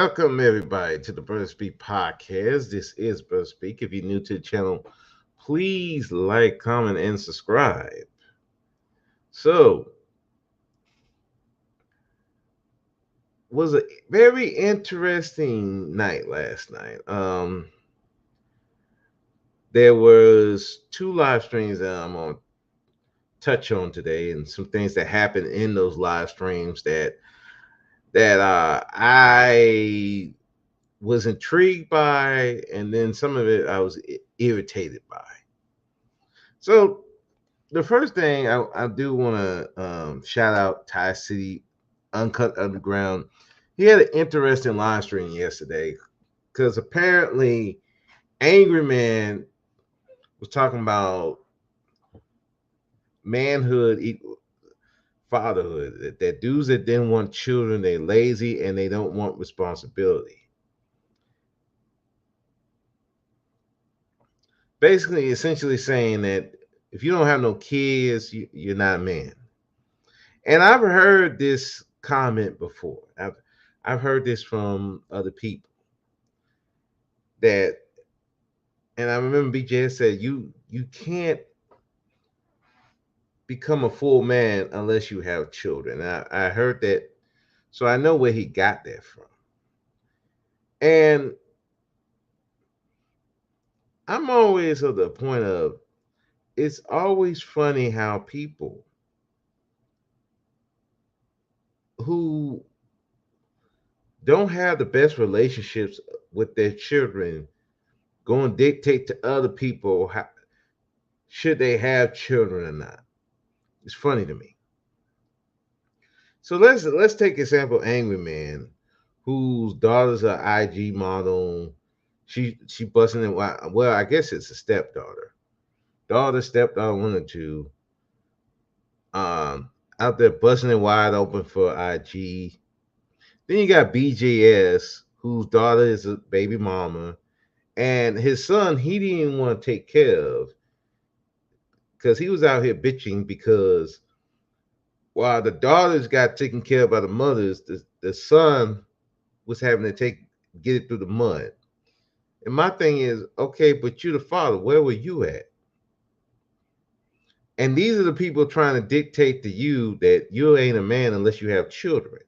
Welcome everybody to the Brother Speak podcast. This is Brother Speak. If you're new to the channel, please like, comment, and subscribe. So, was a very interesting night last night. There was two live streams that I'm gonna touch on today, and some things that happened in those live streams that I was intrigued by, and then some of it I was irritated by. So the first thing I do want to shout out Thai City Uncut Underground. He had an interesting live stream yesterday because apparently Angry Man was talking about manhood equal fatherhood. That dudes that didn't want children, they're lazy and they don't want responsibility. Basically, essentially saying that if you don't have no kids, you're not a man. And I've heard this comment before. I've heard this from other people that, and I remember BJ said you can't become a full man unless you have children. I heard that, so I know where he got that from. And I'm always of the point of it's always funny how people who don't have the best relationships with their children go and dictate to other people how should they have children or not. It's funny to me. So let's take example Angry Man, whose daughter's an IG model. She busting it. Well, I guess it's a stepdaughter. Daughter, stepdaughter, one or two. Out there busting it wide open for IG. Then you got BJS, whose daughter is a baby mama, and his son he didn't even want to take care of because he was out here bitching because while the daughters got taken care of by the mothers, the son was having to get it through the mud. And my thing is, okay, but you're the father. Where were you at? And these are the people trying to dictate to you that you ain't a man unless you have children.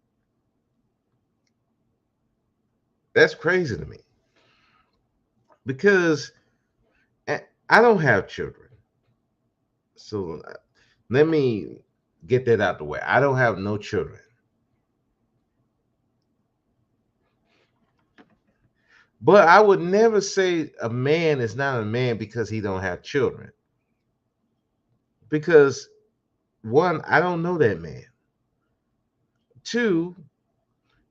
That's crazy to me. Because I don't have children. So let me get that out the way. I don't have no children. But I would never say a man is not a man because he don't have children. Because one, I don't know that man. Two,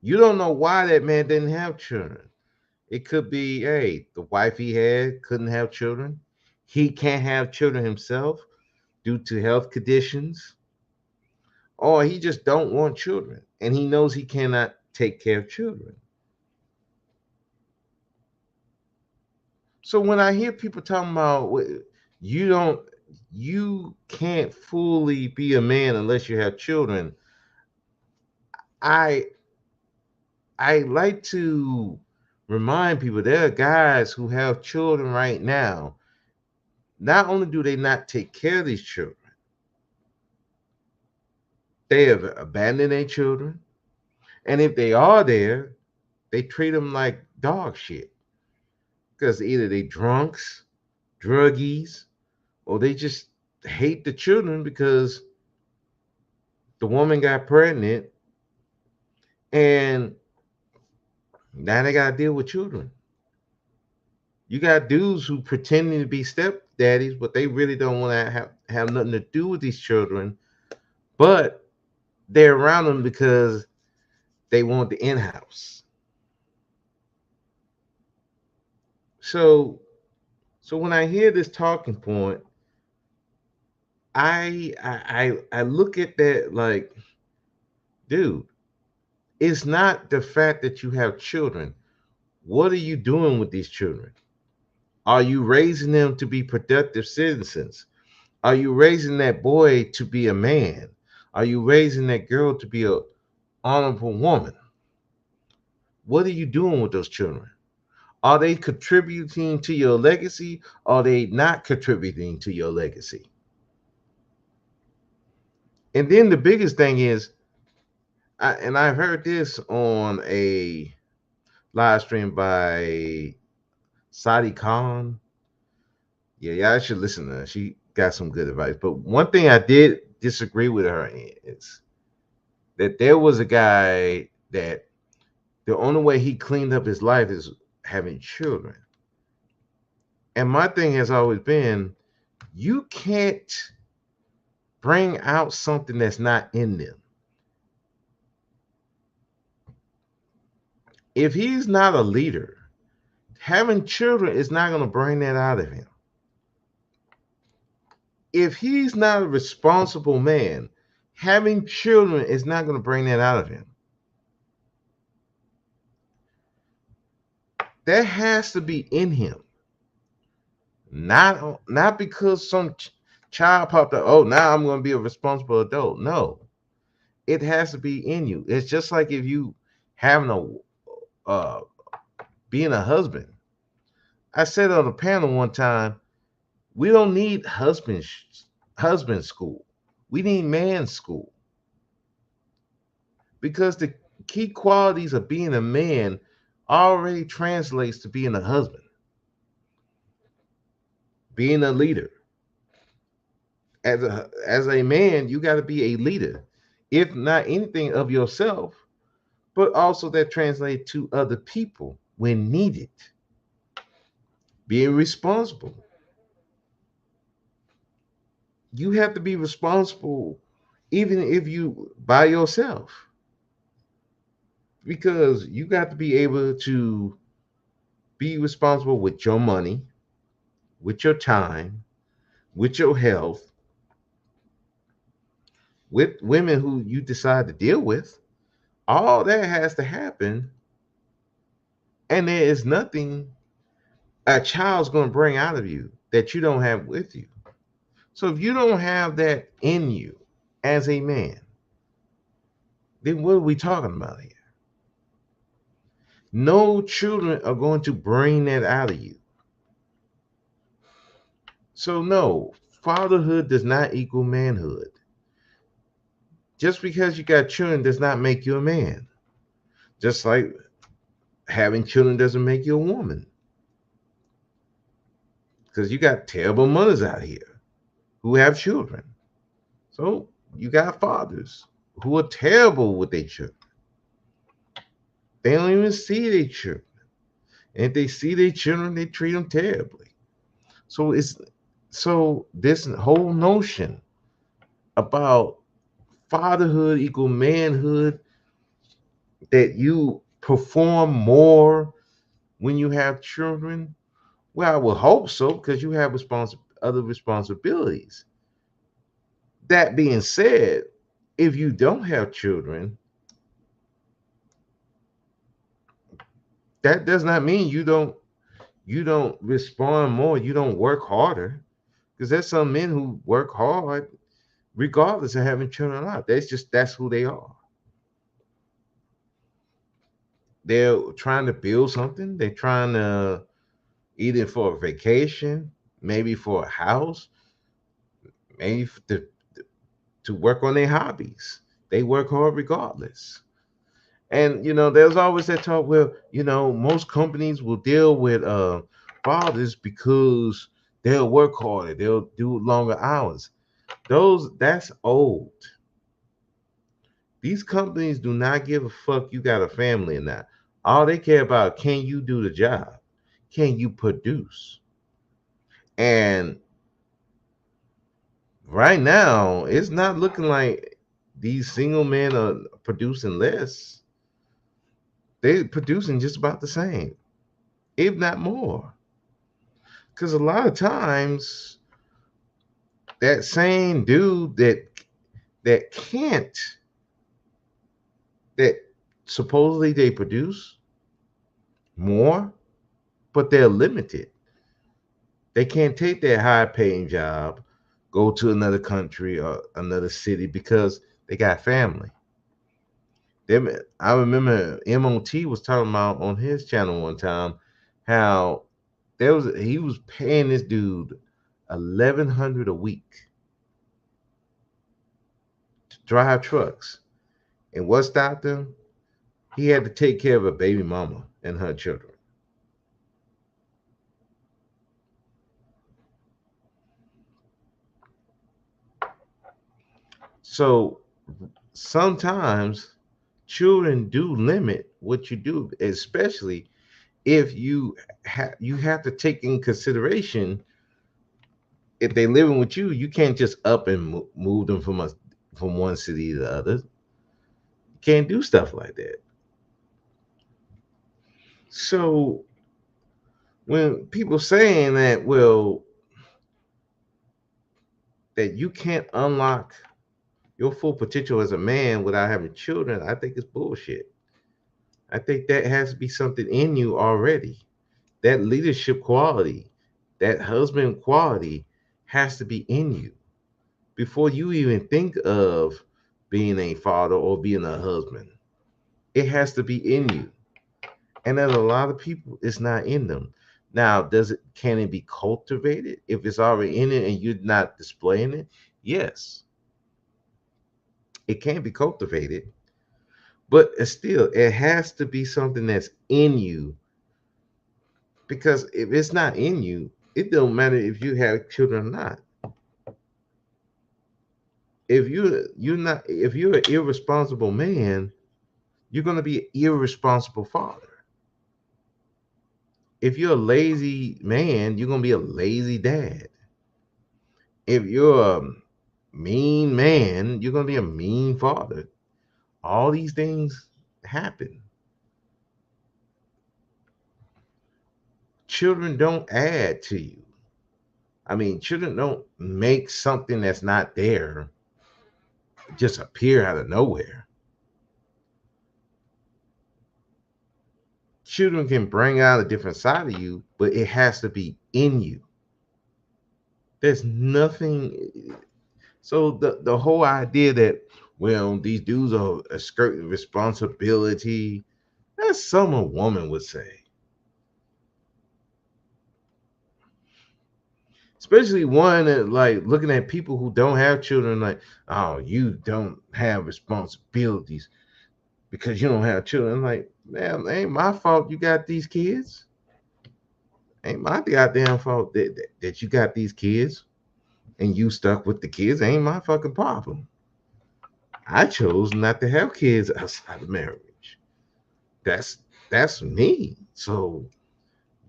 you don't know why that man didn't have children. It could be, hey, the wife he had couldn't have children. He can't have children himself due to health conditions, or he just don't want children, and he knows he cannot take care of children. So when I hear people talking about you don't, you can't fully be a man unless you have children, I I like to remind people there are guys who have children right now. Not only do they not take care of these children, they have abandoned their children. And if they are there, they treat them like dog shit. Because either they drunks, druggies, or they just hate the children because the woman got pregnant and now they got to deal with children. You got dudes who pretending to be stepdaddies, but they really don't want to have nothing to do with these children, but they're around them because they want the in-house. So when I hear this talking point, I look at that like, dude, it's not the fact that you have children. What are you doing with these children? Are you raising them to be productive citizens? Are you raising that boy to be a man? Are you raising that girl to be a honorable woman? What are you doing with those children? Are they contributing to your legacy? Are they not contributing to your legacy? And then the biggest thing is, and I've heard this on a live stream by Sadi Khan. Yeah, I should listen to her. She got some good advice. But one thing I did disagree with her in is that there was a guy that the only way he cleaned up his life is having children. And my thing has always been, you can't bring out something that's not in them. If he's not a leader, having children is not going to bring that out of him. If he's not a responsible man, having children is not going to bring that out of him. That has to be in him. Not because some child popped up, oh, now I'm going to be a responsible adult. No, it has to be in you. It's just like if you having being a husband. I said on a panel one time, we don't need husband school. We need man school, because the key qualities of being a man already translates to being a husband, being a leader. As a man, you got to be a leader, if not anything of yourself, but also that translates to other people when needed. Being responsible. You have to be responsible even if you by yourself, because you got to be able to be responsible with your money, with your time, with your health, with women who you decide to deal with. All that has to happen, and there is nothing a child's going to bring out of you that you don't have with you. So if you don't have that in you as a man, then what are we talking about here? No children are going to bring that out of you. So no, fatherhood does not equal manhood. Just because you got children does not make you a man. Just like having children doesn't make you a woman. Because you got terrible mothers out here who have children. So you got fathers who are terrible with their children. They don't even see their children. And if they see their children, they treat them terribly. So this whole notion about fatherhood equal manhood, that you perform more when you have children. Well, I would hope so, because you have other responsibilities. That being said, if you don't have children, that does not mean you don't respond more, you don't work harder. Because there's some men who work hard regardless of having children or not. That's who they are. They're trying to build something. They're trying to, either for a vacation, maybe for a house, maybe to work on their hobbies. They work hard regardless. And there's always that talk. Well, most companies will deal with fathers because they'll work harder, they'll do longer hours. That's old. These companies do not give a fuck you got a family or not. All they care about, can you do the job? Can you produce? And right now, it's not looking like these single men are producing less. They're producing just about the same, if not more. Because a lot of times, that same dude that can't, that supposedly they produce more, but they're limited. They can't take that high paying job, go to another country or another city, because they got family. I remember MOT was talking about on his channel one time how he was paying this dude 1,100 a week to drive trucks, and what stopped him? He had to take care of a baby mama and her children. So sometimes children do limit what you do, especially if you have to take in consideration if they living with you, you can't just up and move them from one city to the other. You can't do stuff like that. So when people saying that, well, that you can't unlock your full potential as a man without having children, I think it's bullshit. I think that has to be something in you already. That leadership quality, that husband quality has to be in you before you even think of being a father or being a husband. It has to be in you. And there's a lot of people it's not in them. Now, can it be cultivated if it's already in it and you're not displaying it? Yes, it can be cultivated, but it has to be something that's in you, because if it's not in you, it don't matter if you have children or not. If you're an irresponsible man, you're going to be an irresponsible father. If you're a lazy man, you're going to be a lazy dad. If you're a mean man, you're going to be a mean father. All these things happen. Children don't add to you. I mean, children don't make something that's not there just appear out of nowhere. Children can bring out a different side of you, but it has to be in you. There's nothing. So the whole idea that, well, these dudes are skirting responsibility, that's something a woman would say. Especially one that, like, looking at people who don't have children, like, oh, you don't have responsibilities because you don't have children. Like, man, it ain't my fault you got these kids. Ain't my goddamn fault that you got these kids and you stuck with the kids. Ain't my fucking problem. I chose not to have kids outside of marriage. That's that's me. So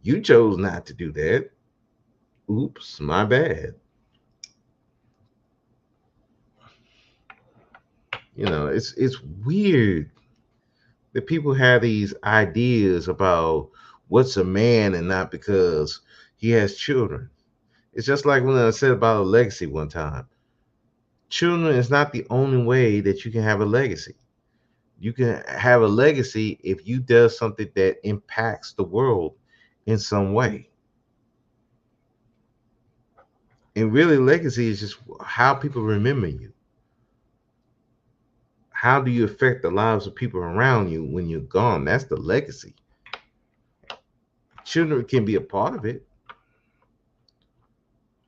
you chose not to do that. Oops, my bad. It's weird that people have these ideas about what's a man and not because he has children. It's just like when I said about a legacy one time. Children is not the only way that you can have a legacy. You can have a legacy if you does something that impacts the world in some way. And really, legacy is just how people remember you. How do you affect the lives of people around you when you're gone? That's the legacy. Children can be a part of it,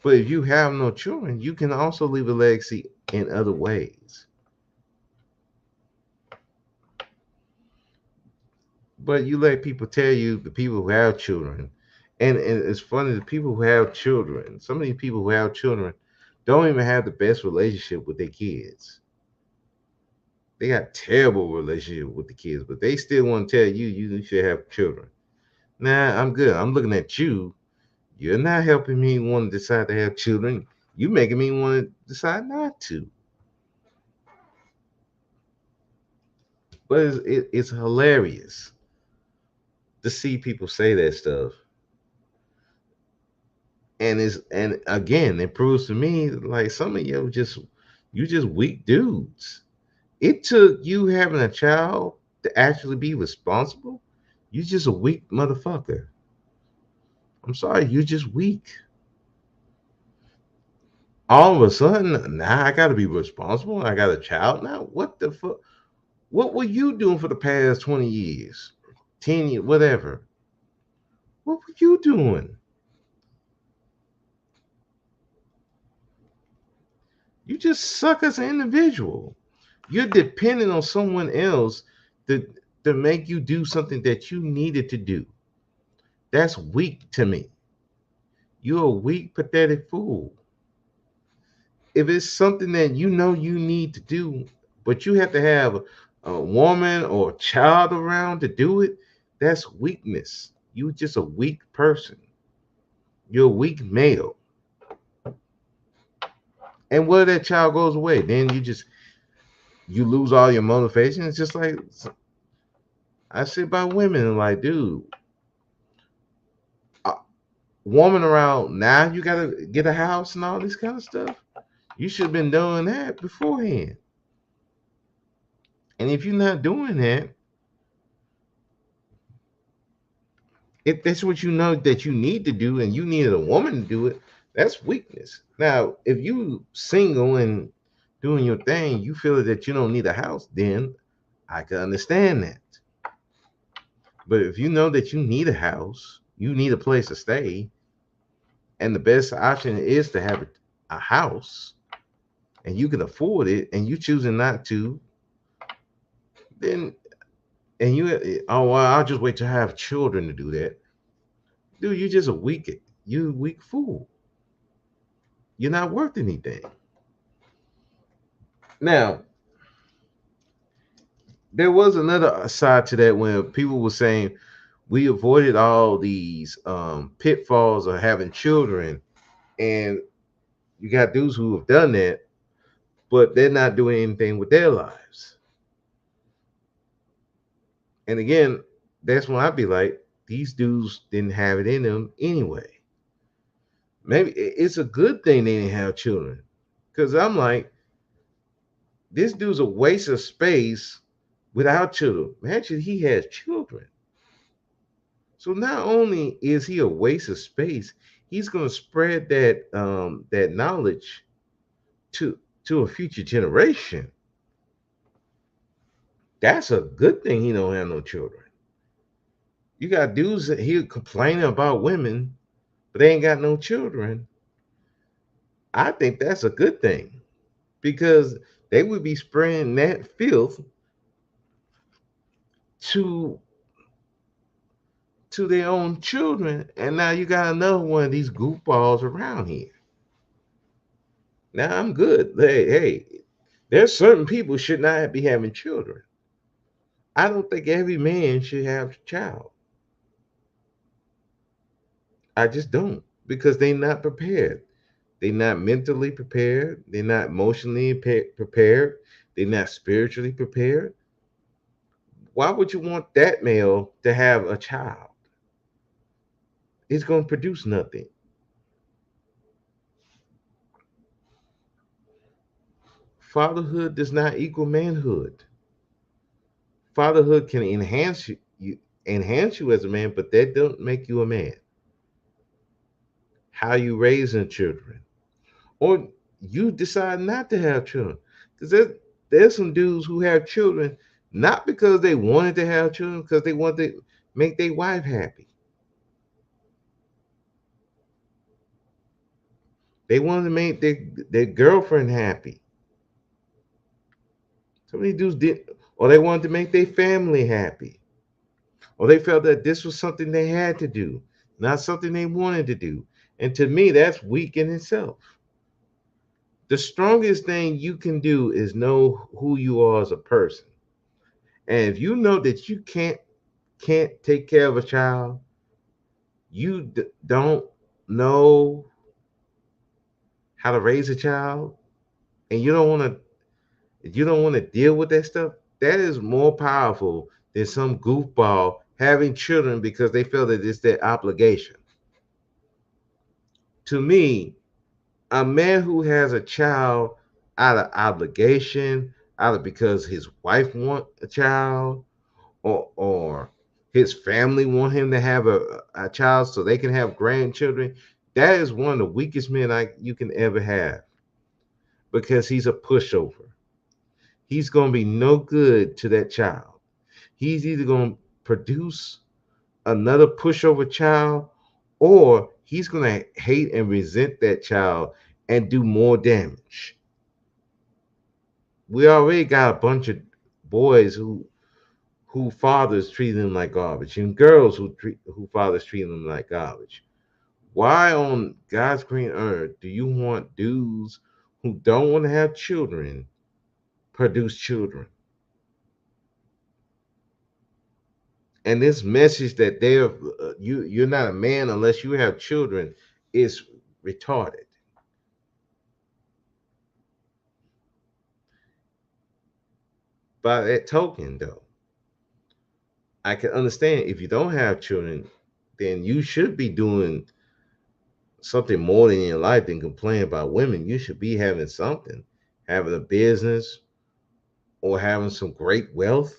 but if you have no children, you can also leave a legacy in other ways. But you let people tell you, the people who have children, and it's funny, the people who have children, some of these people who have children don't even have the best relationship with their kids. They got terrible relationship with the kids, but they still want to tell you you should have children. Nah, I'm good. I'm looking at you. You're not helping me want to decide to have children. You making me want to decide not to. But it's hilarious to see people say that stuff. And again, it proves to me like some of you just weak dudes. It took you having a child to actually be responsible. You just a weak motherfucker. I'm sorry, you're just weak. All of a sudden, now I gotta be responsible. I got a child now. What the fuck? What were you doing for the past 20 years, 10 years, whatever? What were you doing? You just suck as an individual. You're dependent on someone else to, to make you do something that you needed to do. That's weak to me. You're a weak, pathetic fool. If it's something that you know you need to do, but you have to have a woman or a child around to do it, that's weakness. You're just a weak person. You're a weak male. And what if that child goes away? Then you lose all your motivation. It's just like I say about women, like, dude, a woman around now, you gotta get a house and all this kind of stuff. You should have been doing that beforehand. And if you're not doing that, if that's what you know that you need to do and you needed a woman to do it, that's weakness. Now, if you single and doing your thing, you feel that you don't need a house, then I can understand that. But if you know that you need a house, you need a place to stay, and the best option is to have a house, and you can afford it, and you choosing not to, then and you oh well, I'll just wait to have children to do that. Dude, you're just a weak fool. You're not worth anything. Now, there was another side to that when people were saying we avoided all these pitfalls of having children, and you got dudes who have done that, but they're not doing anything with their lives. And again, that's when I'd be like, these dudes didn't have it in them anyway. Maybe it's a good thing they didn't have children. Because I'm like, this dude's a waste of space without children. Imagine he has children. So not only is he a waste of space, he's going to spread that knowledge to a future generation. That's a good thing he don't have no children. You got dudes that he complaining about women, but they ain't got no children. I think that's a good thing because they would be spreading that filth to to their own children, and now you got another one of these goofballs around here. Now I'm good. Hey, there's certain people should not be having children. I don't think every man should have a child. I just don't because they're not prepared. They're not mentally prepared. They're not emotionally prepared. They're not spiritually prepared. Why would you want that male to have a child? It's going to produce nothing. Fatherhood does not equal manhood. Fatherhood can enhance you as a man, but that don't make you a man. How you raising children, or you decide not to have children, because there's some dudes who have children not because they wanted to have children, because they want to make their wife happy. They wanted to make their girlfriend happy. Some of these dudes did, or they wanted to make their family happy, or they felt that this was something they had to do, not something they wanted to do. And to me, that's weak in itself. The strongest thing you can do is know who you are as a person. And if you know that you can't take care of a child, you don't know how to raise a child, and you don't want to deal with that stuff, that is more powerful than some goofball having children because they feel that it's their obligation. To me, a man who has a child out of obligation, out of because his wife want a child, or his family want him to have a child so they can have grandchildren, that is one of the weakest men you can ever have because he's a pushover. he's going to be no good to that child. He's either going to produce another pushover child, or he's going to hate and resent that child and do more damage. We already got a bunch of boys who fathers treat them like garbage, and girls who fathers treat them like garbage. Why on God's green earth do you want dudes who don't want to have children produce children? And this message that you're not a man unless you have children is retarded. By that token, though, I can understand if you don't have children, then you should be doing something more in your life than complain about women. You should be having something, having a business or having some great wealth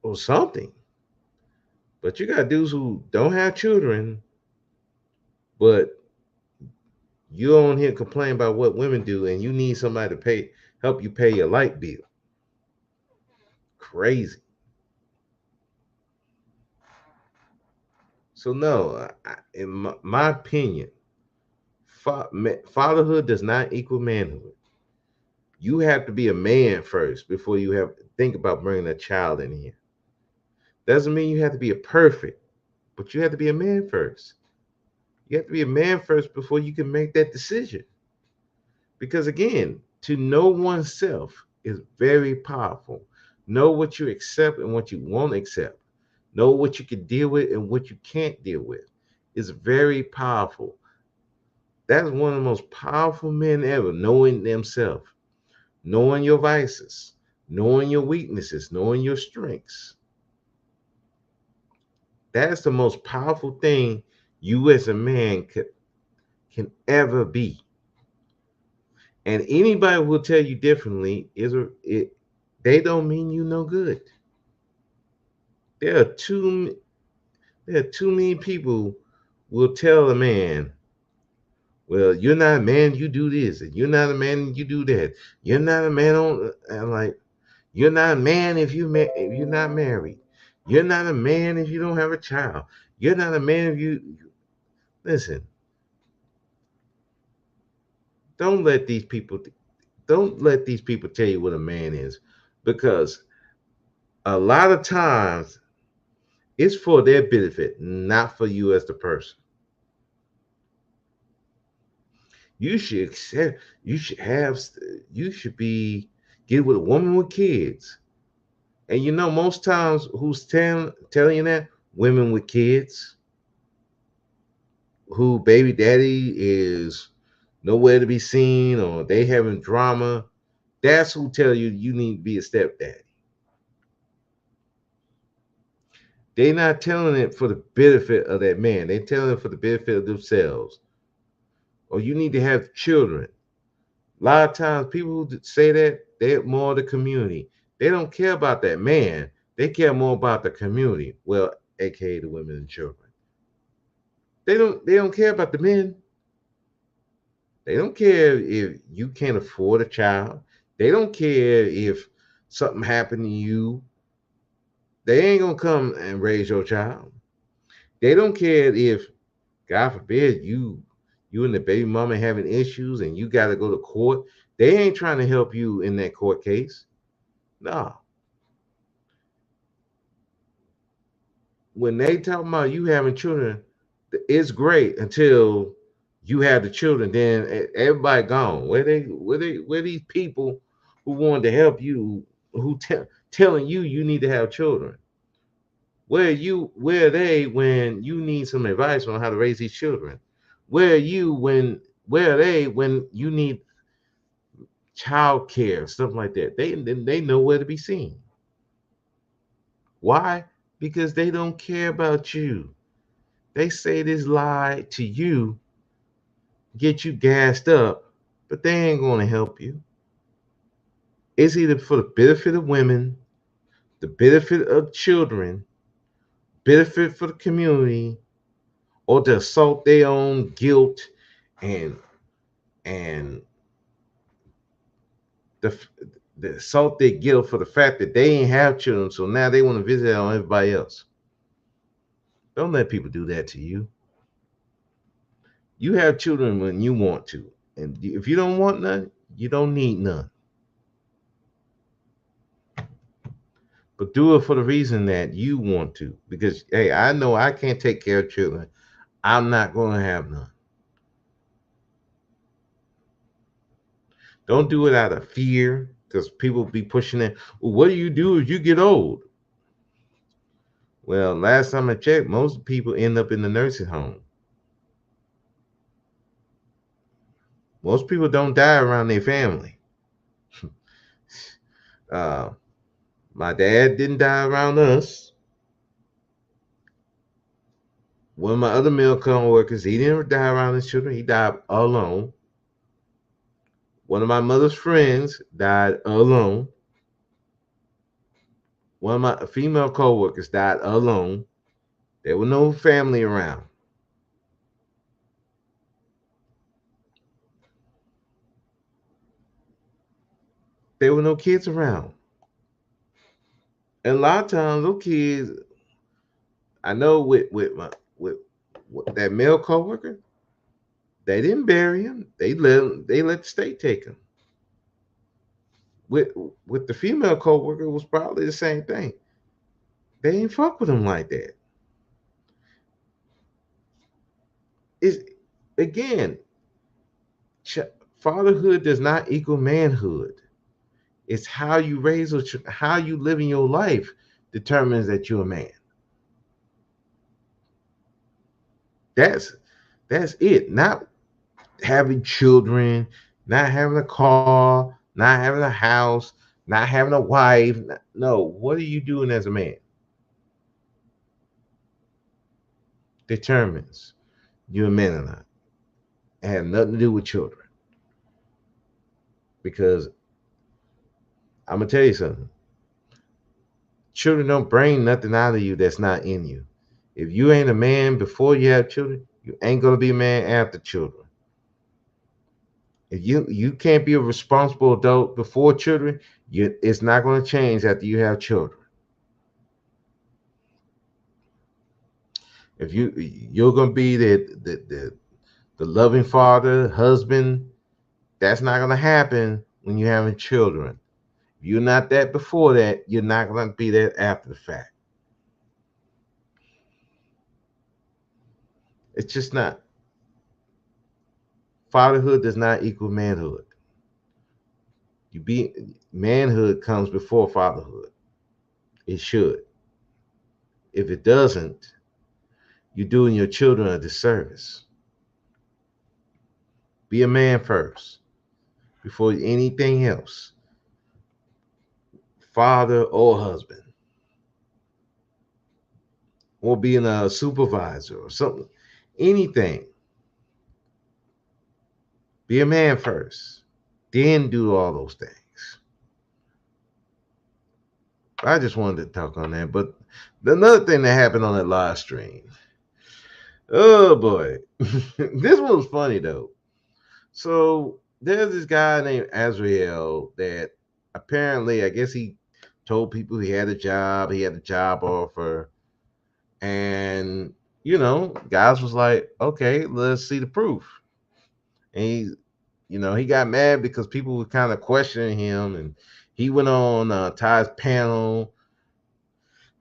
or something. But you got dudes who don't have children, but you're on here complaining about what women do, and you need somebody to help you pay your light bill. Crazy. So no, in my opinion, fatherhood does not equal manhood. You have to be a man first before you have think about bringing a child in here. Doesn't mean you have to be a perfect, but you have to be a man first. You have to be a man first before you can make that decision. Because again, to know oneself is very powerful. Know what you accept and what you won't accept. Know what you can deal with and what you can't deal with. It's very powerful. That's one of the most powerful men ever, knowing themselves, knowing your vices, knowing your weaknesses, knowing your strengths. That is the most powerful thing you as a man can ever be. And anybody will tell you differently they don't mean you no good. There are too many people will tell a man, well, you're not a man, you do this, and you're not a man, you do that. You're not a man on and like you're not a man if you're not married. You're not a man if you don't have a child. You're not a man if you listen. Don't let these people don't let these people tell you what a man is, because a lot of times it's for their benefit, not for you as the person. You should accept. You should have. You should be get with a woman with kids. And you know, most times, who's telling you that? Women with kids, who baby daddy is nowhere to be seen, or they having drama. That's who tell you you need to be a stepdaddy. They're not telling it for the benefit of that man. They're telling it for the benefit of themselves. Or you need to have children. A lot of times, people who say that they're more the community. They don't care about that man. They care more about the community. Well, aka the women and children. They don't care about the men. They don't care if you can't afford a child. They don't care if something happened to you. They ain't gonna come and raise your child. They don't care if, God forbid, you and the baby mama having issues and you got to go to court. They ain't trying to help you in that court case. No. When they talk about you having children, it's great until you have the children. Then everybody gone. Where these people who wanted to help you, who telling you need to have children? Where are they when you need some advice on how to raise these children? Where are they when you need child care, stuff like that? They know where to be seen. Why? Because they don't care about you. They say this lie to you, get you gassed up, but they ain't gonna help you. It's either for the benefit of women, the benefit of children, benefit for the community, or to assault their own guilt and and the the salt they give for the fact that they ain't have children, so now they want to visit on everybody else. Don't let people do that to you. You have children when you want to, and if you don't want none, you don't need none. But do it for the reason that you want to, because hey, I know I can't take care of children. I'm not going to have none. Don't do it out of fear, because people be pushing it. Well, what do you do if you get old? Well, last time I checked, most people end up in the nursing home. Most people don't die around their family. Uh, my dad didn't die around us. One of my other male co-workers, he didn't die around his children. He died alone. One of my mother's friends died alone. One of my female co-workers died alone. There was no family around. There were no kids around. And a lot of times, those kids, I know with that male coworker, they didn't bury him. They let the state take him. With with the female coworker, it was probably the same thing. They didn't fuck with him like that. It's again, fatherhood does not equal manhood. It's how you raise how you live in your life determines that you're a man. That's that's it. Not having children, not having a car, not having a house, not having a wife. No, what are you doing as a man? Determines you're a man or not. It has nothing to do with children. Because I'm gonna tell you something. Children don't bring nothing out of you that's not in you. If you ain't a man before you have children, you ain't gonna be a man after children. If you can't be a responsible adult before children, it's not going to change after you have children. If you're going to be the loving father, husband, that's not going to happen when you're having children. If you're not that before that, you're not going to be that after the fact. It's just not. Fatherhood does not equal manhood. You be manhood comes before fatherhood. It should. If it doesn't, you're doing your children a disservice. Be a man first before anything else, father or husband, or being a supervisor or something, anything. Be a man first, then do all those things. I just wanted to talk on that. But another thing that happened on that live stream, oh boy, this one was funny though. So there's this guy named Azrael that apparently, I guess he told people he had a job offer, and guys was like, okay, let's see the proof. And he got mad because people were kind of questioning him, and he went on Ty's panel.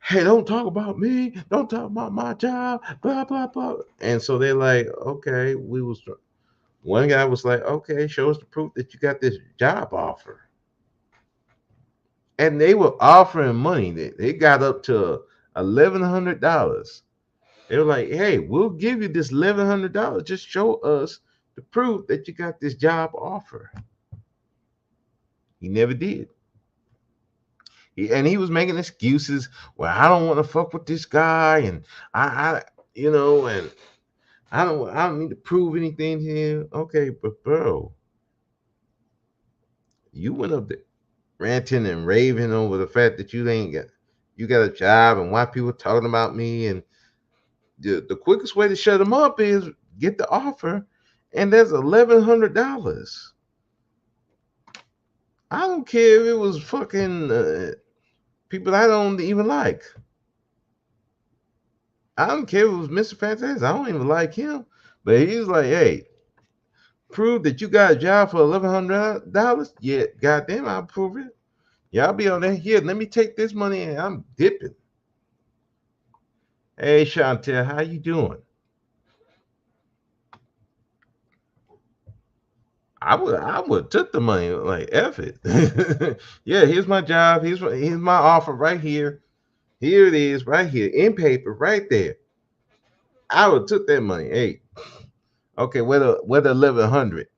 Hey, don't talk about me. Don't talk about my job. Blah blah blah. And so they're like, okay, one guy was like, okay, show us the proof that you got this job offer. And they were offering money. They got up to $1,100. They were like, hey, we'll give you this $1,100. Just show us the proof that you got this job offer. He never did. And he was making excuses. Well, I don't want to fuck with this guy, and and I don't need to prove anything to him. Okay, but bro, you went up there ranting and raving over the fact that you got a job and why people talking about me, and the quickest way to shut them up is get the offer, and there's $1,100. I don't care if it was fucking people I don't even like. I don't care if it was Mr. Fantastic. I don't even like him. But he's like, hey, prove that you got a job for $1,100. Yeah, goddamn, I'll prove it. Yeah, I'll be on there. Here, let me take this money and I'm dipping. Hey, Chantel, how you doing? I would took the money like F it. Yeah, here's my job. Here's my offer right here. Here it is, right here in paper, right there. I would took that money. Hey, okay, where the 1100?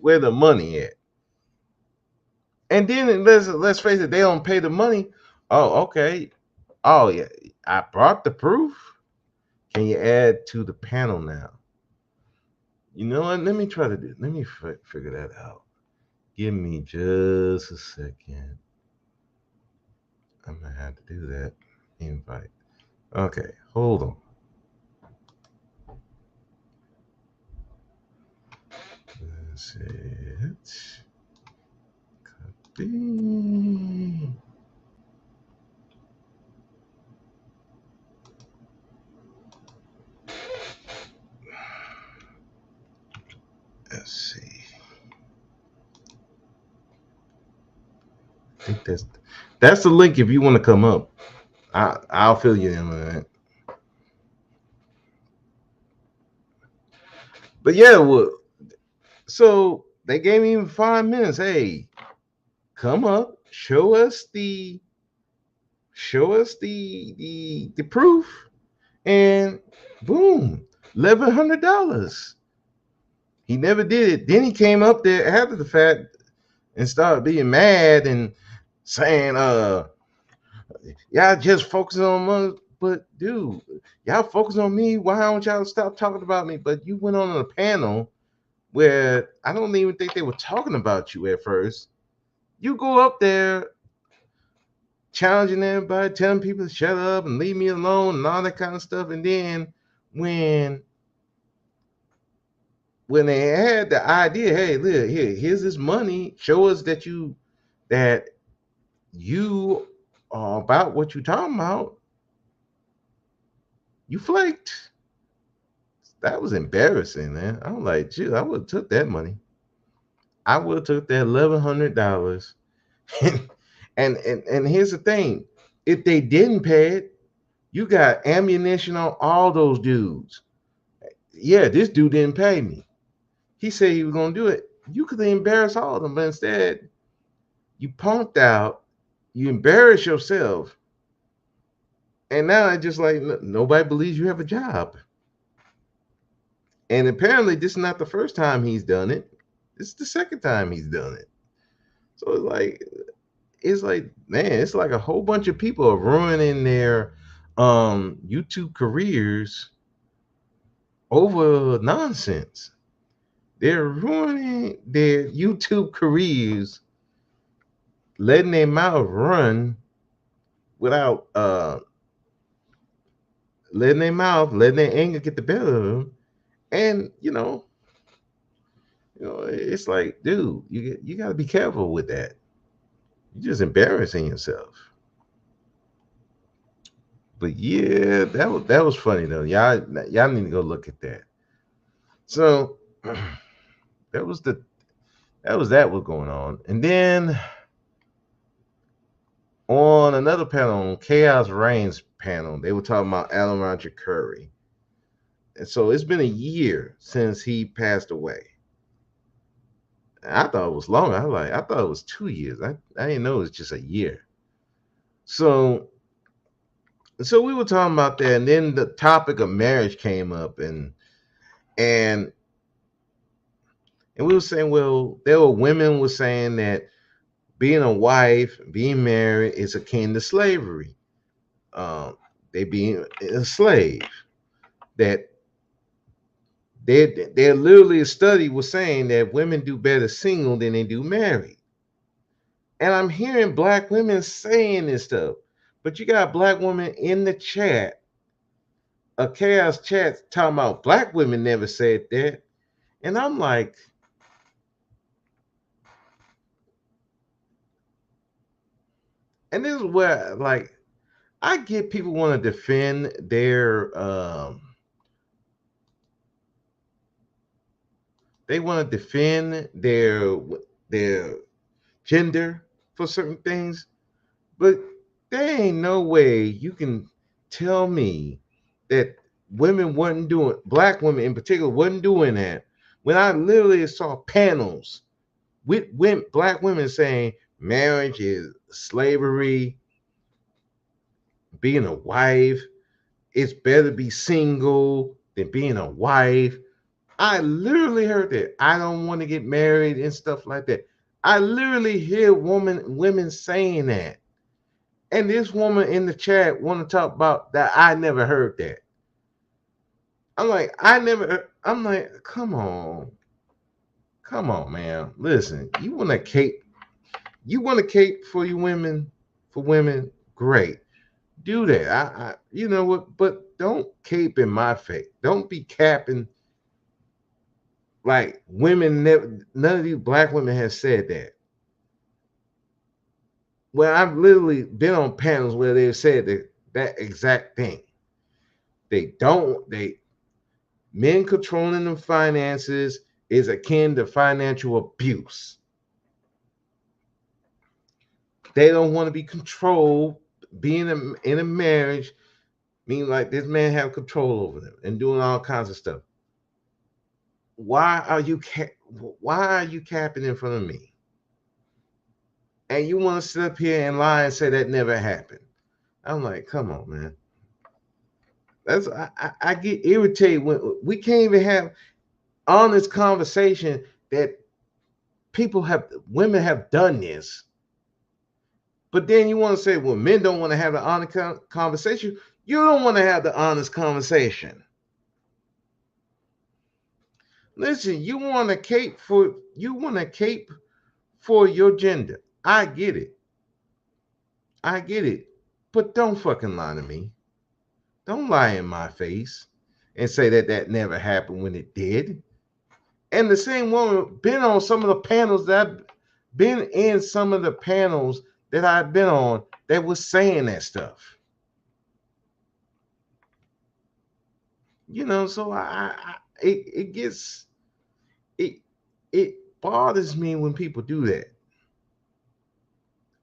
Where the money at? And then let's face it, they don't pay the money. Oh, okay. Oh yeah, I brought the proof. Can you add to the panel now? You know what? Let me try to do. Let me figure that out. Give me just a second. I'm gonna have to do that. Invite. Okay, hold on. That's it. Copy. Let's see. I think that's the link if you want to come up. I'll fill you in on that. But yeah, well, so they gave me even 5 minutes. Hey, come up, show us the proof, and boom, $1,100. He never did it. Then he came up there after the fact and started being mad and saying, y'all just focus on money. But dude, y'all focus on me. Why don't y'all stop talking about me? But you went on a panel where I don't even think they were talking about you at first. You go up there challenging everybody, telling people to shut up and leave me alone and all that kind of stuff. And then when when they had the idea, hey, look, here's this money, show us that you are about what you're talking about, you flaked. That was embarrassing, man. I'm like, gee, I would have took that money. I would have took that $1,100. and, and here's the thing: if they didn't pay it, you got ammunition on all those dudes. Yeah, this dude didn't pay me. He said he was gonna do it. You could embarrass all of them, but instead, you punked out. You embarrass yourself, and now it's just like nobody believes you have a job. And apparently, this is not the first time he's done it. This is the second time he's done it. So it's like, man, it's like a whole bunch of people are ruining their YouTube careers over nonsense. They're ruining their YouTube careers, letting their mouth run without letting their anger get the better of them. And it's like, dude, you got to be careful with that. You're just embarrassing yourself. But yeah, that was funny though. Y'all need to go look at that. So that was the that was going on. And then on another panel, on Chaos Reigns panel, they were talking about Alan Roger Curry. And so it's been a year since he passed away. I thought it was long. I thought it was 2 years. I didn't know it was just a year. So we were talking about that, and then the topic of marriage came up, and we were saying, well, there were women were saying that being a wife, being married is akin to slavery. They being a slave. That they literally a study was saying that women do better single than they do married. And I'm hearing black women saying this stuff, but you got a black woman in the chat, a chaos chat, talking about black women never said that. And I'm like, And this is where, like, I get people want to defend they want to defend their gender for certain things, but there ain't no way you can tell me that women wasn't doing, black women in particular wasn't doing that, when I literally saw panels with black women saying marriage is slavery, being a wife, it's better to be single than being a wife. I literally heard that. I don't want to get married and stuff like that. I literally hear women saying that. And this woman in the chat want to talk about that. I never heard that. I'm like, come on, man. Listen, you want to cape for you women, for women, great. Do that. You know what, but don't cape in my face. Don't be capping like women never, none of these black women have said that. Well, I've literally been on panels where they've said that exact thing. They men controlling the finances is akin to financial abuse. They don't want to be controlled. Being in a marriage mean like this man have control over them and doing all kinds of stuff. Why are you capping in front of me? And you want to sit up here and lie and say that never happened? I'm like, come on, man. I get irritated when we can't even have honest conversation that women have done this. But then you want to say, well, men don't want to have an honest conversation. You don't want to have the honest conversation. Listen, you want to cape for your gender. I get it. I get it. But don't fucking lie to me. Don't lie in my face and say that never happened when it did. And the same woman been on some of the panels that I've been in, some of the panels that I've been on that was saying that stuff. You know, so it gets it it bothers me when people do that.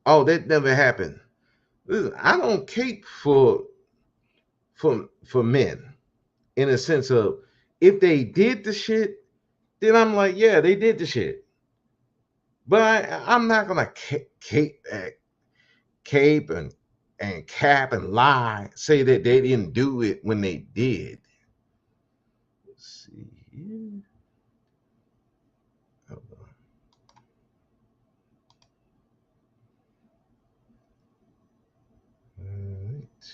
Oh, that never happened. Listen, I don't cape for men in a sense of if they did the shit, then I'm like, yeah, they did the shit. But I'm not gonna cape and cap and lie, say that they didn't do it when they did. Let's see here. Hold on. All right.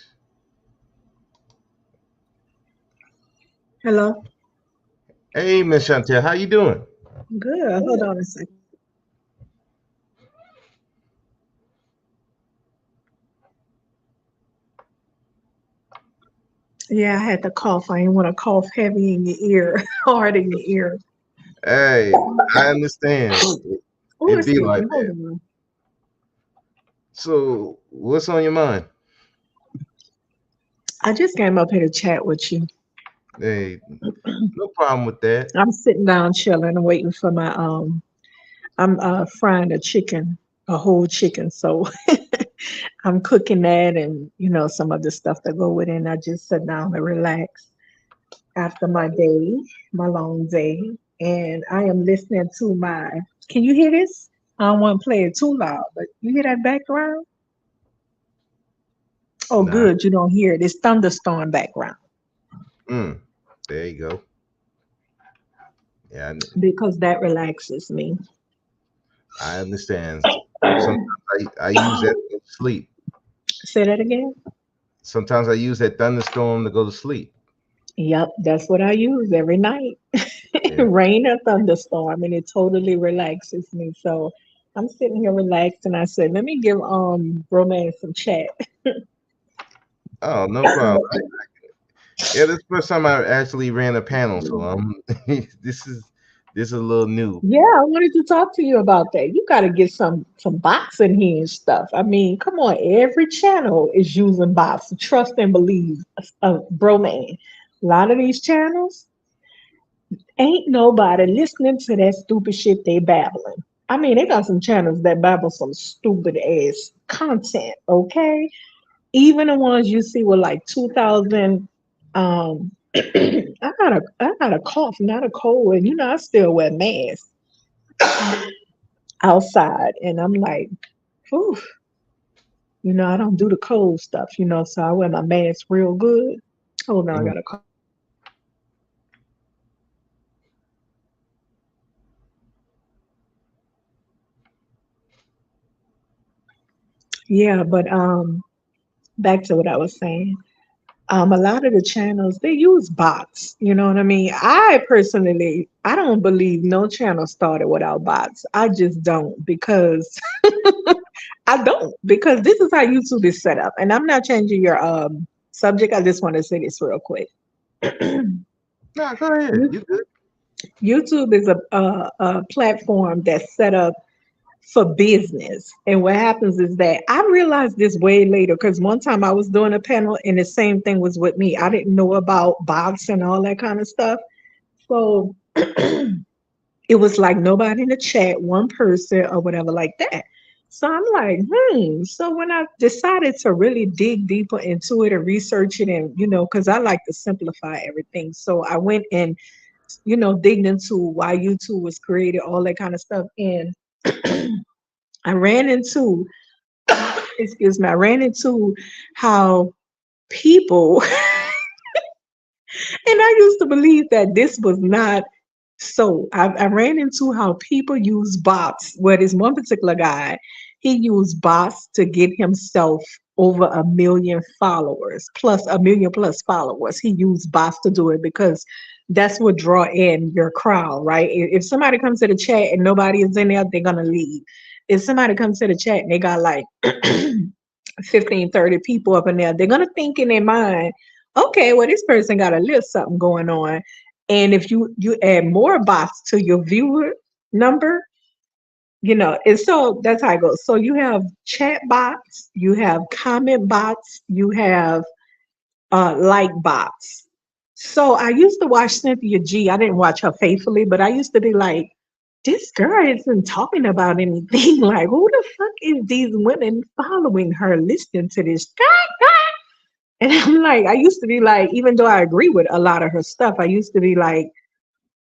Hello. Hey, Miss Chantel, how you doing? Good. Hold on a second. Yeah, I had to cough. I didn't want to cough heavy in your ear, hard in your ear. Hey, I understand. Oh, It be excuse like me. Hold that. on. So, what's on your mind? I just came up here to chat with you. Hey, no problem with that. I'm sitting down chilling and waiting for my I'm frying a chicken, a whole chicken. So I'm cooking that and some of the stuff that go with it. And I just sit down and relax after my day, my long day. And I am listening to my, can you hear this? I don't want to play it too loud, but you hear that background? Oh, Nah. good. You don't hear it. It's thunderstorm background Mm, there you go. Yeah, because that relaxes me. I understand. Sometimes I use that to go to sleep. Say that again. Sometimes I use that thunderstorm to go to sleep. Yep, that's what I use every night. Yeah. Rain or thunderstorm, and it totally relaxes me. So I'm sitting here relaxed, and I said, let me give romance some chat. Oh, no problem. Yeah, this is the first time I actually ran a panel, so this is This is a little new. Yeah, I wanted to talk to you about that. You got to get some bots in here and stuff. I mean, come on, every channel is using bots. Trust and believe, bro, man. A lot of these channels ain't nobody listening to that stupid shit they babbling. I mean, they got some channels that babble some stupid ass content. Okay, even the ones you see with like 2000. I got a cough, not a cold, and I still wear masks outside, and I'm like, whew, I don't do the cold stuff, so I wear my mask real good. Hold on, I Mm. got a cough. Yeah, but back to what I was saying. A lot of the channels they use bots. You know what I mean? I don't believe no channel started without bots. I just don't because I don't because this is how YouTube is set up. And I'm not changing your subject. I just want to say this real quick. No, go ahead. You- You good? YouTube is a platform that's set up for business. And what happens is that I realized this way later because one time I was doing a panel and the same thing was with me. I didn't know about bots and all that kind of stuff. So it was like nobody in the chat, one person or whatever like that. So I'm like, So when I decided to really dig deeper into it and research it, and because I like to simplify everything. So I went and, digged into why YouTube was created, all that kind of stuff. And I ran into, excuse me, I ran into how people, and I used to believe that this was not so. I ran into how people use bots. Where this one particular guy, he used bots to get himself over 1 million followers, plus 1 million plus followers. He used bots to do it because that's what draw in your crowd, right? If somebody comes to the chat and nobody is in there, they're gonna leave. If somebody comes to the chat and they got like 15, 30 people up in there, they're gonna think in their mind, okay, well, this person got a little something going on. And if you add more bots to your viewer number, and so that's how it goes. So you have chat bots, you have comment bots, you have like bots. So I used to watch Cynthia G. I didn't watch her faithfully, but I used to be like, this girl isn't talking about anything. Like, who the fuck is these women following her, listening to this? And I'm like, I used to be like, even though I agree with a lot of her stuff, I used to be like,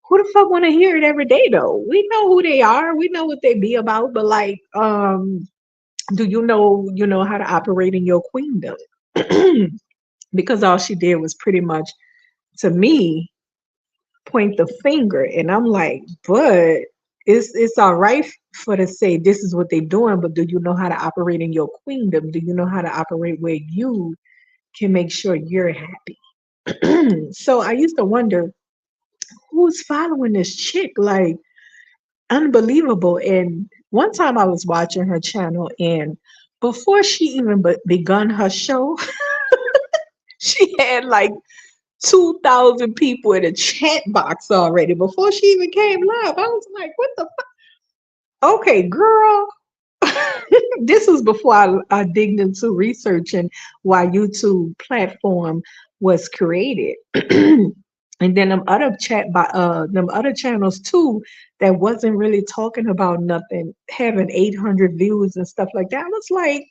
who the fuck want to hear it every day though? We know who they are, we know what they be about, but like, do you know how to operate in your queendom? Because all she did was pretty much, to me, point the finger, and I'm like, but it's all right for to say this is what they're doing, but do you know how to operate in your queendom? Do you know how to operate where you can make sure you're happy? So I used to wonder who's following this chick, like unbelievable. And one time I was watching her channel, and before she even begun her show, she had like 2,000 people in a chat box already before she even came live. I was like, what the fuck? Okay, girl. This was before I digged into researching why YouTube platform was created. And then them other channels too that wasn't really talking about nothing, having 800 views and stuff like that. I was like,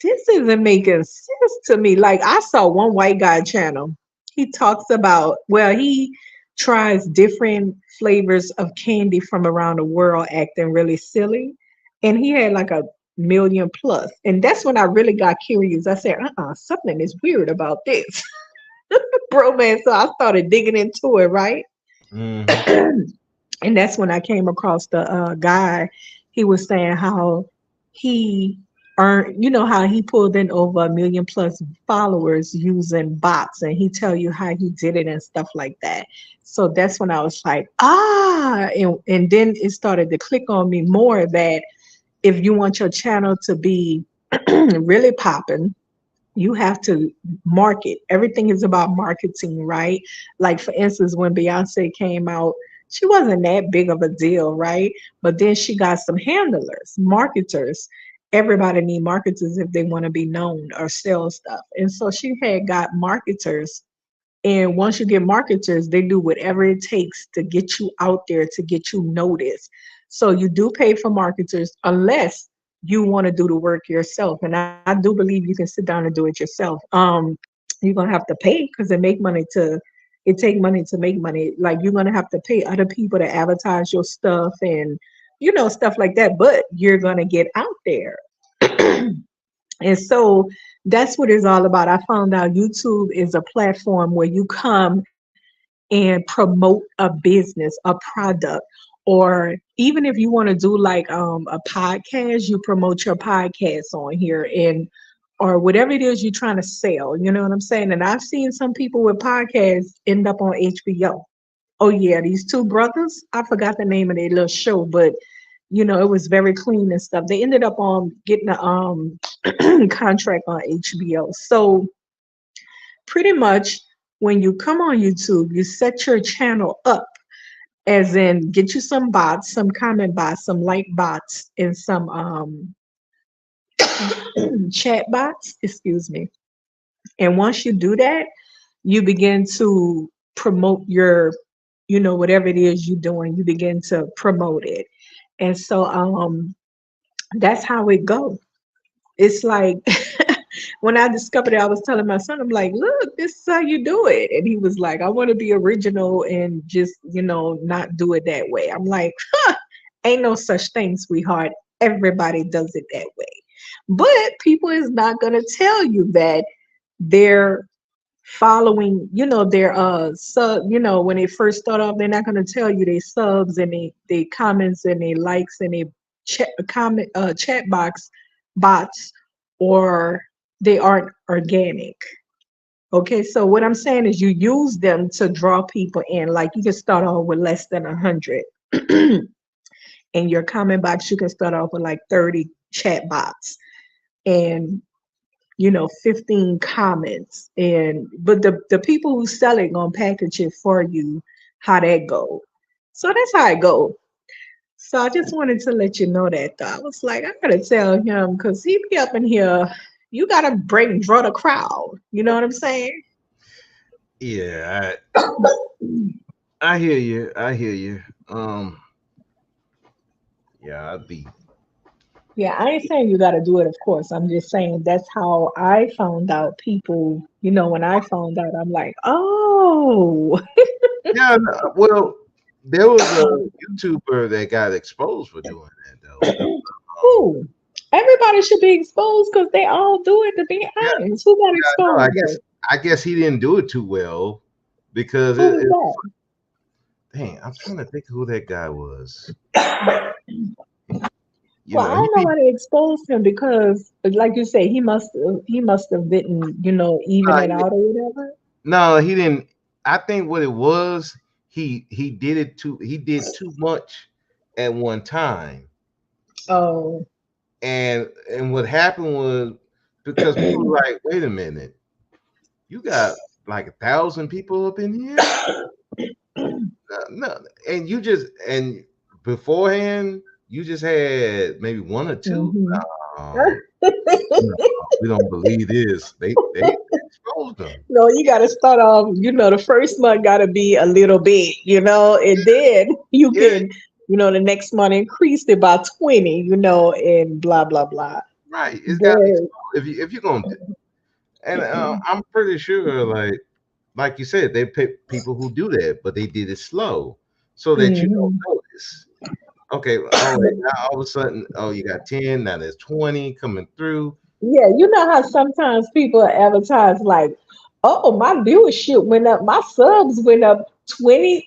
this isn't making sense to me. Like I saw one white guy channel. He talks about, well, he tries different flavors of candy from around the world, acting really silly. And he had like 1 million plus. And that's when I really got curious. I said, something is weird about this. Bro, man. So I started digging into it, right? Hmm. And that's when I came across the guy. He was saying how he earned, how he pulled in over 1 million plus followers using bots, and he tell you how he did it and stuff like that. So that's when I was like, and then it started to click on me more that if you want your channel to be really popping, you have to market. Everything is about marketing, right? Like for instance, when Beyonce came out, she wasn't that big of a deal, right? But then she got some handlers, marketers. Everybody need marketers if they want to be known or sell stuff. And so she had got marketers, and once you get marketers, they do whatever it takes to get you out there, to get you noticed. So you do pay for marketers unless you want to do the work yourself. And I do believe you can sit down and do it yourself. You're gonna have to pay because it take money to make money. Like you're gonna have to pay other people to advertise your stuff and stuff like that. But you're gonna get out there. And so that's what it's all about. I found out YouTube is a platform where you come and promote a business, a product, or even if you want to do like a podcast, you promote your podcast on here and or whatever it is you're trying to sell. You know what I'm saying? And I've seen some people with podcasts end up on HBO. Oh yeah, these two brothers. I forgot the name of their little show, but it was very clean and stuff. They ended up on getting a contract on HBO. So pretty much when you come on YouTube, you set your channel up as in get you some bots, some comment bots, some like bots, and some chat bots, excuse me. And once you do that, you begin to promote whatever it is you're doing, you begin to promote it. And so that's how it goes. It's like when I discovered it, I was telling my son, I'm like, look, this is how you do it. And he was like, I want to be original and just, not do it that way. I'm like, ain't no such thing, sweetheart. Everybody does it that way. But people is not gonna tell you that they're following, their sub, when they first start off, they're not gonna tell you they subs and they comments and they likes and they chat box bots or they aren't organic. Okay, so what I'm saying is you use them to draw people in. Like you can start off with less than 100. In your comment box, you can start off with like 30 chat bots and 15 comments. And but the people who sell it gonna package it for you how that go. So that's how it go. So I just wanted to let you know that though. I was like, I gotta tell him because he be up in here. You gotta draw the crowd. You know what I'm saying? Yeah, I hear you. I hear you. Yeah, I'd be. Yeah, I ain't saying you gotta do it, of course. I'm just saying that's how I found out people, when I found out, I'm like, oh, Yeah, no, well, there was a YouTuber that got exposed for doing that though. Um, ooh. Everybody should be exposed because they all do it to be yeah, honest. Who got no, I exposed guess though? I guess he didn't do it too well because Who was dang, I'm trying to think who that guy was. that? You Well, know, I he don't know be why they exposed him because, like you say, he must have didn't, even nah, it out or whatever. no, he didn't. I think what it was, he did too much at one time. Oh, And what happened was because people were like, wait a minute, you got like 1,000 people up in here? No, and and beforehand you just had maybe one or two. hmm No, no, we don't believe this. They exposed them. no, you got to start off. The first month got to be a little bit, and then you Yeah, can, the next month increase it by 20, and blah blah blah. right. It's got to But explode if you're gonna. And I'm pretty sure, like you said, they pick people who do that, but they did it slow so that you don't mhm. notice. Okay, all right. Now all of a sudden, oh, you got 10. Now there's 20 coming through. Yeah, you know how sometimes people advertise like, oh, my viewership went up, my subs went up 20%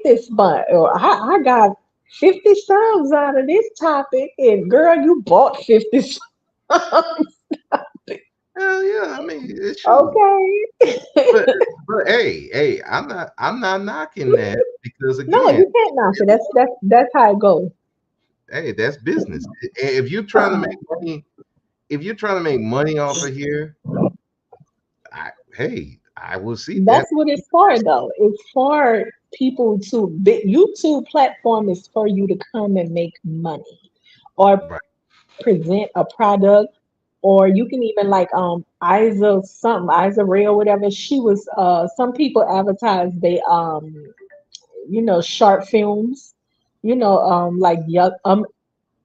this month, or I got 50 subs out of this topic, and girl, you bought 50 subs. Hell yeah, I mean it should. Okay. But hey, I'm not knocking that because No, again, you can't knock it. That's how it goes. hey, that's business. If you're trying to make money, if you're trying to make money off of here, hey, I will see that. That's what it's for, though. It's for people to YouTube platform is for you to come and make money or Right. present a product, or you can even like Isa something, Isa Ray or whatever. She was some people advertise they short films, like young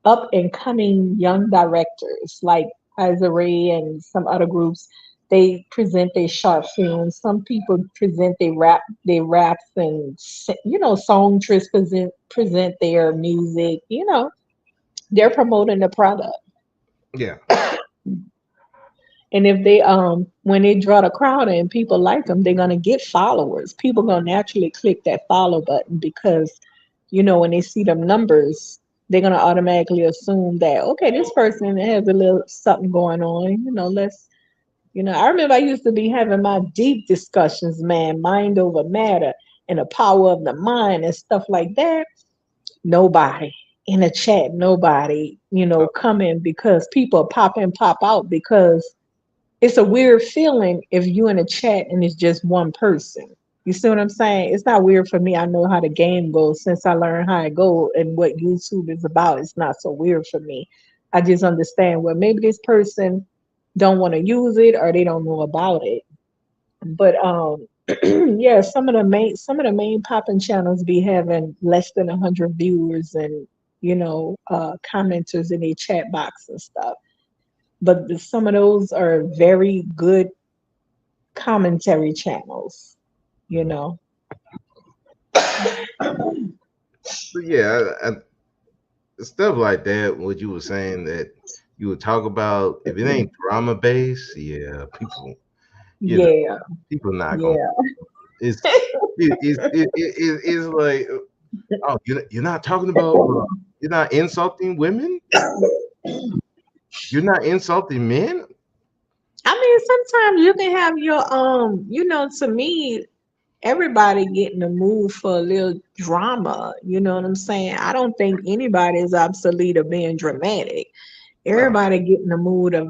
up and coming young directors like Isa Ray and some other groups. They present their short films. Some people present their raps and songstress present their music. They're promoting the product. Yeah. And if they when they draw the crowd and people like them, they're gonna get followers. People gonna naturally click that follow button because when they see them numbers, they're gonna automatically assume that okay, this person has a little something going on. Let's I remember I used to be having my deep discussions, man, mind over matter and the power of the mind and stuff like that. Nobody in the chat, nobody, coming because people pop in, pop out because it's a weird feeling if you in a chat and it's just one person. You see what I'm saying? It's not weird for me. I know how the game goes since I learned how it go and what YouTube is about. It's not so weird for me. I just understand well maybe this person don't want to use it or they don't know about it. But yeah, some of the main popping channels be having less than 100 viewers and commenters in their chat box and stuff. But some of those are very good commentary channels, you Mhm. know. But yeah, stuff like that. What you were saying that you would talk about if it ain't drama based, yeah, people, you know, Yeah, people not gonna. yeah. It's it's like, oh, you're not talking about, you're not insulting women, you're not insulting men. I mean, sometimes you can have your to me, everybody get in the mood for a little drama. You know what I'm saying? I don't think anybody is obsolete of being dramatic. No, Everybody get in the mood of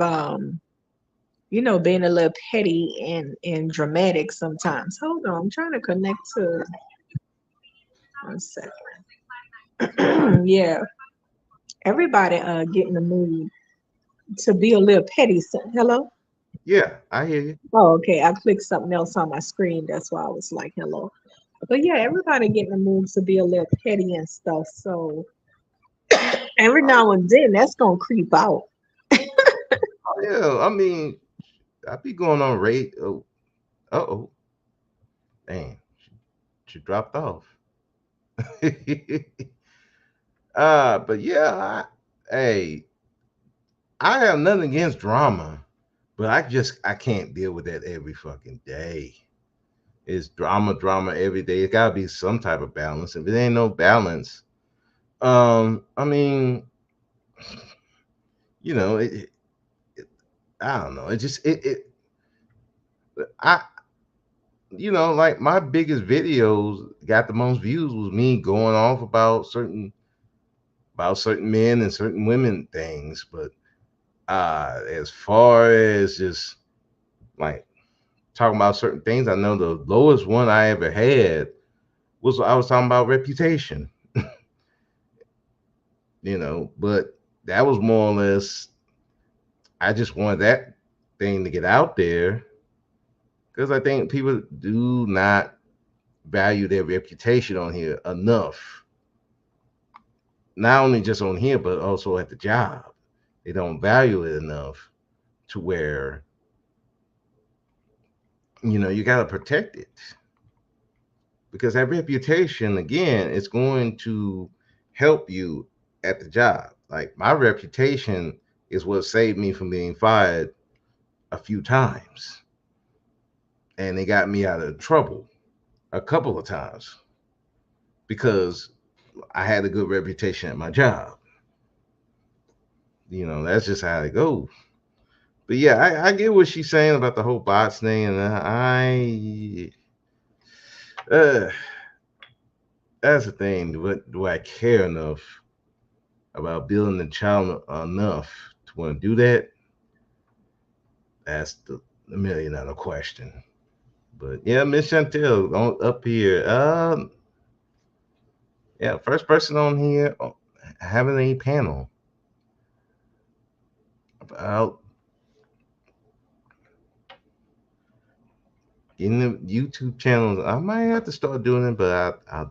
being a little petty and dramatic sometimes. Hold on, I'm trying to connect to 1 second. Yeah, everybody get in the mood to be a little petty. Hello? yeah, I hear you. Oh, okay. I clicked something else on my screen. That's why I was like, hello. But yeah, everybody get in the mood to be a little petty and stuff. So every Oh, now and then that's gonna creep out. yeah, I mean, I be going on rate. Oh, oh, dang, she dropped off. But yeah, hey, I have nothing against drama, but I can't deal with that every fucking day. It's drama, drama every day. It gotta be some type of balance. If it ain't no balance, I mean, you know, it I don't know. It just I like my biggest videos got the most views was me going off about certain men and certain women things, but as far as just like talking about certain things, I know the lowest one I ever had was I was talking about reputation, but that was more or less I just wanted that thing to get out there because I think people do not value their reputation on here enough. Not only just on here, but also at the job. They don't value it enough to where, you got to protect it because that reputation, again, is going to help you at the job. Like my reputation is what saved me from being fired a few times, and they got me out of trouble a couple of times because I had a good reputation at my job. That's just how it goes. But yeah, I get what she's saying about the whole bots thing, and uh, that's the thing. Do I care enough about building the channel enough to want to do that? That's the million dollar question. But yeah, Miss Chantel up here. Yeah, first person on here having a panel about getting the YouTube channels. I might have to start doing it, but I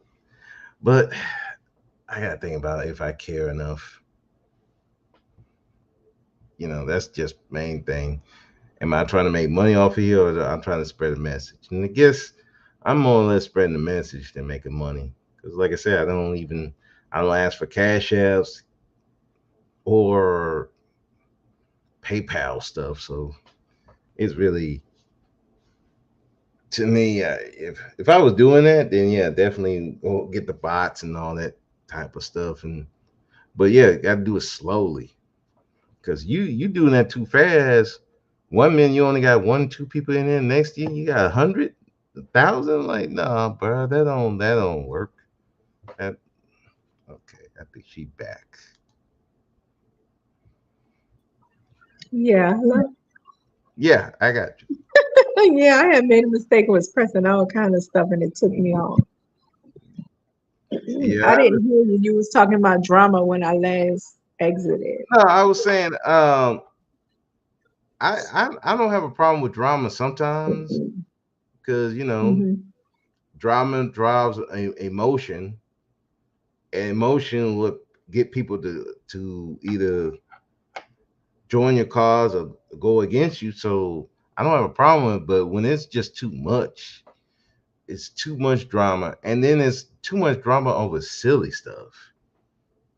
gotta think about if I care enough. That's just main thing. Am I trying to make money off of here, or I'm trying to spread a message? And I guess I'm more or less spreading the message than making money. Because, like I said, I don't ask for cash apps or PayPal stuff. So it's really, to me, if I was doing that, then yeah, definitely go get the bots and all that type of stuff. But yeah, got to do it slowly. Because you doing that too fast. 1 minute you only got 1, 2 people in there. Next year you got 100,000. Like, nah, bro, that don't work. That okay? I think she back. Yeah, Yeah, I got you. yeah, I had made a mistake and was pressing all kind of stuff and it took me off. I Yeah, didn't hear you. You was talking about drama when I last exited. no, I was saying, I don't have a problem with drama sometimes because Hmm. drama drives emotion, and emotion would get people to either join your cause or go against you. So I don't have a problem with it, but when it's just too much, it's too much drama, and then it's too much drama over silly stuff.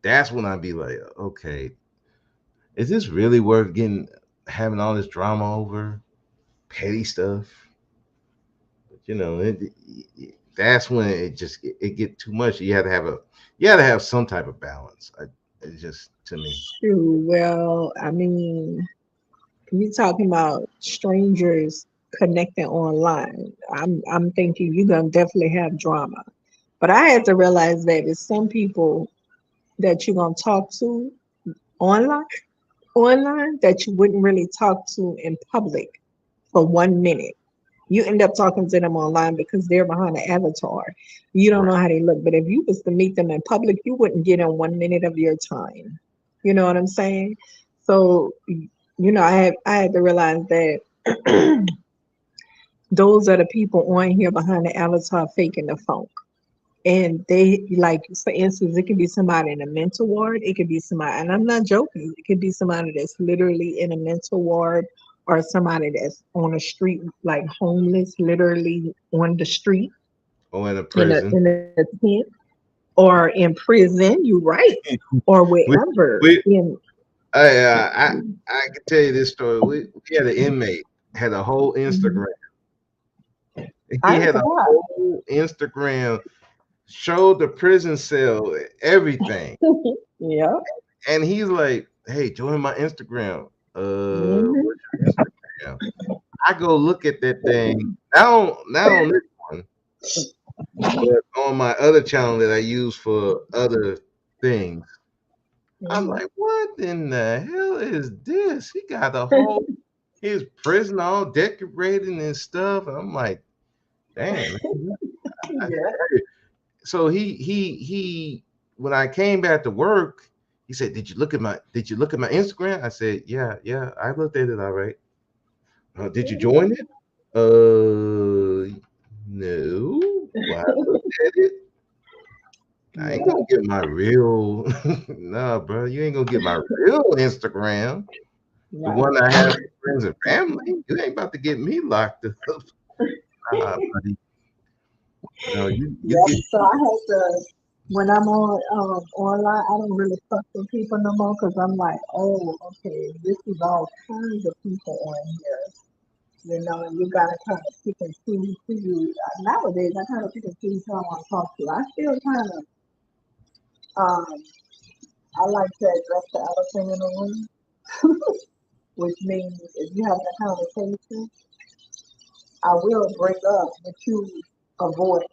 That's when I'd be like, okay, is this really worth getting having all this drama over petty stuff? But that's when it get too much. You have to have some type of balance. It's just to me. Shoot, well, I mean, you talking about strangers connecting online. I'm thinking you're gonna definitely have drama. But I had to realize that it's some people that you're gonna talk to online online that you wouldn't really talk to in public for 1 minute. You end up talking to them online because they're behind an avatar. You don't know Right. how they look. But if you was to meet them in public, you wouldn't get in 1 minute of your time. You know what I'm saying? So, I had to realize that those are the people on here behind the avatar faking the phone. And they, like, for instance, it could be somebody in a mental ward, it could be somebody, and I'm not joking, it could be somebody that's literally in a mental ward, or somebody that's on the street, like homeless, literally on the street, Or in a in a prison. in a tent, or in prison, you right, or we, wherever we, in. I can tell you this story. We had an inmate had a whole Mhm. Instagram. He I'm had a surprised. whole Instagram, showed the prison cell, everything. Yeah. And he's like, "Hey, join my Instagram." Hmm. What's your Instagram? I go look at that thing. Not on this one, but on my other channel that I use for other things. I'm Hmm. like, what in the hell is this? He got a whole his prison all decorated and stuff. I'm like, damn. Man. Yeah. So he when I came back to work, he said, did you look at my Instagram? I said, yeah, I looked at it all right. Did you join it? No. Well, I looked at it. I ain't Yeah. gonna get my real nah, bro. You ain't gonna get my real Instagram. The Right. one I have for friends and family. You ain't about to get me locked up. Nah, buddy. No, you Yeah. get So I had to, when I'm on online, I don't really fuck with people no more because I'm like, oh, okay, this is all kinds of people on here, and you gotta kind of pick and choose who you. Nowadays, I kind of pick and choose who I want to talk to. I still kind of, um, I like to address the elephant in the room, which means if you have a conversation, I will break up, but you avoid.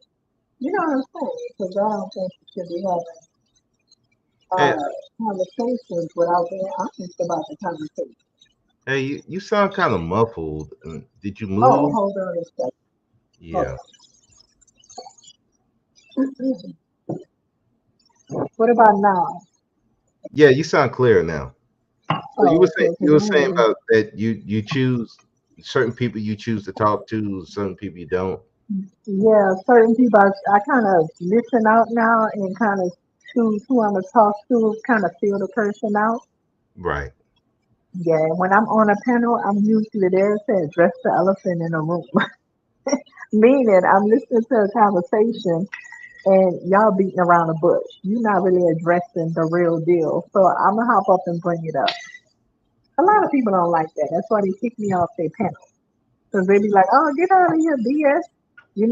You know what I'm saying? Because I don't think you should be having hey, uh, conversations without being honest about the conversation. hey, you sound kind of muffled. Did you Oh, move? hold on a second. Oh, Yeah. what about now? Yeah, you sound clear now. So Oh, okay, you because were I saying had about that you choose certain people you choose to talk to, certain people you don't. yeah, certain people I kind of listen out now and kind of choose who I'm gonna talk to, kind of feel the person out. Right. Yeah, when I'm on a panel, I'm usually there to address the elephant in the room. Meaning, I'm listening to a conversation and y'all beating around the bush. You're not really addressing the real deal. So I'm gonna hop up and bring it up. A lot of people don't like that. That's why they kick me off their panel. Because they be like, oh, get out of here, BS. You,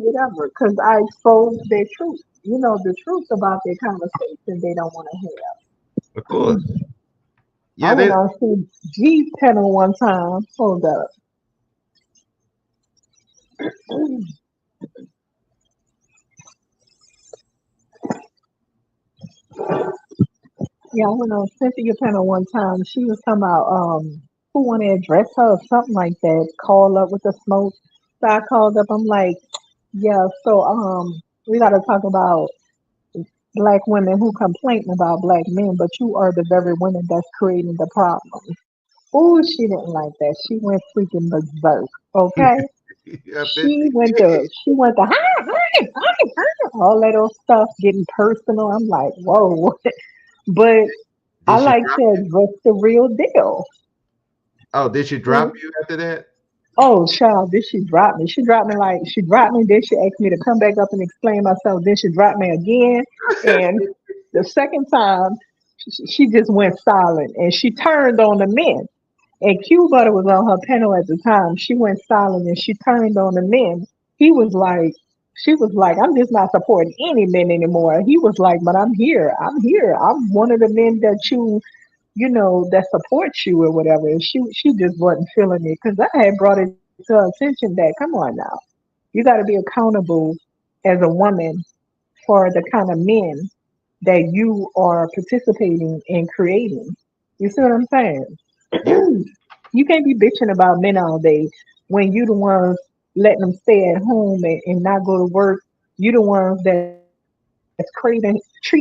whatever. Because I expose their truth. The truth about their conversation they don't want to hear. Of course. I Yeah, went that on Steve G's panel one time. Hold up. Yeah, I went on Cynthia panel one time. She was talking about who want to address her or something like that. Call up with the smoke. So I called up. I'm like, yeah. So we got to talk about black women who complain about black men, but you are the very women that's creating the problem. Oh, she didn't like that. She went freaking berserk. Okay, I bet you did. she went to hi, hi, hi, hi, all that old stuff, getting personal. I'm like, whoa. But I Did she like drop to you? address the real deal. Oh, did she drop you after that? Oh, child, did she drop me? She dropped me, then she asked me to come back up and explain myself, then she dropped me again. And the second time, she just went silent and she turned on the men. And Q Butter was on her panel at the time. She went silent and she turned on the men. He was like, she was like, I'm just not supporting any men anymore. He was like, but I'm here. I'm here. I'm one of the men that that supports you or whatever. And she just wasn't feeling it because I had brought it to her attention that come on now, you got to be accountable as a woman for the kind of men that you are participating in creating. You see what I'm saying? Yeah. You can't be bitching about men all day when you the ones letting them stay at home and not go to work. You the ones that's treating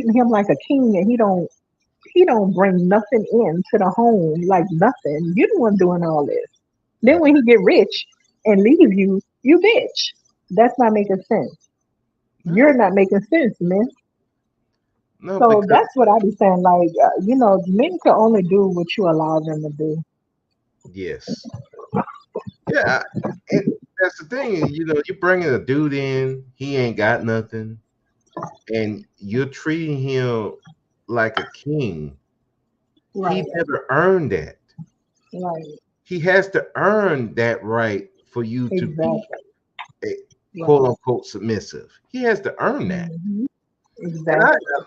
him like a king, and he don't bring nothing into the home, like nothing. You the one doing all this. Then when he That's get rich and leave you, you bitch. That's not making sense. You're no, not making sense, man. no, So because that's what I be saying. Like, men can only do what you allow them to do. yes. Yeah, and that's the thing. You bringing a dude in, he ain't got nothing, and you're treating him like a king. He Right, never earned that. right, He has to earn that right for you to be exactly. a quote Right. unquote submissive. He has to earn that. Hmm. And I, Exactly.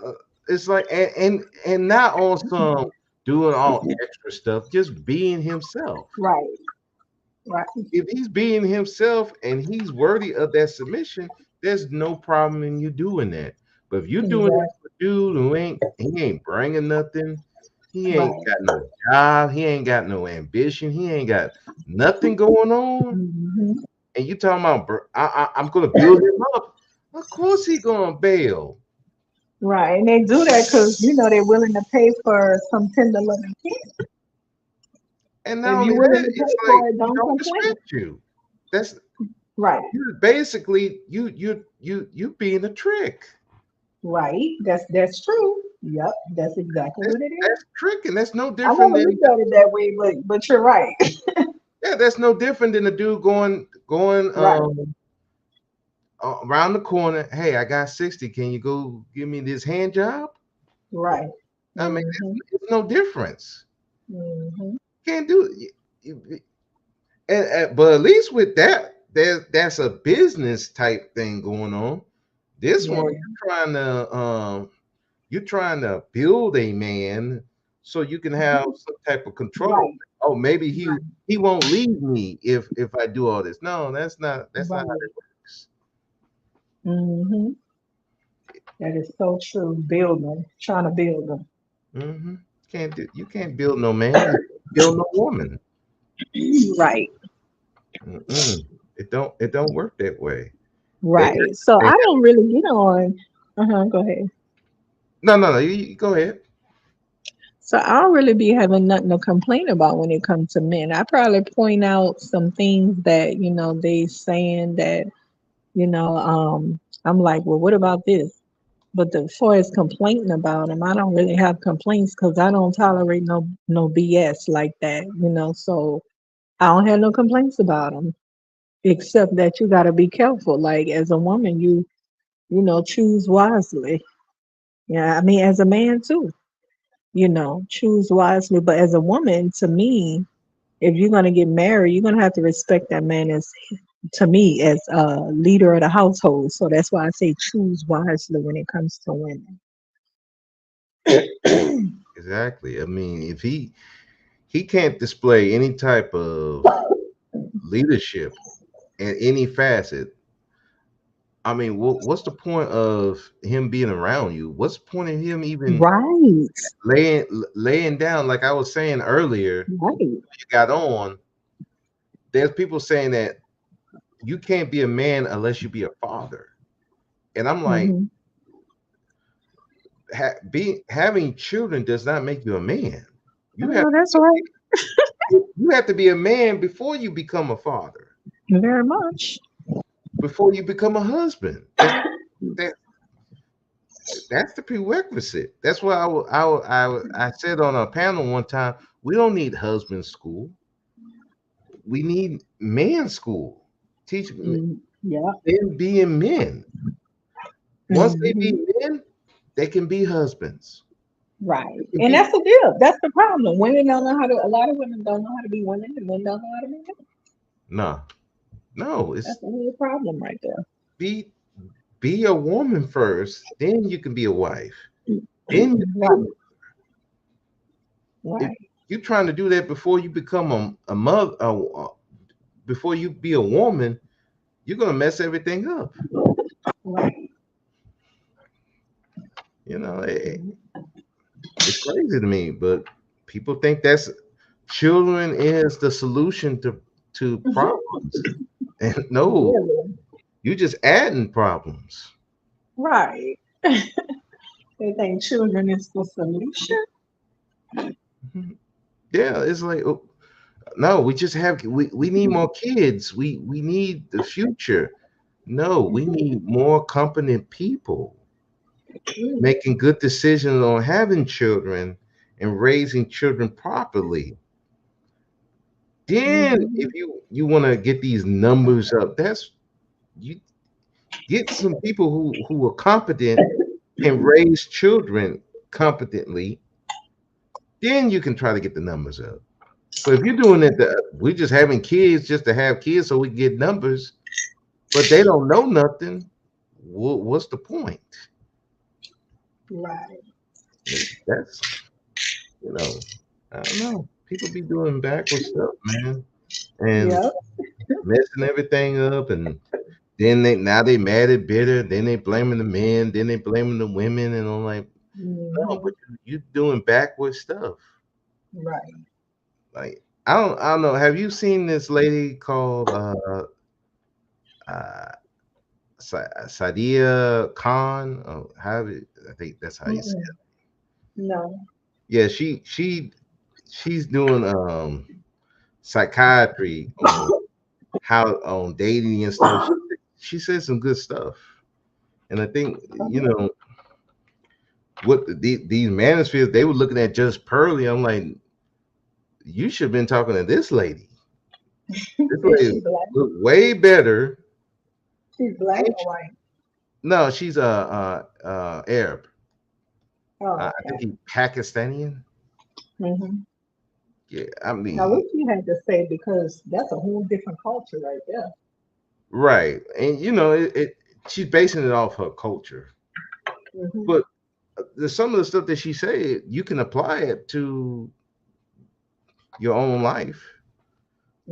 it's like, and not on some doing all extra stuff, just being himself. Right, right. If he's being himself and he's worthy of that submission, there's no problem in you doing that. But if you're doing it Exactly. for a dude who he ain't bringing nothing, he ain't Right. got no job, he ain't got no ambition, he ain't got nothing going on, Hmm. and you talking about I'm gonna build him up. Of course he gonna bail. Right. And they do that because, they're willing to pay for some tender loving care. And not If only you're willing that, to it's pay like for it, he don't don't complain. respect you. That's Right. you basically you being a trick. Right. That's true. Yep. That's exactly That's what it is. that's tricking. That's no I different never than looked at it that way, but you're right. yeah. That's no different than a dude going Right. around the corner. Hey, I got 60. Can you go give me this hand job? Right. I mean, Hmm. it's no difference. Hmm. Can't do it. But at least with that, that's a business type thing going on. This one, Yeah. you're trying to build a man so you can have some type of control. Right. Oh, maybe he Right. he won't leave me if I do all this. No, that's not how Right. it works. Hmm. That is so true. Build them. Trying to build them. Hmm. You can't build no man. You can't build no woman. Right. Mm-mm. It don't work that way. They Right. So they I don't really get on. Go ahead. no. You go ahead. So I don't really be having nothing to complain about when it comes to men. I probably point out some things that, they saying that, I'm like, well, what about this? But as far as complaining about them, I don't really have complaints because I don't tolerate no BS like that, So I don't have no complaints about them, except that you got to be careful. Like as a woman, choose wisely. Yeah, I mean, as a man too, choose wisely. But as a woman, to me, if you're gonna get married, you're gonna have to respect that man as, to me, as a leader of the household. So that's why I say choose wisely when it comes to women. Exactly. I mean, if he can't display any type of leadership in any facet. I mean, what's the point of him being around you? What's the point of him even Right, laying down? Like I was saying earlier, right. you got on. There's people saying that you can't be a man unless you be a father, and I'm like, Hmm. having children does not make you a man. I You have know that's right. you have to be a man before you become a father, Very much. before you become a husband. That that's the prerequisite. That's why I said on a panel one time, we don't need husband school. We need man school. Teach Mm, yeah. men being men. Once they Hmm. be men, they can be husbands. Right. They can And be that's the deal. That's the problem. Women don't know how to. A lot of women don't know how to be women, and men don't know how to be men. no, no. That's It's the whole problem right there. be be a woman first, then you can be a wife. Then you can be a, Right. if Right. you're trying to do that before you become a mother, before you be a woman, you're gonna mess everything up. Right. You know, Mhm. it's crazy to me, but people think that's children is the solution to problems. And no, Really. you just adding problems. Right. They think children is the solution. Mhm. Yeah, it's like no, we just have we need more kids. We need the future. No, we need more competent people Mm. making good decisions on having children and raising children properly. Then if Mhm. you want to get these numbers up, that's you get some people who are competent, can raise children competently, then you can try to get the numbers up. But if you're doing it, we're just having kids just to have kids so we can get numbers, but they don't know nothing. What's the point? Right. That's I don't know. People be doing backwards stuff, man, and Yep. messing everything up, and then they mad at bitter. Then they blaming the men. Then they blaming the women, and I'm like, no, Mhm. but you doing backwards stuff. Right. Like I don't know. Have you seen this lady called uh Sadia Khan? Oh, I think that's how you say Mm-mm. it. No. Yeah, she's doing psychiatry on how on dating and stuff. She said some good stuff, and I think what these manospheres they were looking at just Pearly. I'm like, you should have been talking to this lady. This Is lady she black? look way better. She's black And or white? no, she's Arab. Oh, I think okay. he's Pakistani. Hmm. Yeah, I Now, mean, what you had to say, because that's a whole different culture right there. right, and she's basing it off her culture, Hmm. but there's some of the stuff that she said you can apply it to your own life.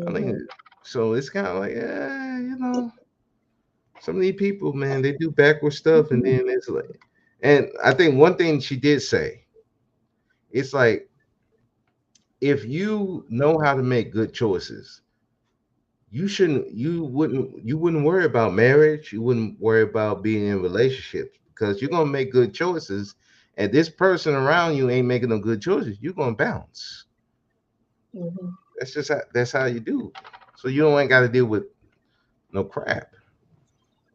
I Hmm. mean, so it's kind of like, some of these people, man, they do backward stuff, and then it's like, and I think one thing she did say, it's like if you know how to make good choices, you wouldn't worry about marriage. You wouldn't worry about being in relationships because you're gonna make good choices, and this person around you ain't making no good choices. You're gonna bounce. Mhm. That's how you do. So you don't ain't got to deal with no crap.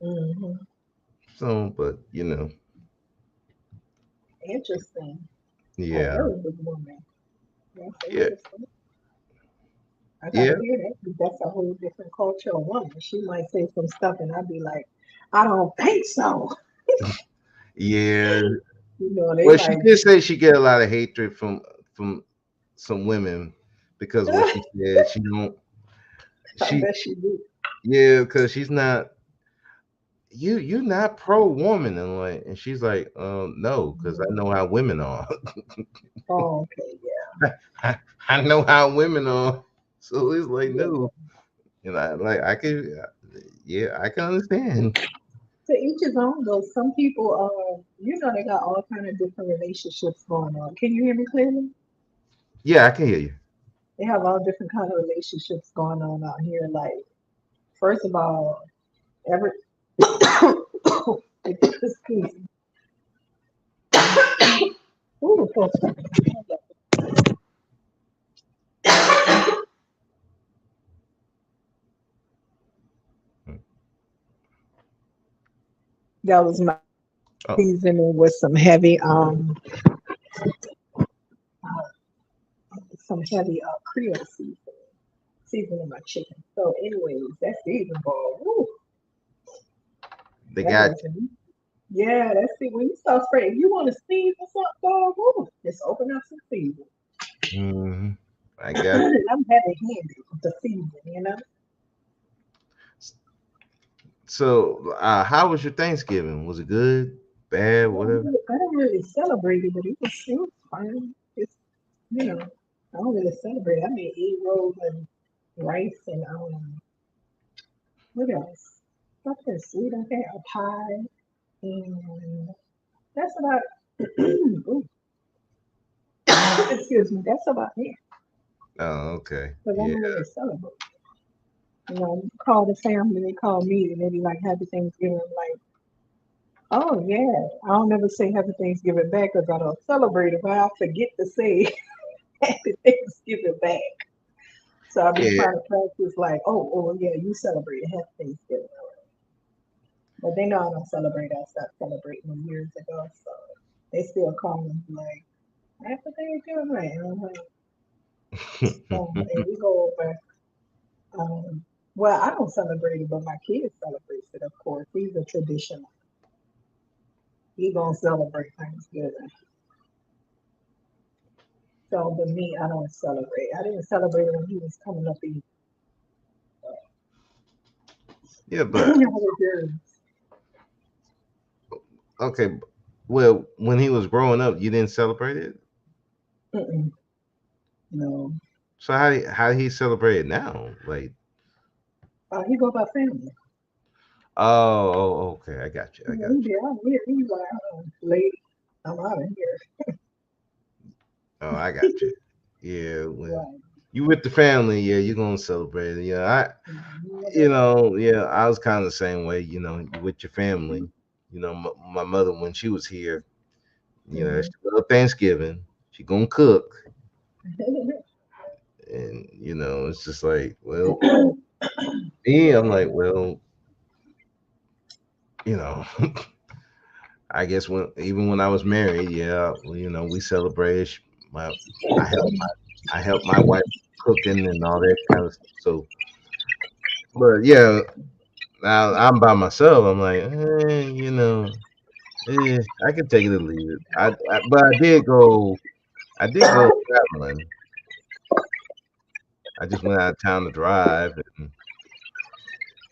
Mhm. So, but Interesting. A yeah, very good woman. That's yeah, interesting. I yeah, gotta hear that. 'Cause that's a whole different culture of woman. She might say some stuff, and I'd be like, I don't think so. yeah. You know, they Well, she like, did say she get a lot of hatred from some women because what she said she don't I she bet she do. yeah because she's not you're not pro woman and she's like no because I know how women are. Oh, okay, yeah. I know how women are, so it's like Yeah. no, and I like I can yeah I can understand. To each his own, though. Some people, they got all kind of different relationships going on. Can you hear me clearly? Yeah, I can hear you. They have all different kind of relationships going on out here. Like, first of all, every excuse me. Ooh, that was my Oh, seasoning with some heavy Creole seasoning my chicken. So, anyways, that season ball, ooh, they that got doesn't. Yeah, that's it. When you start spraying, if you want to season something, dog, ooh, just open up some season. you. I got I'm heavy-handed with the season. so. How was your Thanksgiving? Was it good, bad, whatever? I don't really celebrate it, but it was fine. It's you know, I don't really celebrate. I made egg rolls and rice and what else? Something sweet. I think a pie and that's about. Ooh, excuse me. That's about it. Oh, okay. Because I Yeah, don't really celebrate. You call the family, they call me, and they be like, "Happy Thanksgiving." I'm like, oh yeah. I don't never say Happy Thanksgiving back because I don't celebrate it, but I forget to say Happy Thanksgiving back. So I've been yeah, trying to practice like, oh yeah, you celebrate Happy Thanksgiving. But they know I don't celebrate. I stopped celebrating them years ago. So they still call me like, Happy Thanksgiving. Right? And I'm like, and we go over. Um, well, I don't celebrate it, but my kids celebrate it, of course. He's a traditional. He gonna celebrate Thanksgiving. So, but me, I don't celebrate. I didn't celebrate when he was coming up in yeah. But years. okay. Well, when he was growing up, you didn't celebrate it. Mm-mm, no. So how he celebrate it now? Like, He go by family. okay. I got you. I Yeah, got he you. be out here. He like, lady, I'm out of here. Oh, I got you. Yeah, when Right. you with the family, yeah, you're gonna celebrate it. Yeah, yeah, I was kind of the same way. You with your family. My mother when she was here, she Mhm. loved Thanksgiving. She gonna cook, and it's just like, well, me, I'm like, well, you know, I guess even when I was married, yeah, well, we celebrated. My, I helped my wife cooking and all that kind of stuff. So, but yeah, now I'm by myself. I'm like, I can take it or leave it. But I did go traveling. I just went out of town to drive, and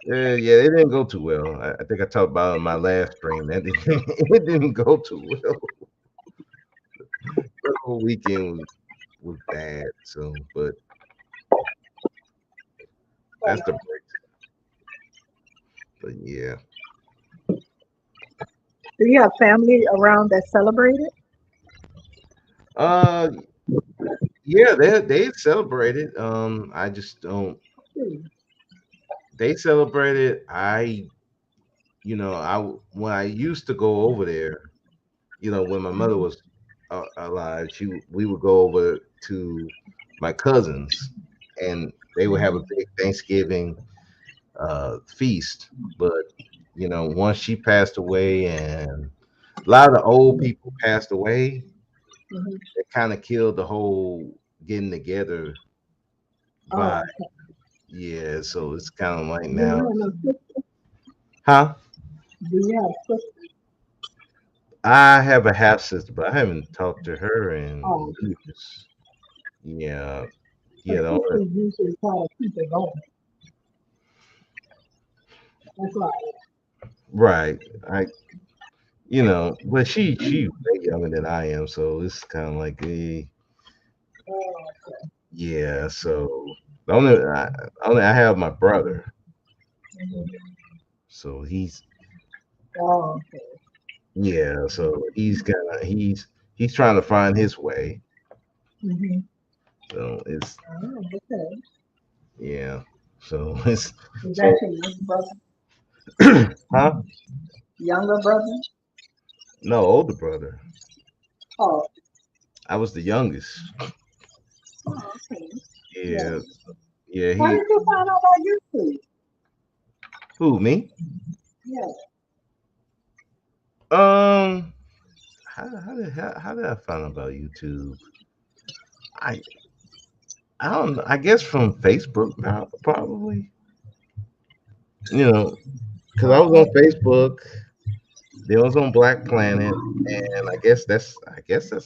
yeah, it didn't go too well. I think I talked about it in my last stream. That it didn't go too well. The whole weekend was bad. So, but that's the break. But yeah, Do you have family around that celebrate it? uh, yeah, they celebrated. I just don't. Hmm. they celebrated. I when I used to go over there, when my mother was alive, we would go over to my cousins, and they would have a big Thanksgiving feast. But once she passed away, and a lot of the old people passed away, Mhm. it kind of killed the whole getting together vibe. Oh, Yeah, so it's kind of like do you now, have no sister? huh? Do you have sister? I have a half sister, but I haven't talked to her Oh, in years. Yeah, so yeah, the only, sisters usually try to keep it going. That's right. right. I, but she's way younger than I am, so it's kind of like, Oh, yeah. So the only I have my brother, so oh, yeah, so he's trying to find his way. mm-hmm. So it's Oh, okay. yeah. So it's Is that so your younger brother? huh? Younger brother? No, older brother. Oh, I was the youngest. oh, okay. Yeah. Yeah, yeah. How did you find out about YouTube? Who, me? Yeah. Um, how did I find out about YouTube? I I don't know. I guess from Facebook, probably. Because I was on Oh, Facebook. Then I was on Black Planet, and I guess that's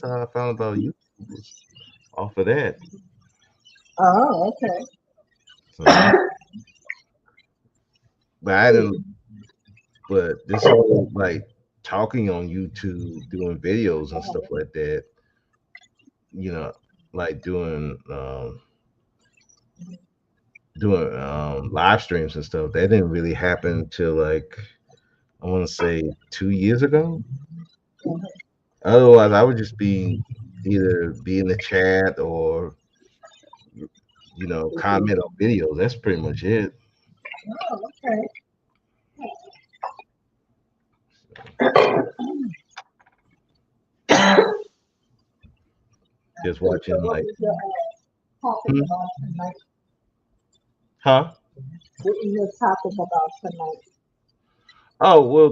how I found about YouTube was off of that. oh, okay. So, but I Cool. didn't. But this whole like talking on YouTube, doing videos and stuff like that, you know, like doing live streams and stuff, that didn't really happen till like I want to say 2 years ago. Otherwise, I would just be in the chat or comment on videos. That's pretty much it. Oh, okay. Just Cool. So watching what like, was your topic hmm? about tonight? Huh? What was your topic about tonight? Oh well,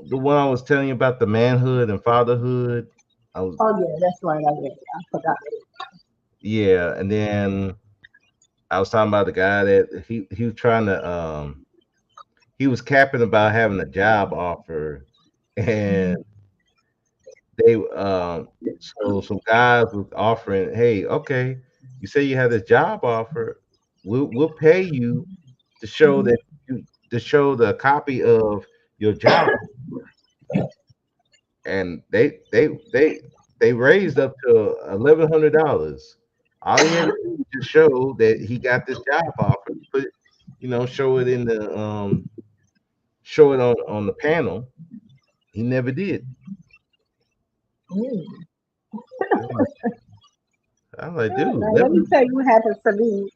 the one I was telling you about, the manhood and fatherhood. I was Oh, yeah, that's right. I read it. I forgot it. Yeah, and then I was talking about the guy that he was trying to he was capping about having a job offer, and they so some guys was offering, hey, okay, you say you have this job offer, we'll pay you to show Mm-hmm. that you to show the copy of your job offer. And they raised up to $1,100. All he had to do was just show that he got this job offer, show it in the show it on the panel. He never did. Mm. I'm like, Yeah, dude, now let let me me. tell you what happened to me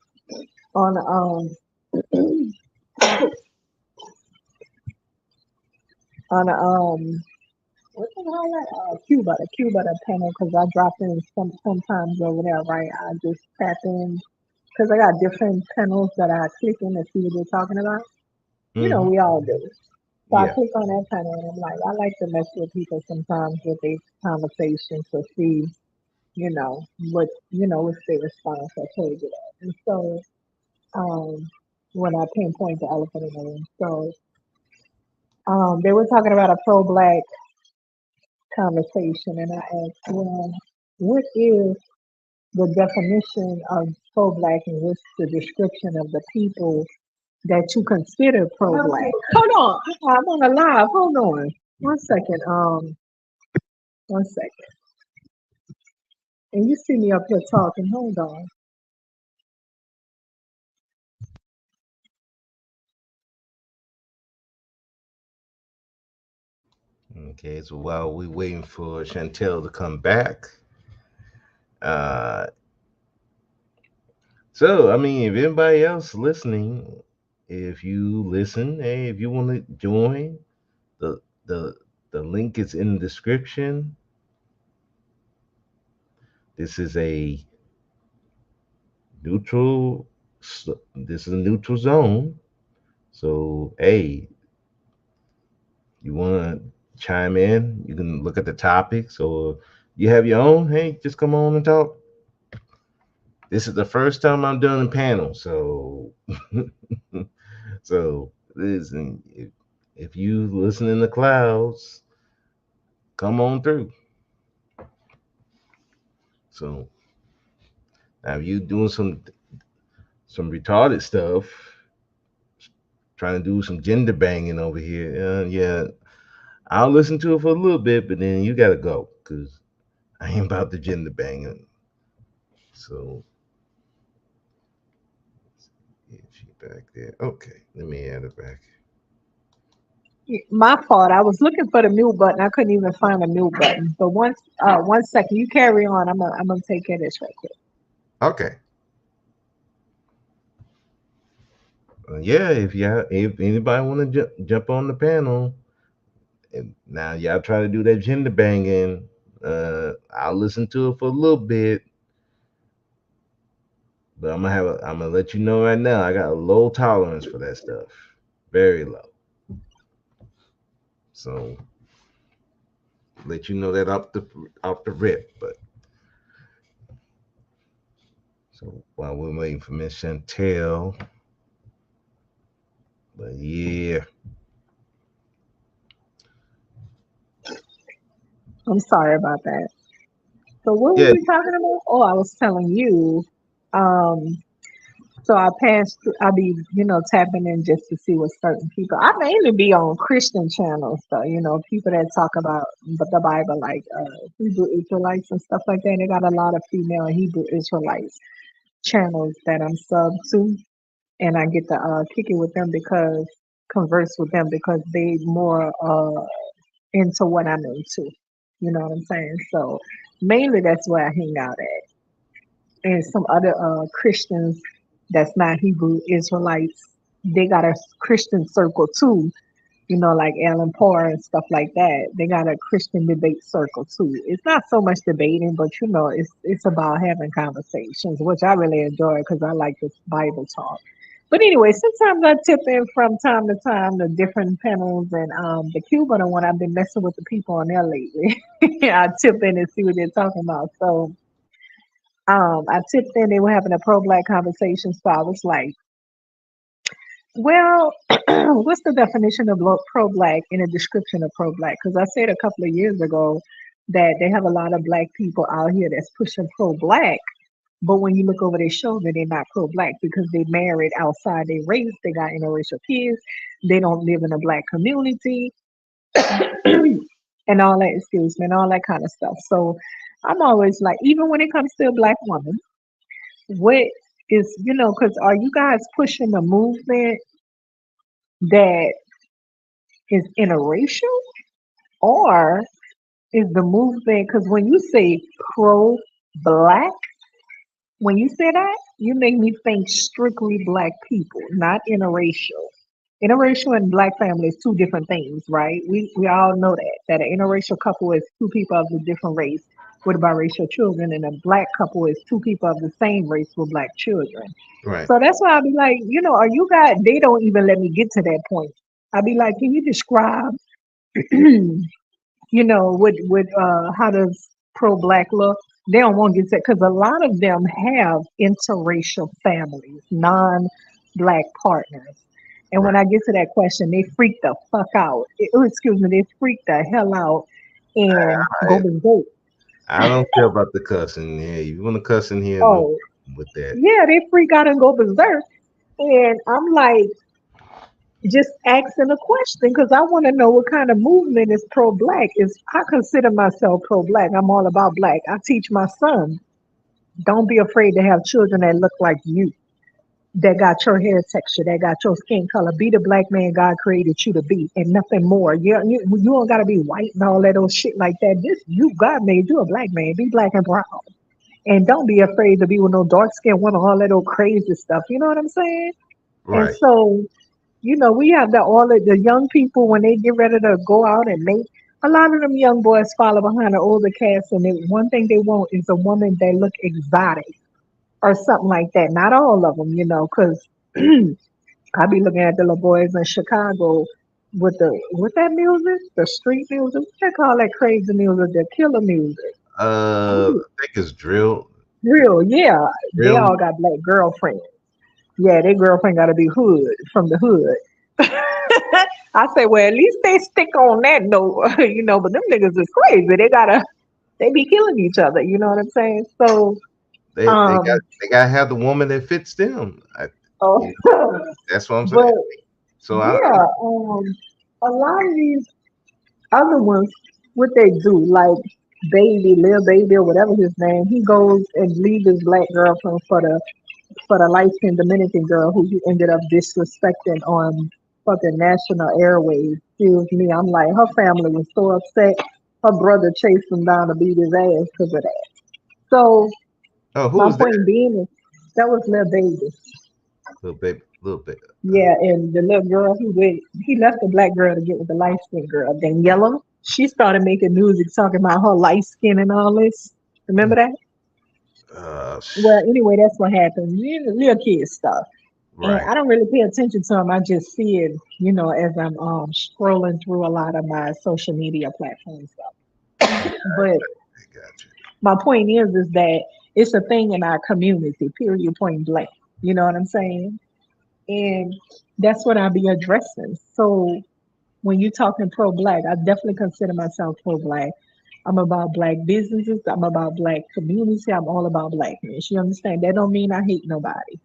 on on what the hell that Cuba the panel because I drop in sometimes over there, right? I just tap in because I got different panels that I click in to see what they're talking about. You know, Hmm. we all do. So I Yeah. click on that panel and I'm like, I like to mess with people sometimes with their conversation to see, you know, what's their response. I told you that. And so, when I pinpoint the elephant in the room. So, they were talking about a pro-black conversation, and I asked, well, what is the definition of pro-black, and what's the description of the people that you consider pro-black? Hold on, I'm on a live. Hold on, 1 second. 1 second. And you see me up here talking. Hold on. Okay. So while we waiting for Chantel to come back, uh, so I mean, if anybody else listening, if you listen, hey, if you want to join, the the the link is in the description. This is a neutral. This is a neutral zone. So, hey, you want to chime in? You can look at the topics, or you have your own. Hey, just come on and talk. This is the first time I'm doing a panel, so so listen. If you listen in the clouds, come on through. So now, if you doing some retarded stuff, trying to do some gender banging over here, yeah, I'll listen to it for a little bit, but then you gotta go because I ain't about the gender banging. So yeah, she back there. Okay, let me add her back. My fault. I was looking for the mute button. I couldn't even find the mute button. But one second, you carry on. I'm gonna take care of this right quick. Okay. Yeah, if anybody want to jump on the panel, and now y'all try to do that gender banging, I'll listen to it for a little bit, but I'm gonna let you know right now. I got a low tolerance for that stuff, very low. So let you know that off the rip. But so while we're waiting for Miss Chantel, but yeah, I'm sorry about that. So what were yeah, we talking about? Oh, I was telling you. Um, so I passed. I be tapping in just to see what certain people. I mainly be on Christian channels, though. People that talk about the Bible, like Hebrew Israelites and stuff like that. They got a lot of female Hebrew Israelites channels that I'm sub to, and I get to kick it with them because converse with them because they more into what I'm into. You know what I'm saying? So mainly that's where I hang out at. And some other Christians that's not Hebrew Israelites, they got a Christian circle too. Like Alan Parr and stuff like that. They got a Christian debate circle too. It's not so much debating, but it's about having conversations, which I really enjoy because I like this Bible talk. But anyway, sometimes I tip in from time to time to different panels, and the Cuban one I've been messing with the people on there lately. I tip in and see what they're talking about. So I tipped in, they were having a pro-black conversation, so I was like, well, what's the definition of pro-black in a description of pro-black? Because I said a couple of years ago that they have a lot of black people out here that's pushing pro-black, but when you look over their shoulder, they're not pro-black because they married outside their race, they got interracial kids, they don't live in a black community, and all that, excuse me, and all that kind of stuff. So I'm always like, even when it comes to a black woman, what is, because are you guys pushing a movement that is interracial, or is the movement, because when you say pro black, when you say that, you make me think strictly black people, not interracial. Interracial and black family is two different things, right? We all know that an interracial couple is two people of a different race with biracial children, and a black couple is two people of the same race with black children. right, So that's why I'll be like, are you guys? They don't even let me get to that point. I'll be like, can you describe, what how does pro-black look? They don't want to get that because a lot of them have interracial families, non-black partners. And when right. I get to that question, they freak the fuck out. Excuse me, they freak the hell out and go I, berserk. I don't care about the cussing. Yeah, you want to cuss in here? No, Oh, with that. yeah, they freak out and go berserk. And I'm like, just asking a question because I want to know what kind of movement is pro-black. Is I consider myself pro-black. I'm all about black. I teach my son, don't be afraid to have children that look like you, that got your hair texture, that got your skin color. Be the black man God created you to be, and nothing more. You don't gotta be white and all that old shit like that. This you God made you a black man. Be black and brown, and don't be afraid to be with no dark skinned woman. All that old crazy stuff. You know what I'm saying? And Right. so. we have all of the young people when they get ready to go out and mate. A lot of them young boys follow behind the older cats, and one thing they want is a woman that look exotic or something like that. Not all of them, because I be looking at the little boys in Chicago with that music, the street music. What they call that crazy music, the killer music. I think it's drill. Real, yeah. They Drill. all got black girlfriends. Yeah, their girlfriend got to be hood from the hood. I say, well, at least they stick on that note, But them niggas is crazy. They be killing each other. You know what I'm saying? So, They um, they gotta have the woman that fits them. oh, You know, that's what I'm saying. but So I'm yeah, a lot of these other ones, what they do, like Baby, Lil Baby, or whatever his name, he goes and leaves his black girlfriend for the light skinned Dominican girl who he ended up disrespecting on fucking national airways. Excuse me. I'm like, her family was so upset. Her brother chased him down to beat his ass because of that. So oh, who my was that? point being is that was Lil Baby. Little baby, little bit. Yeah, and the little girl he left the black girl to get with the light skinned girl. Daniela, she started making music talking about her light skin and all this. Remember that? Uh, Well, anyway, that's what happened. Little kid stuff. And right. I don't really pay attention to them. I just see it, as I'm scrolling through a lot of my social media platforms. I But got you. my point is that it's a thing in our community, period, point blank. You know what I'm saying? And that's what I'll be addressing. So when you're talking pro-black, I definitely consider myself pro-black. I'm about black businesses. I'm about black community. I'm all about blackness. You understand? That don't mean I hate nobody.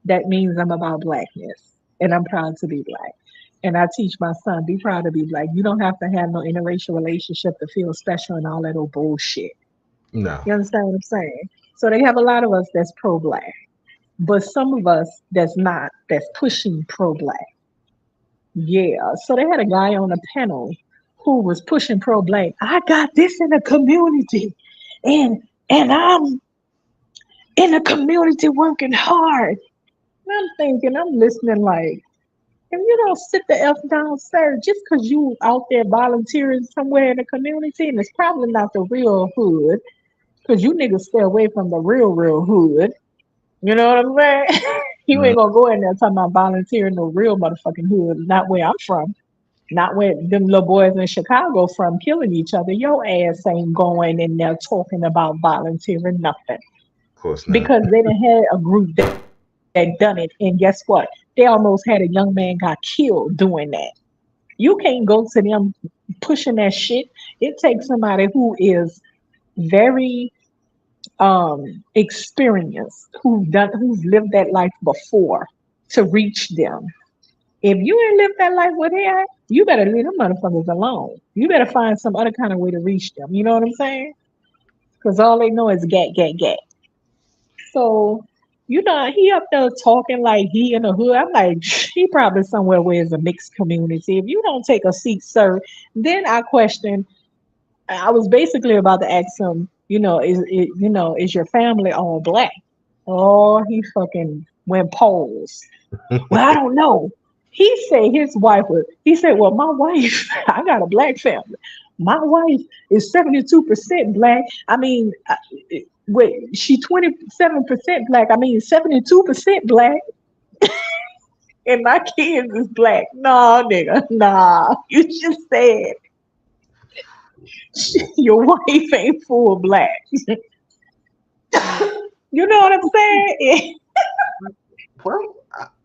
That means I'm about blackness, and I'm proud to be black. And I teach my son, be proud to be black. You don't have to have no interracial relationship to feel special and all that old bullshit. No, You understand what I'm saying? So they have a lot of us that's pro-black, but some of us that's not, that's pushing pro-black. Yeah. So they had a guy on a panel who was pushing pro-black. I got this in the community, and I'm in the community working hard. And I'm thinking, I'm listening like, if you don't sit the F down, sir, just because you out there volunteering somewhere in the community, and it's probably not the real hood, because you niggas stay away from the real hood. You know what I'm saying? You mm, ain't gonna go in there talking about volunteering the real motherfucking hood, not where I'm from. Not where them little boys in Chicago from killing each other. Your ass ain't going in there talking about volunteering nothing. of course not. Because they done had a group that done it. And guess what? They almost had a young man got killed doing that. You can't go to them pushing that shit. It takes somebody who is very experienced, who's lived that life before to reach them. If you ain't lived that life with they you better leave them motherfuckers alone. You better find some other kind of way to reach them. You know what I'm saying? Because all they know is gat. So, he up there talking like he in the hood. I'm like, he probably somewhere where it's a mixed community. If you don't take a seat, sir, then I question. I was basically about to ask him, is your family all black? Oh, he fucking went poles. Well, I don't know. He said, well, my wife, I got a black family. My wife is 72% black. I mean, wait, she 27% black. I mean, 72% black. And my kids is black. Nah, nigga, nah. You just said your wife ain't full black. You know what I'm saying? Well,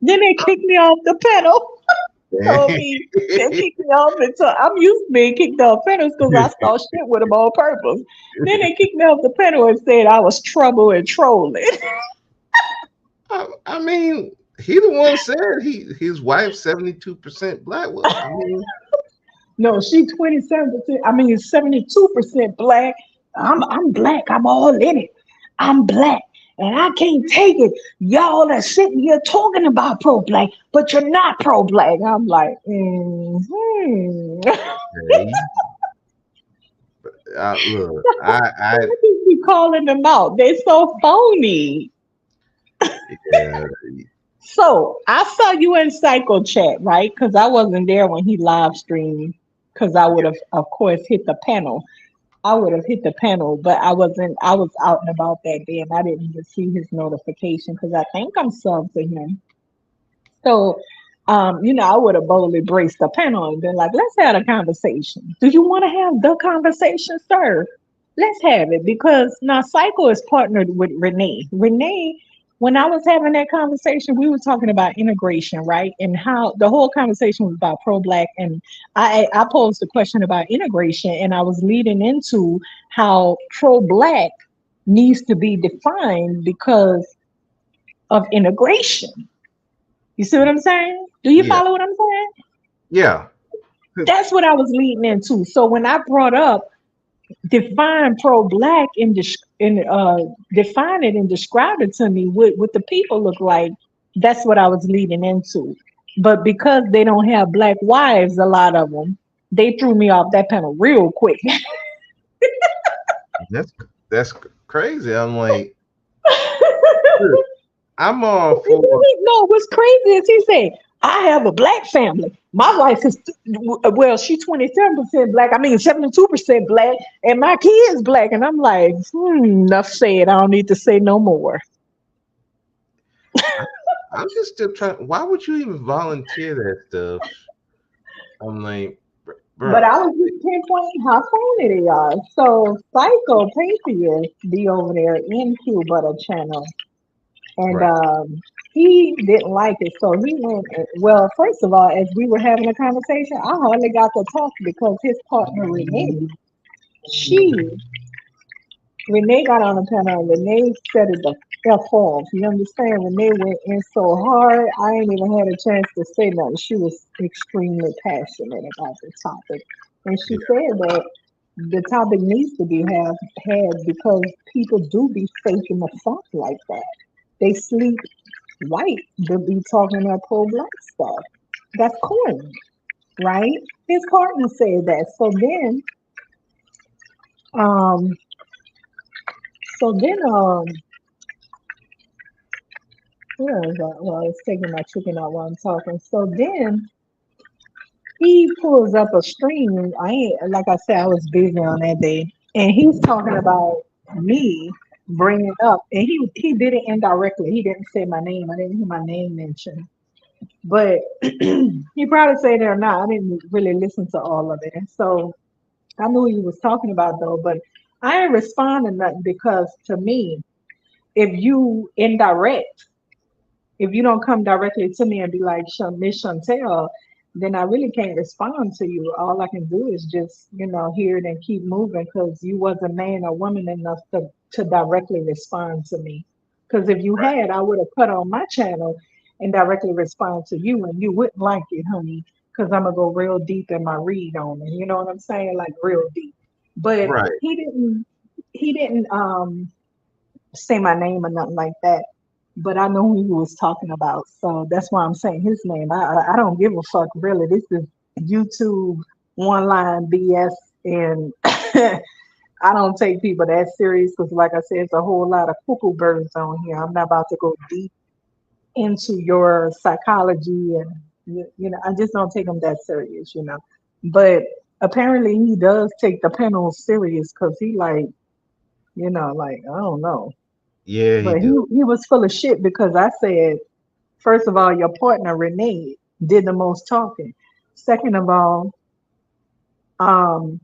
Then they kicked me off the pedal. Told me they kicked me off and so I'm used to being kicked off pedals because I start shit with them on purpose. Then they kicked me off the pedal and said I was trouble and trolling. I mean, he the one said his wife's 72% black. Well, I mean, No, she 27%. I mean 72% black. I'm black. I'm all in it. I'm black. And I can't take it. Y'all are sitting here talking about pro black, but you're not pro black. I'm like, okay. Look, I just be calling them out. They're so phony. yeah, So I saw you in Psycho Chat, right? Because I wasn't there when he live streamed. Because I would have, of course, hit the panel. I would have hit the panel, but I wasn't. I was out and about that day, and I didn't even see his notification because I think I'm subbed to him. So, I would have boldly braced the panel and been like, let's have a conversation. Do you want to have the conversation, sir? Let's have it because now Psycho is partnered with Renee. Renee, when I was having that conversation, we were talking about integration, right? And how the whole conversation was about pro black. And I posed a question about integration, and I was leading into how pro black needs to be defined because of integration. You see what I'm saying? Do you Yeah, follow what I'm saying? yeah, That's what I was leading into. So when I brought up define pro black and define it and describe it to me what the people look like, that's what I was leading into. But because they don't have black wives, a lot of them, they threw me off that panel real quick. that's that's crazy. I'm like, look, I'm all for. No, what's crazy is he said, I have a black family. My wife is, well, she's 27% black. I mean, 72% black, and my kid's black. And I'm like, enough said. I don't need to say no more. I, I'm just still trying. Why would you even volunteer that stuff? I'm like, But bro. I was just pinpointing how phony they are. So, Psycho Patriot be over there in Q Butter channel. And Right. he didn't like it. So he went, well, first of all, as we were having a conversation, I hardly got to talk because his partner, Renee, she, Renee got on the panel and Renee set it the F off. You understand? Renee went in so hard, I ain't even had a chance to say nothing. She was extremely passionate about the topic. And she Yeah. said that the topic needs to be had because people do be faking the funk like that. They sleep white to be talking that pro black stuff. That's corny, right? His partner said that. Um, so then, where is that? Well, it's taking my chicken out while I'm talking. So then he pulls up a stream. I ain't, like I said, I was busy on that day, and he's talking about me bringing up, and he did it indirectly. He didn't say my name. I didn't hear my name mentioned. But he probably said it or not. I didn't really listen to all of it. And so I knew he was talking about though, but I ain't responding nothing because to me, if you indirect, if you don't come directly to me and be like, Miss Chantel, then I really can't respond to you. All I can do is just, hear it and keep moving because you wasn't man or woman enough to directly respond to me. Because if you Right. had, I would have put on my channel and directly respond to you, and you wouldn't like it, honey, because I'm gonna go real deep in my read on it. You know what I'm saying? Like real deep. But Right. he didn't say my name or nothing like that, but I know who he was talking about. So that's why I'm saying his name. I don't give a fuck really. This is YouTube one line BS, and I don't take people that serious because, like I said, it's a whole lot of cuckoo birds on here. I'm not about to go deep into your psychology, and I just don't take them that serious. But apparently, he does take the panel serious because he like I don't know. Yeah, he But do. he was full of shit because I said, first of all, your partner Renee did the most talking. Second of all, um,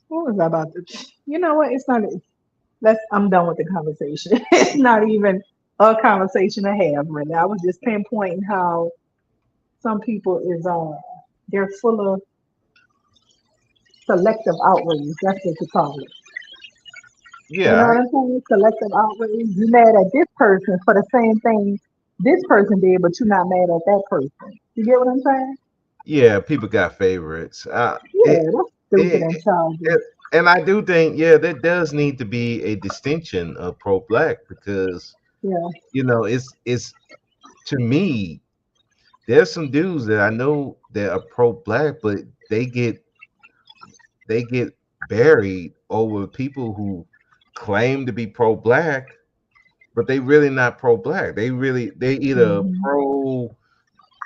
what was I about to? You know what? It's not. Let's. I'm done with the conversation. It's not even a conversation to have. Really, I was just pinpointing how some people is they're full of selective outrage. That's what you call it. You know Yeah, what I'm saying? Selective outrage. You mad at this person for the same thing this person did, but you're not mad at that person. You get what I'm saying? yeah. People got favorites. It, Yeah, that's stupid it, and childish. it, and I do think, yeah, there does need to be a distinction of pro black because Yeah, it's to me. There's some dudes that I know that are pro black, but they get they get buried over people who claim to be pro black but they really not pro-black. They either Hmm.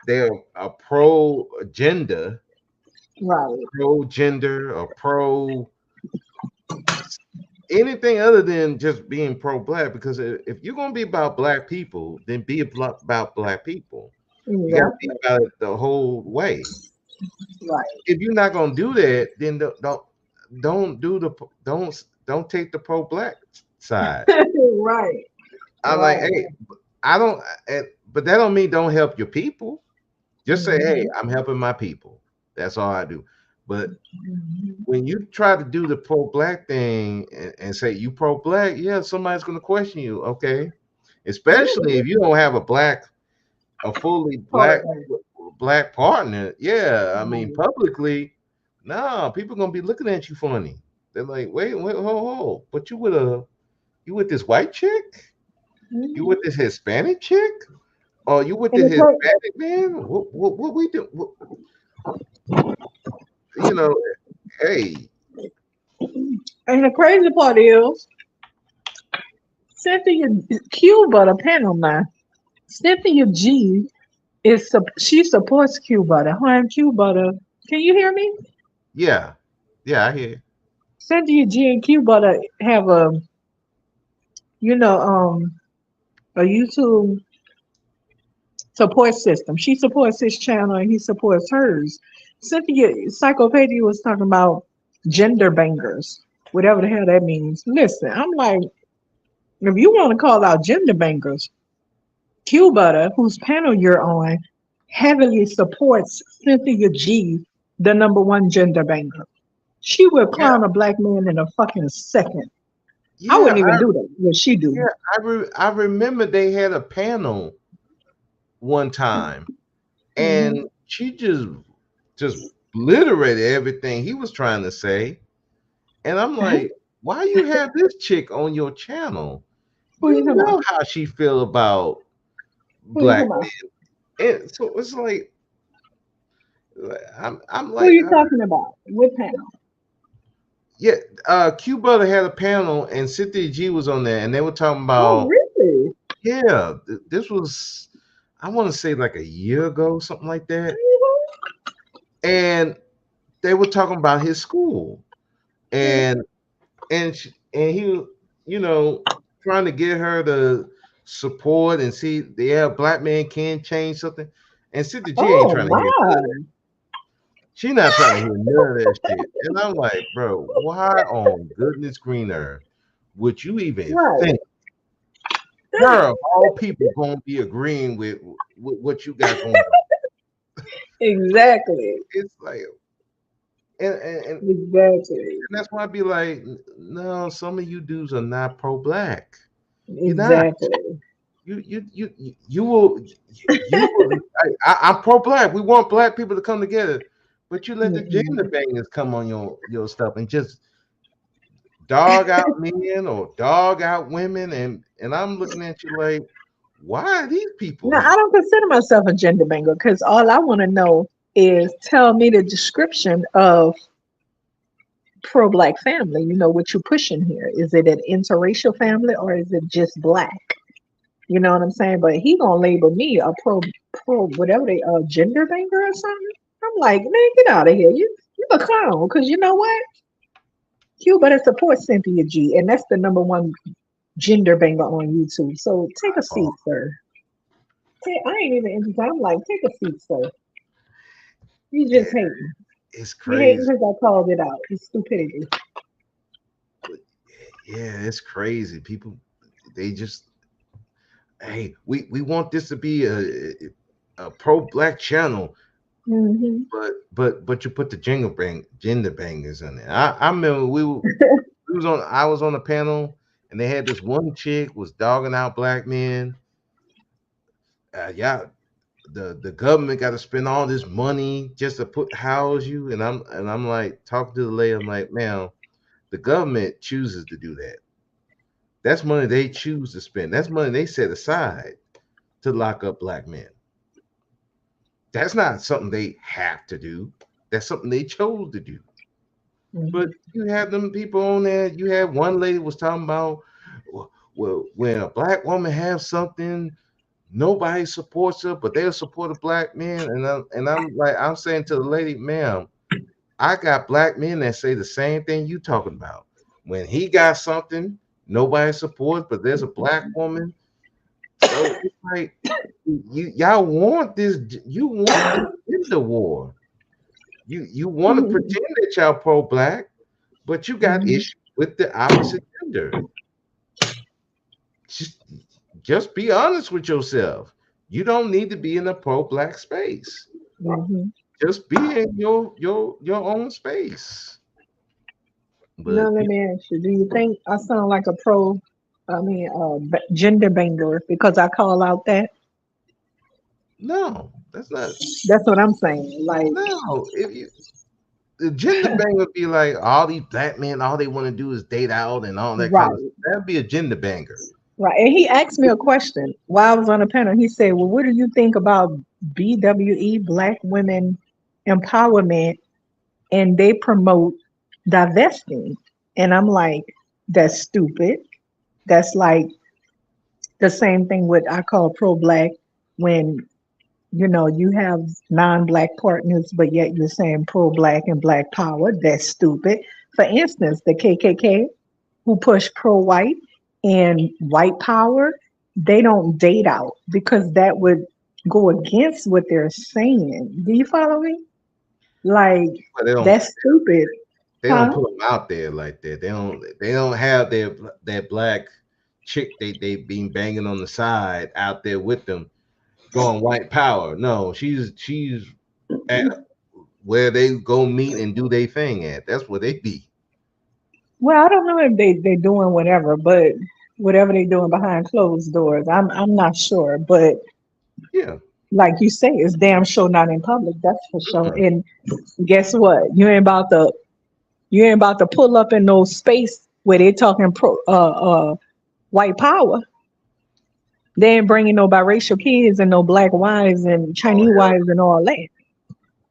they're a pro agenda, Right. pro gender, or pro anything other than just being pro-black. Because if you're gonna be about black people, then be about black people. You got to be Exactly. about it the whole way. Right. If you're not gonna do that, then don't do the don't take the pro-black side. Right. I'm like, Right. hey, I don't, but that don't mean don't help your people. Just say, hey, Hmm. I'm helping my people. That's all I do. But Hmm. when you try to do the pro-black thing and say you pro-black, yeah, somebody's going to question you. Okay, especially if you don't have a fully Partner. black partner. Yeah, I mean, Right. publicly, no, people gonna be looking at you funny. They're like, wait, hold, but you with this white chick? You with Hmm. this Hispanic chick? Oh, you with And the the Hispanic man? What we do? You know, hey, and the crazy part is Cynthia Q but a panel now. Cynthia G she supports Q Butter. Her and Q Butter. Can you hear me? yeah, yeah, I hear. Cynthia G and Q Butter have you know, a YouTube support system. She supports his channel and he supports hers. Cynthia Psychopathia was talking about gender bangers, whatever the hell that means. Listen, I'm like, if you want to call out gender bangers, Q Butter, whose panel you're on, heavily supports Cynthia G, the number one gender banger. She will Yeah, clown a black man in a fucking second. I yeah, wouldn't even do that. What she do? yeah. I remember they had a panel one time, Hmm. and she just obliterated everything he was trying to say, and I'm Huh? like, why you have this chick on your channel? Who you You talking about? know how she feel about Who you black talking about? men, and so it's like I'm Who like, you talking about? What panel? yeah, Q Brother had a panel and Cynthia G was on there, and they were talking Oh, about, really? yeah, this was, I want to say like a year ago, something like that, and they were talking about his school, and and he was, you know, trying to get her to support and see, yeah, black man can change something, and Cynthia G ain't Oh trying to hear none of that. my. She not trying to hear none of that shit, and I'm like, bro, why on goodness green earth would you even Right. think her of all people gonna be agreeing with what you got going on? Exactly. It's like, and Exactly. that's why I'd be like, no, some of you dudes are not pro-black. You're not. Exactly. You will you will. I'm pro-black. We want black people to come together, but you let the gender Mm-mm. bangers come on your stuff and just dog out men or dog out women, and I'm looking at you like, why are these people Now, here? I don't consider myself a gender banger because all I want to know is tell me the description of pro-black family. You know what you're pushing here. Is it an interracial family or is it just black? You know what I'm saying? But he gonna label me a pro whatever they gender banger or something. I'm like, man, get out of here. You a clown because you know what? You better support Cynthia G, and that's the number one gender banger on YouTube. So take a seat, Oh, sir. I ain't even interested. I'm like, take a seat, sir. You just yeah, hating. it's You hating crazy. because I called it out. It's stupidity. Yeah, it's crazy. People, they just, hey, we want this to be a pro-black channel, Hmm. but you put the gender bangers in there. I remember we was on I was on a panel and they had this one chick was dogging out black men. Yeah, the government got to spend all this money just to put house you, and I'm like talking to the lady. I'm like, man, the government chooses to do that. That's money they choose to spend. That's money they set aside to lock up black men. That's not something they have to do. That's something they chose to do. But Hmm. you have them people on there. You had one lady was talking about, well, when a black woman has something, nobody supports her, but they'll support a black man. And I'm like, I'm saying to the lady, ma'am, I got black men that say the same thing you talking about. When he got something, nobody supports, but there's a black woman. So it's like y'all want this, you want this gender war. You want to Mhm. pretend that y'all pro black, but you got Mhm. issues with the opposite gender. Just just be honest with yourself. You don't need to be in a pro black space. Mhm. Just be in your own space. Now But let me ask you: do you think I sound like a pro? Gender banger because I call out that. no, that's not. That's what I'm saying. Like, No, if you the gender bang would be like all these black men, all they want to do is date out and all that kind of stuff. right, That'd be a gender banger. right. And he asked me a question while I was on the panel. He said, "Well, what do you think about BWE, Black Women Empowerment, and they promote divesting?" And I'm like, "That's stupid. That's like the same thing with I call pro-black when you have non-black partners, but yet you're saying pro-black and black power. That's stupid. For instance, the KKK who push pro-white and white power, they don't date out because that would go against what they're saying. Do you follow me? Like, But they don't that's stupid, they don't huh? put them out there like that. They don't have their black chick they been banging on the side out there with them going white power. No, she's at where they go meet and do their thing at. That's where they be. Well, I don't know if they're doing whatever, but whatever they're doing behind closed doors, I'm not sure. But Yeah. like you say, it's damn sure not in public. That's for sure. Mm-mm. And guess what? You ain't about to pull up in no space where they talking white power. They ain't bringing no biracial kids and no black wives and Oh Chinese hell. wives and all that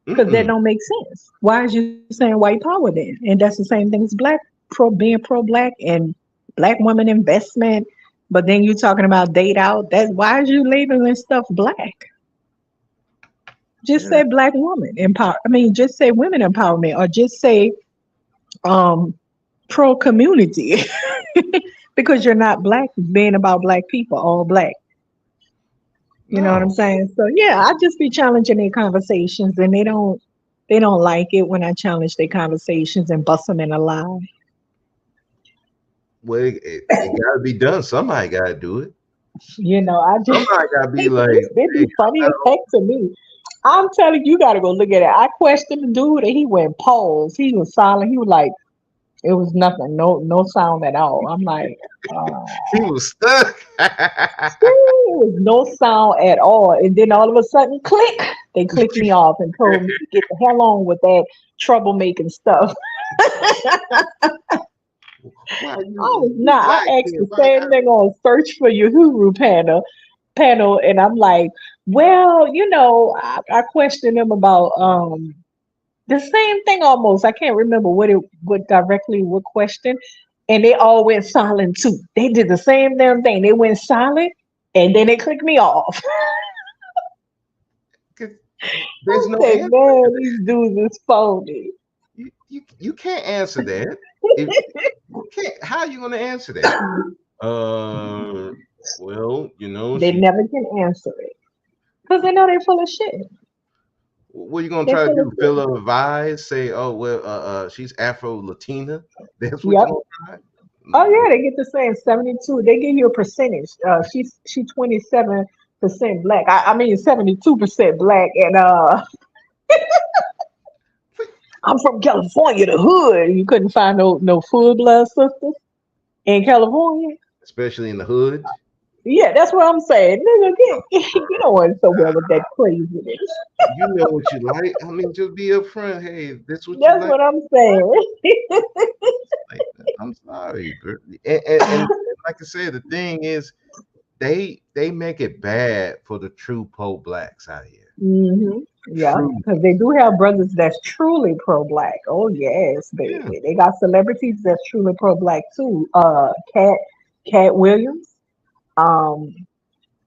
because that Mm-mm. don't make sense. Why is you saying white power then? And that's the same thing as black being pro black and black woman investment. But then you talking about date out. That why is you labeling stuff black? Just Yeah. say black woman empower. I mean, just say women empowerment, or just say um pro community because you're not black being about black people, all black. You know what I'm No. saying? So yeah, I just be challenging their conversations, and they don't like it when I challenge their conversations and bust them in a lie. Well, it got to be done. Somebody got to do it. I just Somebody got to be it, like, it hey, be funny as heck to me. I'm telling you, you got to go look at it. I questioned the dude, and he went pause. He was silent. He was like, it was nothing, no sound at all. I'm like, uh, he was stuck. there was no sound at all. And then all of a sudden, click, they clicked me off and told me to get the hell on with that troublemaking stuff. Why I you was you not. black I asked then? the Why same thing on Search for Your Huru panel, and I'm like, well, I questioned them about the same thing almost. I can't remember what directly what question, and they all went silent too. They did the same damn thing. They went silent, and then they clicked me off. 'cause I there's no said, answer to man, that. these dudes is phony. You can't answer that. If you can't, how you gonna answer that? Uh, well, They she. never can answer it because they know they're full of shit. What you gonna They're try to full of do? Fill shit. her vibes? Say, oh well, she's Afro Latina. That's what you Yep. gonna try? Oh No. yeah, they get the same 72. They give you a percentage. She 27% black. I mean 72% black, and I'm from California, the hood. You couldn't find no full blood sisters in California. Especially in the hood. Yeah, that's what I'm saying. Nigga, you don't want somewhere with that craziness. You know what you like. I mean, just be upfront. Hey, this what you That's like. what I'm saying. Like, I'm sorry, girl. And like I said, the thing is, they make it bad for the true pro blacks out here. Yeah, True. because they do have brothers that's truly pro-black. Oh yes, Yeah. baby. They got celebrities that's truly pro-black too. Cat. Cat Williams. Um,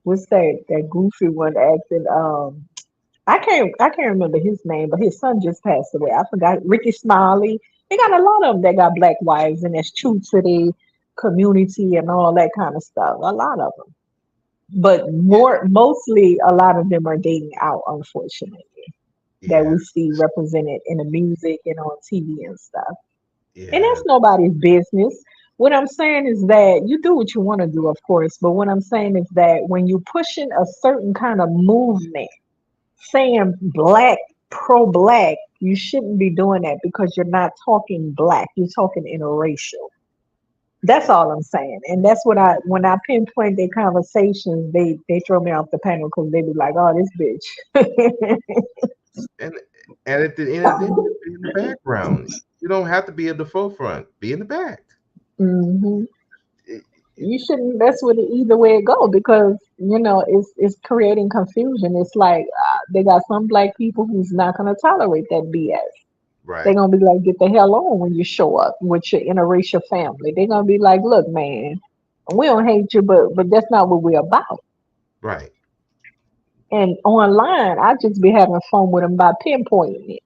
what's that goofy one acting? I can't remember his name, but his son just passed away. I forgot Ricky Smiley. They got a lot of them that got black wives and that's true to the community and all that kind of stuff. A lot of them, but mostly a lot of them are dating out, unfortunately. That Yeah, we see represented in the music and on TV and stuff. And yeah, that's nobody's business. What I'm saying is that you do what you want to do, of course, but what I'm saying is that when you're pushing a certain kind of movement, saying black, pro black, you shouldn't be doing that because you're not talking black, you're talking interracial. That's all I'm saying. And that's what when I pinpoint their conversations, they throw me off the panel because they be like, oh, this bitch. and at the end of the day, just be in the background. You don't have to be at the forefront. Be in the back. hmm It- You shouldn't mess with it either way it go because it's creating confusion. It's like they got some black people who's not gonna tolerate that BS. They're right, gonna be like, get the hell on when you show up with your interracial family. They're gonna be like, look, man, we don't hate you, but that's not what we're about. right. And online, I just be having fun with them by pinpointing it.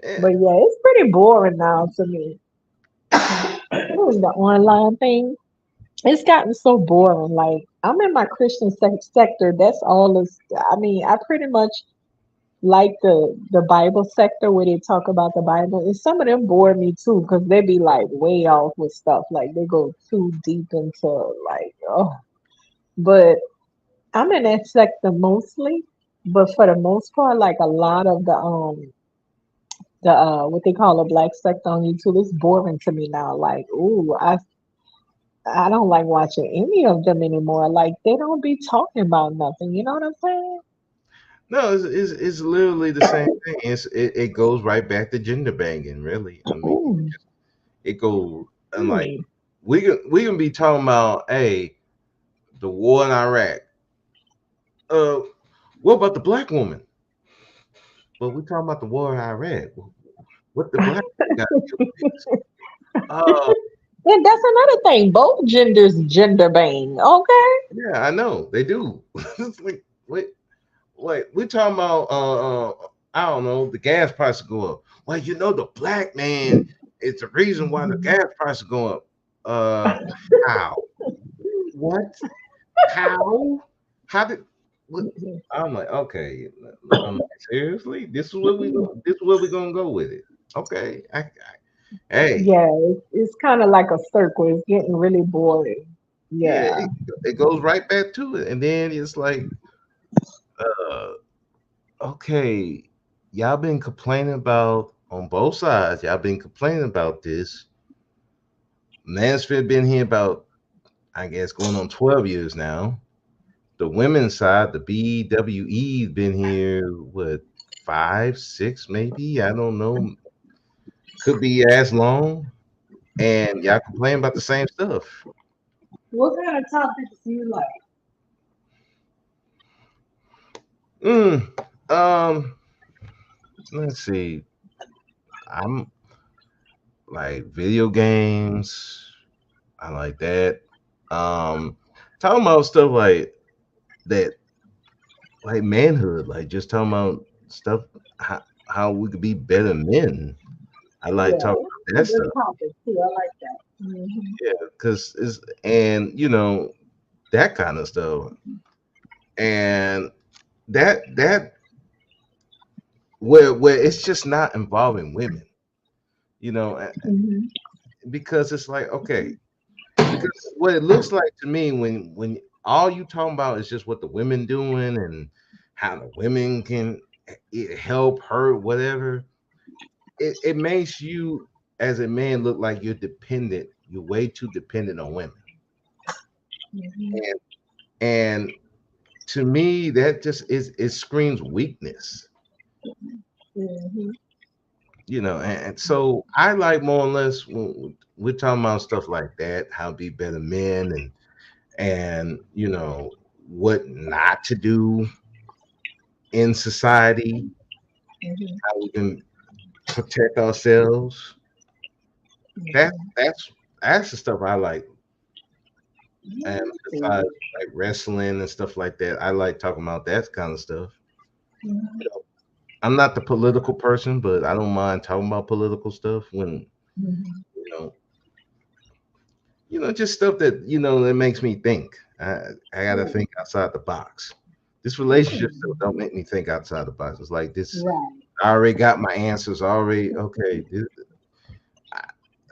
Eh, But yeah, it's pretty boring now to me. The online thing, it's gotten so boring. Like I'm in my Christian sector. That's all. I mean, I pretty much like the Bible sector where they talk about the Bible. And some of them bore me too because they be like way off with stuff. Like they go too deep into like oh. But I'm in that sector mostly. But for the most part, like a lot of the what they call a black sector on YouTube is boring to me now. Like, ooh, I don't like watching any of them anymore. Like they don't be talking about nothing. You know what I'm saying? no, it's literally the same thing. It goes right back to gender banging, really. I mean, Ooh, it goes. I'm like, hmm. we can be talking about, hey, the war in Iraq. Uh, what about the black woman? But we talking about the war in Iraq. What the black woman got to do with this? Uh, And that's another thing. Both genders gender bang. Okay. yeah, I know they do. It's like, wait, we talking about I don't know, the gas prices go up. Well, the black man is the reason why the gas prices go up. Uh, how? What? How? How did? What? I'm like, okay. I'm like, seriously, this is where we gonna go with it. Okay. Hey, Yeah, it's kind of like a circle. It's getting really boring. yeah, Yeah. it goes right back to it, and then it's like, uh, okay, y'all been complaining about on both sides. Y'all been complaining about this. Mansfield been here about, I guess, going on 12 years now. The women's side, the BWE, been here what 5, 6, maybe. I don't know. Could be as long. And y'all complain about the same stuff. What kind of topics do you like? Mm, um, let's see. I'm like video games. I like that. Um, talking about stuff like that, like manhood, like just talking about stuff, how we could be better men. I like Yeah, talking it's about a that good stuff. topic too. I like that. Yeah, because it's and that kind of stuff, and that where it's just not involving women, you know, Hmm. because it's like okay, because what it looks like to me when all you talking about is just what the women doing and how the women can help her whatever, it makes you as a man look like you're way too dependent on women, Hmm. and and to me that just it screams weakness, Hmm. and so I like more or less when we're talking about stuff like that, how to be better men and what not to do in society, Hmm. how we can protect ourselves. that that's the stuff I like. And besides Mhm. like wrestling and stuff like that, I like talking about that kind of stuff. Mhm. I'm not the political person, but I don't mind talking about political stuff when Mhm. you know, just stuff that that makes me think. I gotta Right. think outside the box. This relationship stuff don't make me think outside the box. It's like this. Right. I already got my answers. Already okay.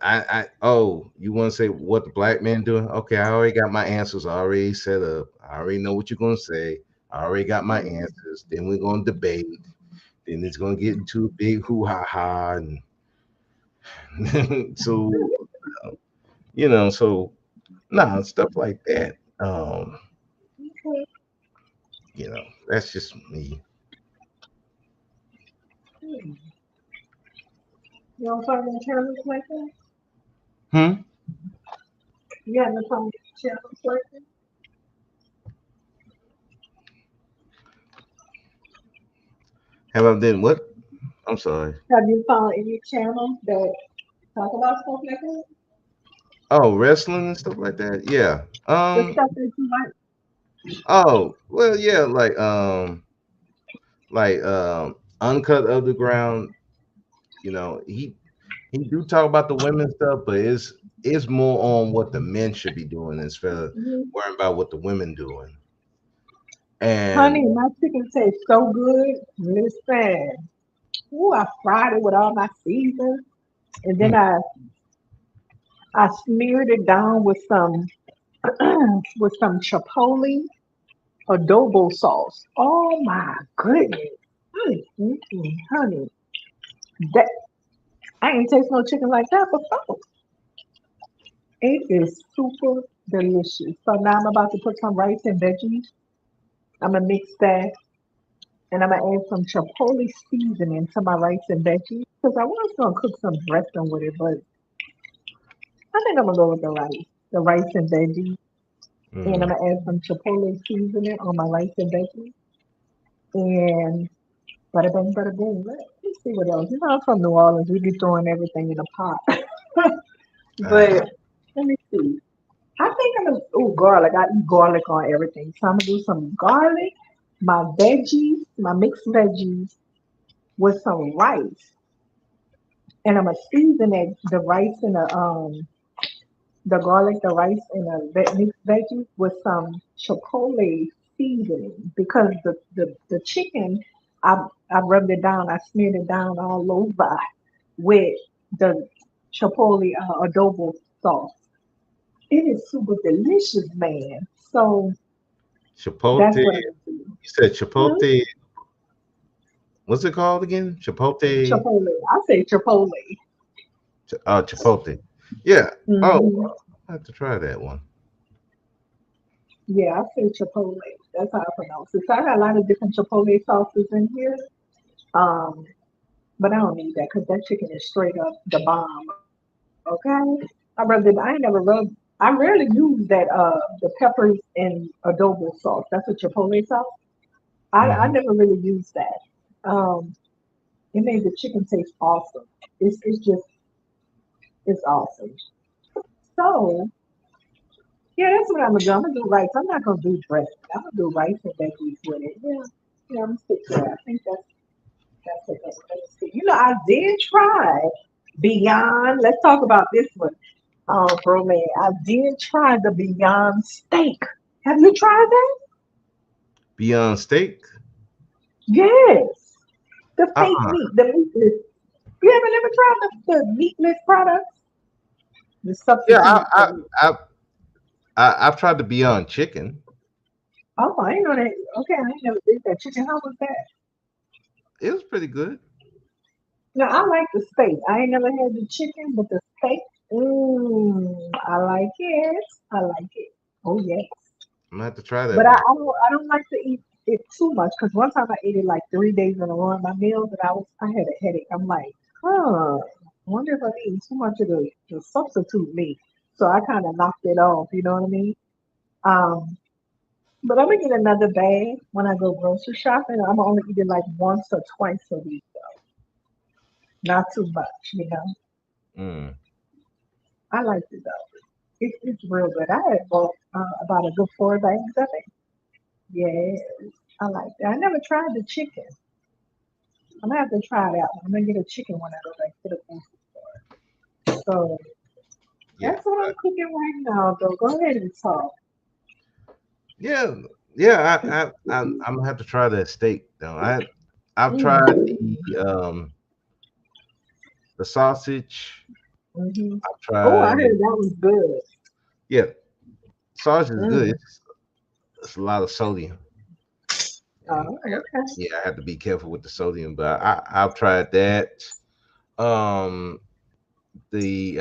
I, oh, you want to say what the black man doing? Okay, I already got my answers already set up. I already know what you're gonna say. I already got my answers. Then we're gonna debate. Then it's gonna get into a big hoo ha ha, and so so nah, stuff like that. Okay. That's just me. Hmm. You don't find any channels like that? Hmm. You haven't found any channels like that? Have I done what? I'm sorry. Have you found any channels that talk about stuff like that? Oh, wrestling and stuff like that. Yeah. The stuff that you like? Oh, well, yeah. Uncut Underground. He do talk about the women stuff, but it's more on what the men should be doing instead of Mhm. worrying about what the women doing. And Honey, my chicken tastes so good. Listen. Ooh, I fried it with all my seasons. And then I smeared it down with some with some chipotle adobo sauce. Oh my goodness. Honey, that I ain't taste no chicken like that before. It is super delicious. So now I'm about to put some rice and veggies. I'm gonna mix that and I'm gonna add some chipotle seasoning to my rice and veggies because I was gonna cook some dressing with it, but I think I'm gonna go with the rice and veggies, and I'm mm, gonna add some chipotle seasoning on my rice and veggies, and bada bing, bada boom. Let's see what else. You know, I'm from New Orleans. We be throwing everything in a pot, but uh, let me see. I think I'm gonna garlic. I eat garlic on everything, so I'm gonna do some garlic, my veggies, my mixed veggies with some rice, and I'm gonna season it, the rice and the garlic, the rice, and the mixed veggies with some chipotle seasoning because the chicken, I rubbed it down, I smeared it down all over with the chipotle adobo sauce. It is super delicious, man. So that's chipotle. what I'm gonna do. You said Hmm? chipotle. What's it called again? Chipotle. Chipotle. I say chipotle. Chipotle. Yeah. Oh, Hmm. I have to try that one. Yeah, I say chipotle. That's how I pronounce it. So I got a lot of different chipotle sauces in here. Um, but I don't need that because that chicken is straight up the bomb. Okay, I rather I ain't never rub. I rarely use that the peppers and adobo sauce. That's a chipotle sauce. I Hmm. never really use that. Um, it made the chicken taste awesome. It's just it's awesome. So yeah, that's what I'm gonna do. I'm gonna do rice. I'm not gonna do dressing. I'm gonna do rice and veggies with it. Yeah, yeah, I'm gonna stick to that. I think that's a good one. Let's see. You know, I did try Beyond. Let's talk about this one. Bro, man, I did try the Beyond Steak. Have you tried that? Beyond steak. Yes. The fake Uh-uh. meat, the meatless. You haven't ever tried the meatless products? The Yeah, substitute for meat. I've tried the Beyond chicken. Oh, I ain't know that. Okay, I ain't never did that. Chicken, how was that? It was pretty good. No, I like the steak. I ain't never had the chicken, but the steak, I like it. I like it. Oh yes. I'm gonna have to try that But one. I don't like to eat it too much because one time I ate it like 3 days in a row on my meals and I had a headache. I'm like, I wonder if I'm eating too much of the substitute meat. So I kind of knocked it off. You know what I mean? Um, but I'm gonna get another bag when I go grocery shopping. I'm gonna only eat it like once or twice a week, not too much. You know. Mm. I like it though. It's real good. I had bought about a good 4 bags of it. Yeah, I like that. I never tried the chicken. I'm gonna have to try that one. I'm gonna get a chicken when I go back to the grocery store. So Yeah, that's what I'm cooking right now. Though, go ahead and talk. yeah, yeah. I'm gonna have to try that steak though. I've tried Mm-hmm. the sausage. Mm-hmm. I've Oh, I tried. heard that was good. Yeah, sausage is good. Mm. It's a lot of sodium, and Oh, okay. I have to be careful with the sodium. But I've tried that. Um, the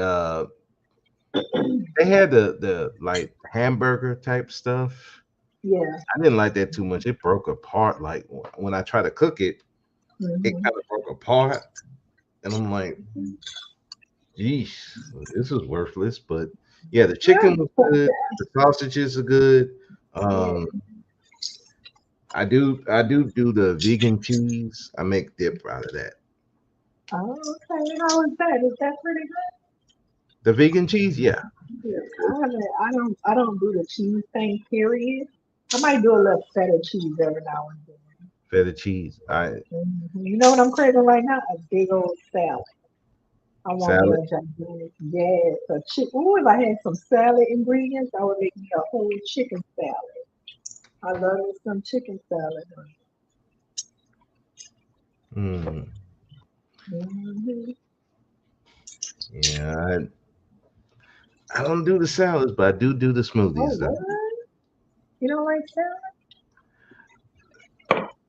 they had the like hamburger type stuff. Yeah. I didn't like that too much. It broke apart. Like when I tried to cook it, it Mm-hmm. kind of broke apart, and I'm like, geez, this is worthless. But yeah, the chicken was good. The sausages are good. Yeah. Um, I do the vegan cheese. I make dip out of that. Oh, okay. How is that? Is that pretty good? The vegan cheese, yeah. Yeah. I haven't. I don't do the cheese thing. Period. I might do a little feta cheese every now and then. Feta cheese. I You know what I'm craving right now? A big old salad. I want me salad. a gigantic, yes, a chicken. Ooh, if I had some salad ingredients, I would make me a whole chicken salad. I love me some chicken salad. Mm, Mm-hmm. yeah, I don't do the salads, but I do the Oh, smoothies though. what? You don't like salad?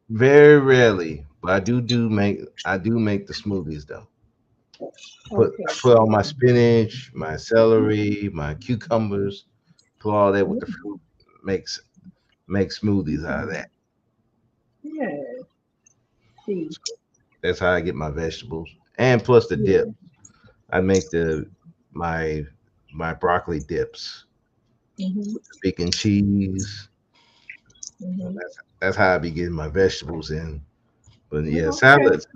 Very rarely, but I do make the smoothies though. Okay, I put all my cool. spinach, my celery, my cucumbers, put all that with the Mm, fruit, makes make smoothies out of that. yeah, see, That's how I get my vegetables. And plus the dip. yeah. I make my my broccoli dips Mm-hmm. with the bacon cheese. Mm-hmm. That's how I be getting my vegetables in. But yeah, Okay. salads.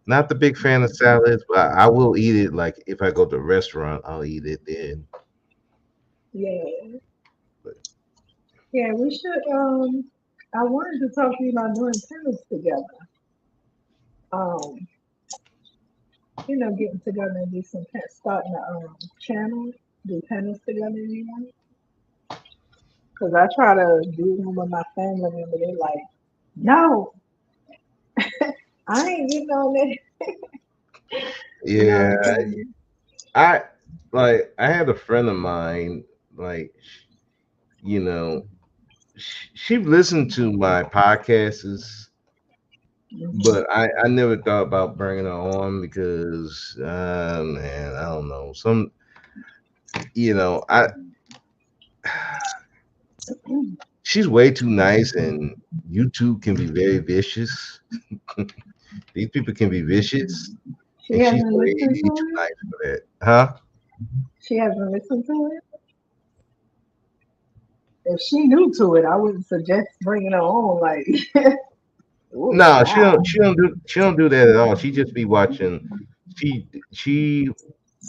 Not the big fan of salads, but I will eat it. Like if I go to a restaurant, I'll eat it then. Yeah. But Yeah, we should I wanted to talk to you about doing tennis together. Um, getting together and do some starting a channel, do tennis together, Because I try to do them with my family member. They're like, no, I ain't getting on that. You know yeah, what I'm saying? I I had a friend of mine, like you know, she listened to my podcasts, Hmm. but I never thought about bringing her on because man, I don't know. I she's way too nice, and YouTube can be very vicious. These people can be vicious, She and she's hasn't way listened to too it. nice for that, huh? She hasn't listened to it. If she new to it, I wouldn't suggest bringing her on. Like, oh No, she wow. don't. She don't do that at all. She just be watching. She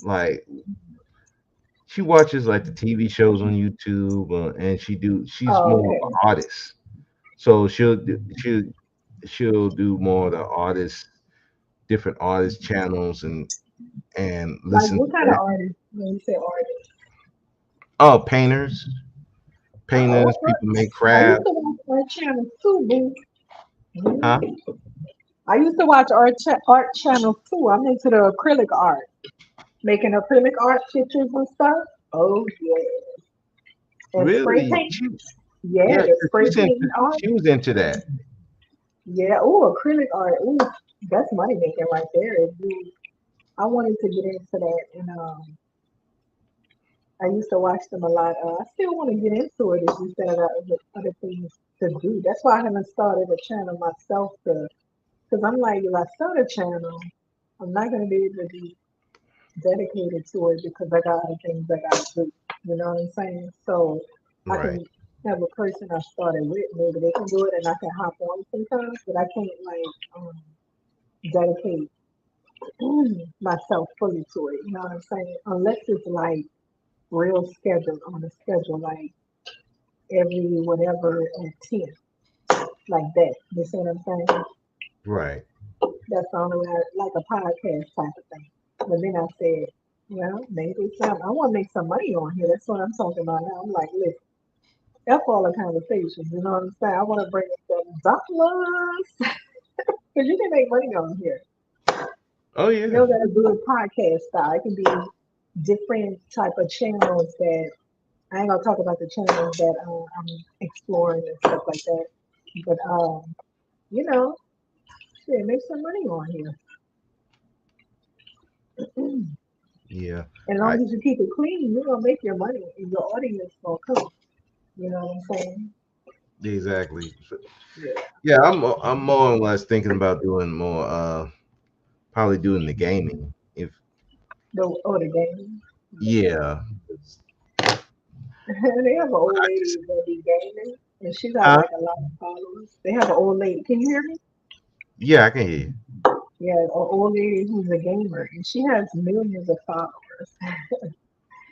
like she watches like the TV shows on YouTube, and she's Oh, more of okay. an artist. So she'll do more of the artist, different artist channels, and Like, listen what to kind of that. artist? When you say artist? Oh, painters, Oh, people okay. make I used crafts, to watch art channel too, boo. huh? Mhm. I used to watch art channel too. I'm into the acrylic art, making acrylic art pictures and stuff. Oh yeah, and spray Really? paint. Yeah, Yeah, the 'cause spray painting art. she was into that. Yeah. Oh, acrylic art. Ooh, that's money making right there. If you, I wanted to get into that, and I used to watch them a lot. I still want to get into it. If you said I got other things to do, that's why I haven't started a channel myself. Because I'm like, if I start a channel, I'm not gonna be able to be dedicated to it because I got other things I gotta do. You know what I'm saying? So I Right. can have a person I started with, maybe they can do it and I can hop on sometimes, but I can't like dedicate. myself fully to it. You know what I'm saying? Unless it's like real scheduled on a schedule, like every whatever at 10, like that. You see what I'm saying? Right. That's the only way, like a podcast type of thing. But then I said, well, maybe it's not. I want to make some money on here. That's what I'm talking about now. I'm like, listen, F all the conversations. You know what I'm saying? I want to bring in some dollars because you can make money on here. Oh You yeah. don't got to do a podcast style. It can be different type of channels that I ain't gonna talk about the channels that I'm exploring and stuff like that. But you know, shit, make some money on here. Yeah. As I long as you keep it clean, you're gonna make your money and your audience gonna come. You know what I'm saying? exactly. Yeah. Yeah, I'm more or less thinking about doing more probably doing the gaming. If The game. yeah. They have an old I lady just that be gaming, and she got huh? like a lot of followers. They have an old lady. Can you hear me? Yeah, I can hear you. Yeah, an old lady who's a gamer, and she has millions of followers.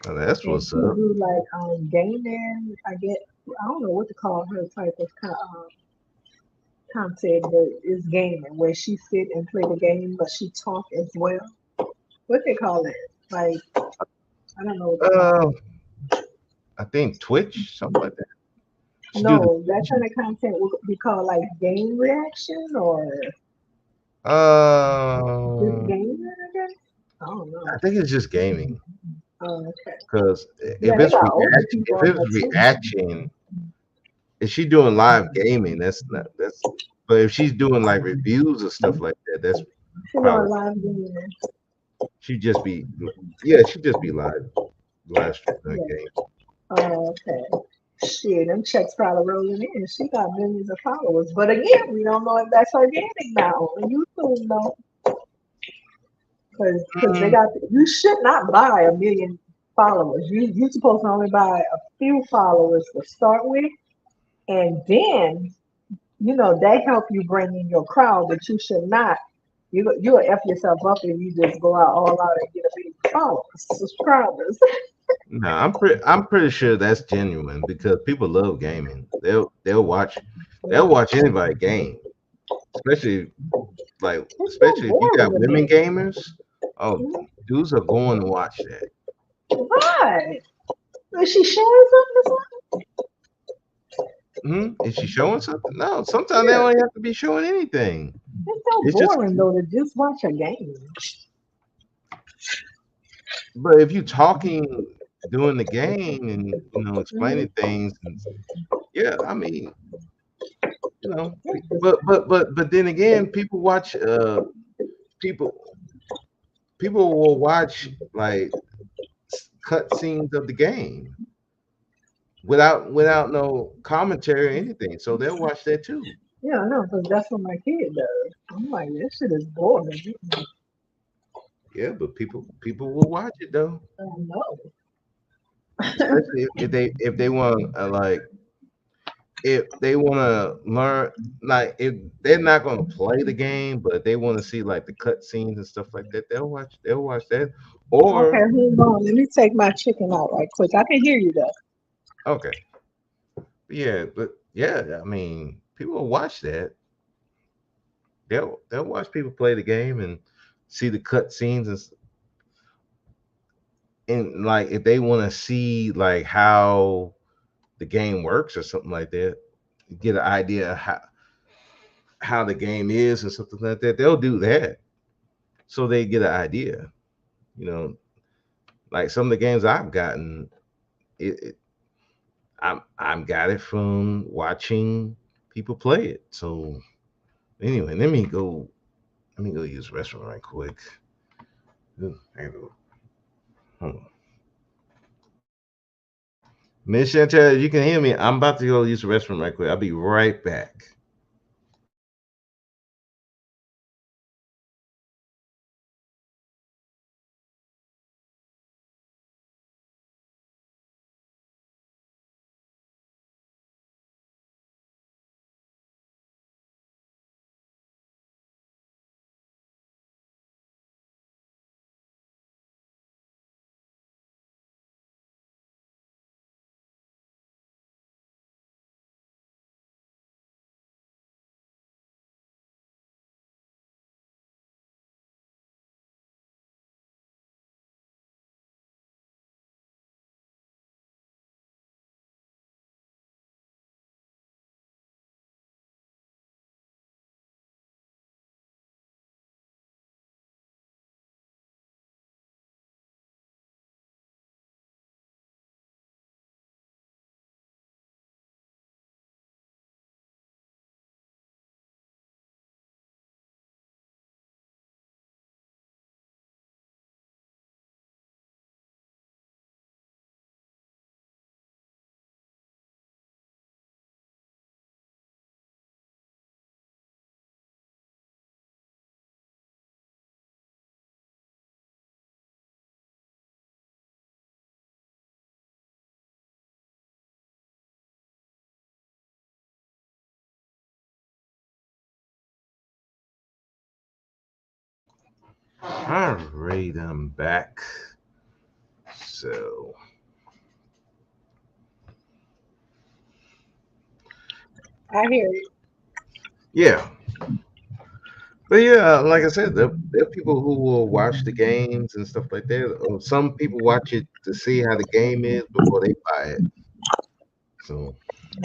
Oh, that's And what's she up. do like gaming. I don't know what to call her type of content, but it's gaming where she sit and play the game, but she talk as well. What they call it? Like I don't know what they call Uh, it. I think Twitch, something like that. She do the No, that kind of content would be called like game reaction or just uh gaming, I guess. I don't know. I think it's just gaming. Oh, okay. Because Yeah, they got older people if on it's there too. reaction, if she's doing live gaming, that's not that's. But if she's doing like reviews or stuff like that, that's She doing probably live gaming. she just be yeah, she just be live streaming Yeah. a game. Oh, okay. Shit, them checks probably rolling in. She got millions of followers. But again, we don't know if that's organic now on YouTube, though. Because they Mm, got, you should not buy a million followers. You're supposed to only buy a few followers to start with. And then, that help you bring in your crowd, but you should not. You'll F yourself up if you just go out all out and get a big followers, subscribers. no, I'm pretty sure that's genuine because people love gaming. They'll watch anybody game, especially It's so especially if you boring got to women me. gamers. Oh, dudes are going to watch that. Why? Is she showing something? Is she showing something? No, sometimes they don't Yeah. have to be showing anything. It's so It's just, boring though to just watch a game. but if you talking doing the game and Hmm. explaining things, and yeah, I mean, but then again, people people will watch like cut scenes of the game without no commentary or anything, so they'll watch that too. Yeah, I know, because that's what my kid does. I'm like, this shit is boring. Yeah, but people will watch it though, I don't know. especially if they want if they want to learn, like if they're not going to play the game but they want to see like the cut scenes and stuff like that, they'll watch that. Okay, Or hold on. Let me take my chicken out right quick. I can hear you though. okay, yeah, but yeah, I mean people will watch that. They'll watch people play the game and see the cut scenes and like if they want to see like how the game works or something like that, get an idea of how the game is and something like that, they'll do that so they get an idea. You know, like some of the games I've gotten, I'm got it from watching people play it. So anyway, let me go use the restroom right quick. Ooh, there you go. Hold on. Miss Chantel, you can hear me. I'm about to go use the restroom right quick. I'll be right back. All right, I'm back. So I hear you. yeah, but yeah, like I said, there are people who will watch the games and stuff like that. Or some people watch it to see how the game is before they buy it. So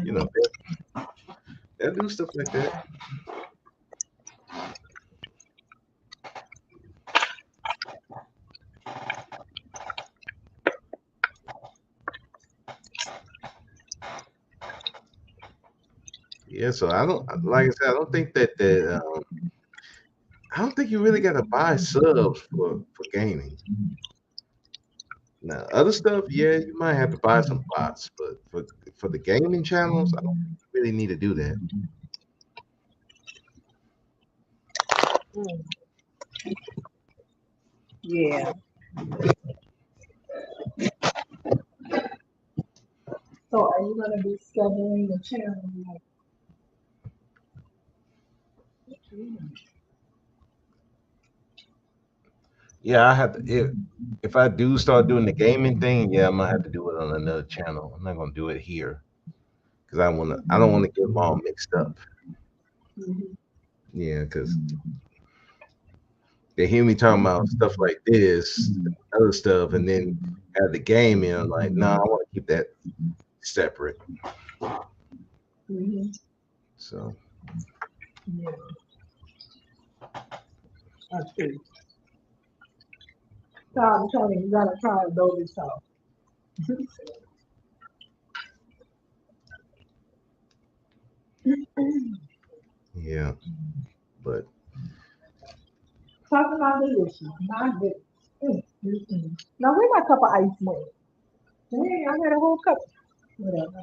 you know, they'll do stuff like that. Yeah, so I don't like I said, I don't think I don't think you really got to buy subs for gaming. Now, other stuff, yeah, you might have to buy some bots, but for the gaming channels, I don't think you really need to do that. Mm, yeah. So are you gonna be scheduling the channel like? Yeah, I have to if I do start doing the gaming thing, yeah, I'm gonna have to do it on another channel. I'm not gonna do it here because I don't want to get them all mixed up. Mhm. Yeah, because they hear me talking about stuff like this, other stuff, and then have the gaming. I'm like, no, I want to keep that separate. Mhm. So Yeah, I see. So I'm telling you, you gotta try to build yourself. yeah, but Talking about the issue, not this. Now where my cup of ice went? Dang, I had a whole cup. Whatever,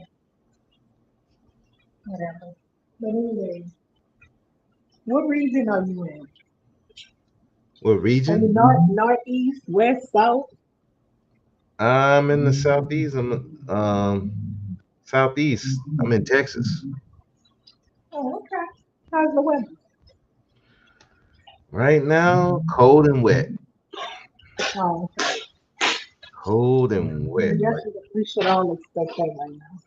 whatever. But anyway, what region are you in? what Are you region? northeast, west, south? I'm in the southeast. I'm southeast. I'm in Texas. Oh, okay. How's the weather? Right now, cold and wet. Oh, okay. Cold and I wet. guess Like we should all expect that right now.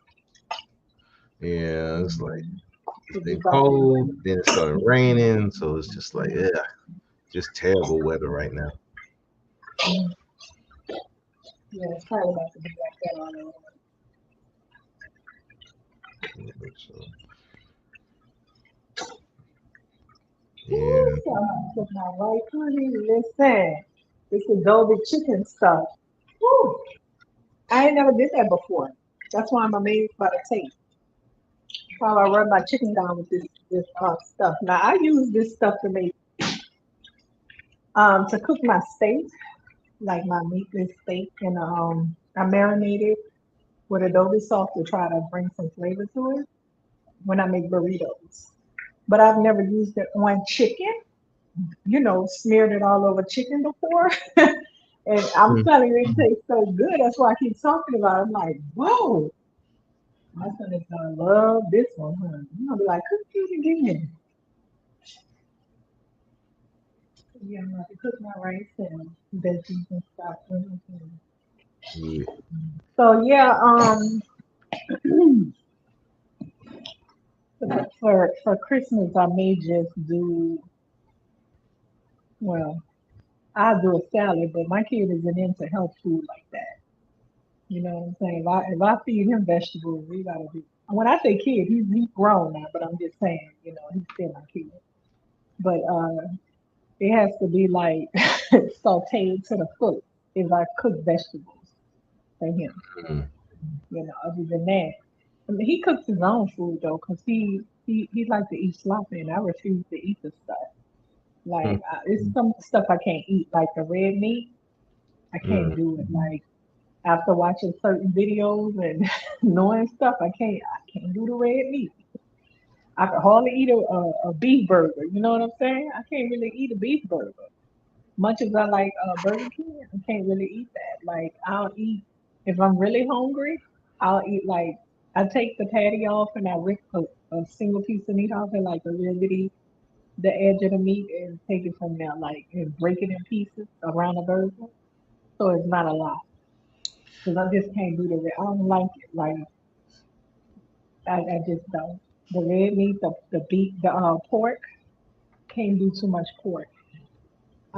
yeah, it's like it's It's been about to cold, rain. then it started raining, so it's just like yeah, just terrible weather right now. Yeah, it's probably about to be like that all over. So Woo, yeah. so I'm gonna put my right honey. Listen, this adobe chicken stuff. Woo, I ain't never did that before. That's why I'm amazed by the taste. How I rub my chicken down with this stuff. Now I use this stuff to cook my steak, like my meatless steak, and I marinate it with adobe sauce to try to bring some flavor to it when I make burritos. But I've never used it on chicken, smeared it all over chicken before. And I'm Mm. telling you, it tastes so good. That's why I keep talking about it. I'm like, whoa, my son is gonna love this one, huh? I'm gonna be like, cook these again. Yeah, I'm gonna have to cook my rice and veggies and stuff. Mhm. Yeah. So yeah, for Christmas I may just do, well, I'll do a salad, but my kid isn't into health food like that. You know what I'm saying? If I feed him vegetables, we gotta be. When I say kid, he's grown now, but I'm just saying, he's still my kid. But it has to be like sauteed to the foot if I cook vegetables for him. Mm. Other than that, I mean, he cooks his own food though, cause he likes to eat sloppy, and I refuse to eat the stuff. Like it's some stuff I can't eat, like the red meat. I can't Mm. do it. Like after watching certain videos and knowing stuff, I can't do the red meat. I can hardly eat a beef burger. You know what I'm saying? I can't really eat a beef burger. Much as I like Burger King, I can't really eat that. Like I'll eat if I'm really hungry. I'll eat like I take the patty off and I rip a single piece of meat off and like a little bitty. the edge of the meat and take it from there, like and break it in pieces around the burger. So it's not a lot because I just can't do the. I don't like it. Like I just don't. The red meat, the beef, the pork. Can't do too much pork.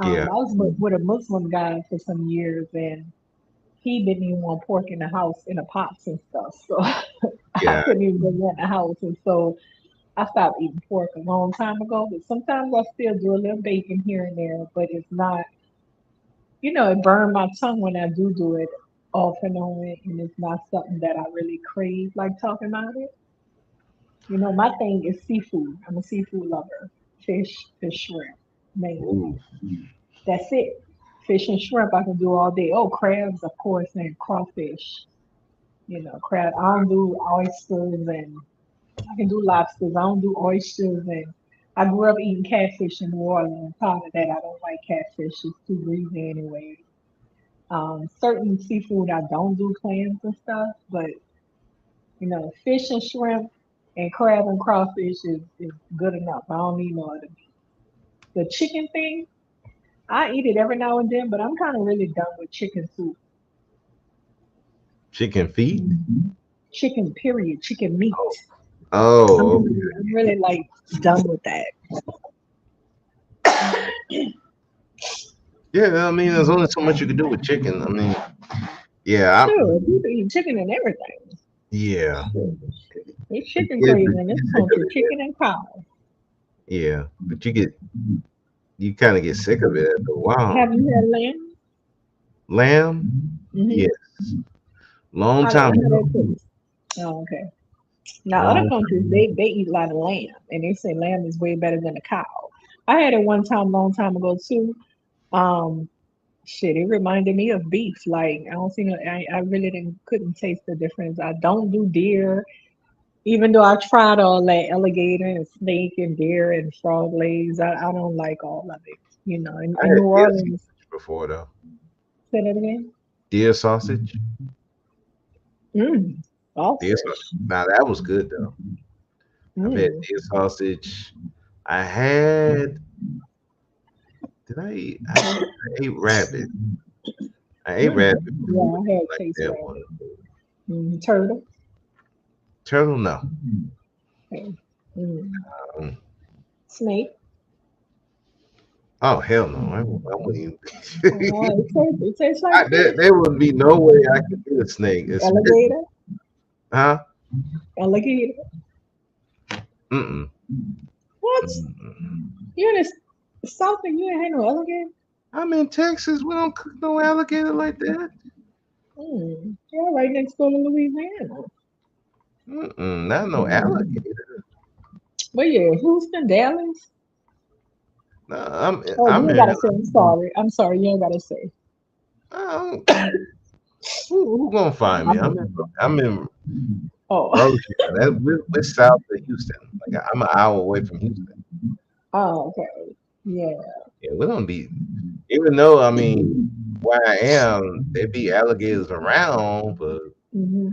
Yeah, I was with a Muslim guy for some years, and he didn't even want pork in the house in the pots and stuff. So I yeah, couldn't even bring that in the house, and so I stopped eating pork a long time ago. But sometimes I still do a little bacon here and there, but it's not. It burned my tongue when I do it off and on, and it's not something that I really crave like talking about it. My thing is seafood. I'm a seafood lover. Fish, shrimp, mainly. ooh, That's it. Fish and shrimp I can do all day. Oh, crabs, of course, and crawfish. Crab. I don't do oysters and I can do lobsters. I don't do oysters and I grew up eating catfish in New Orleans. Part of that I don't like catfish. It's too greasy anyway. Certain seafood I don't do clams and stuff, but fish and shrimp and crab and crawfish is good enough. I don't need no other meat. The chicken thing, I eat it every now and then, but I'm kind of really done with chicken soup. chicken feet. Chicken, period. Chicken meat. Oh, I'm oh, really, I'm really like done with that. yeah. I mean, there's only so much you can do with chicken. I mean, yeah, Sure, people eat chicken and everything. yeah. Sure. It's But chicken you crazy get, in you this get sick of country. it. Chicken and cow. Yeah, but you kind of get sick of it after a while. Have you had lamb? Lamb, Mm-hmm. yeah, long How time how ago. that taste? Oh, okay. Now other Long. countries they eat a lot of lamb and they say lamb is way better than a cow. I had it one time, long time ago too. Um, Shit, it reminded me of beef. Like I don't see no, I really didn't couldn't taste the difference. I don't do deer, even though I tried all that alligator and snake and deer and frog legs. I don't like all of it. I In had New deer Orleans, sausage before though. say that again. Deer sausage. Mm, all Deer sausage. fish. Now that was good though. I've had Mm, deer sausage. I had. Did I eat? I think I ate rabbit. I ate mm. rabbit Yeah, before. I had Like taste that one. rabbit. Turtle. Turtle, no. Okay. Mm. Um, Snake. oh hell no! I wouldn't even. It tastes like There fish. would be no way I could eat a snake, especially, Alligator. huh? Alligator. Mm-mm. What? Mm-mm. You in the South and you ain't had no alligator? I'm in Texas. We don't cook no alligator like that. Yeah, right next door to Louisiana. Mm-mm. Not no Mm. alligator. But yeah, Houston, Dallas. No, Oh, you I'm ain't in. gotta say. I'm sorry. I'm sorry. You ain't gotta say. Uh, who gonna find me? I'm, I'm in oh, Rosia. We're south of Houston. Like I'm an hour away from Houston. oh, okay. Yeah. Yeah, we don't be. Even though I mean, where I am, there be alligators around, but hmm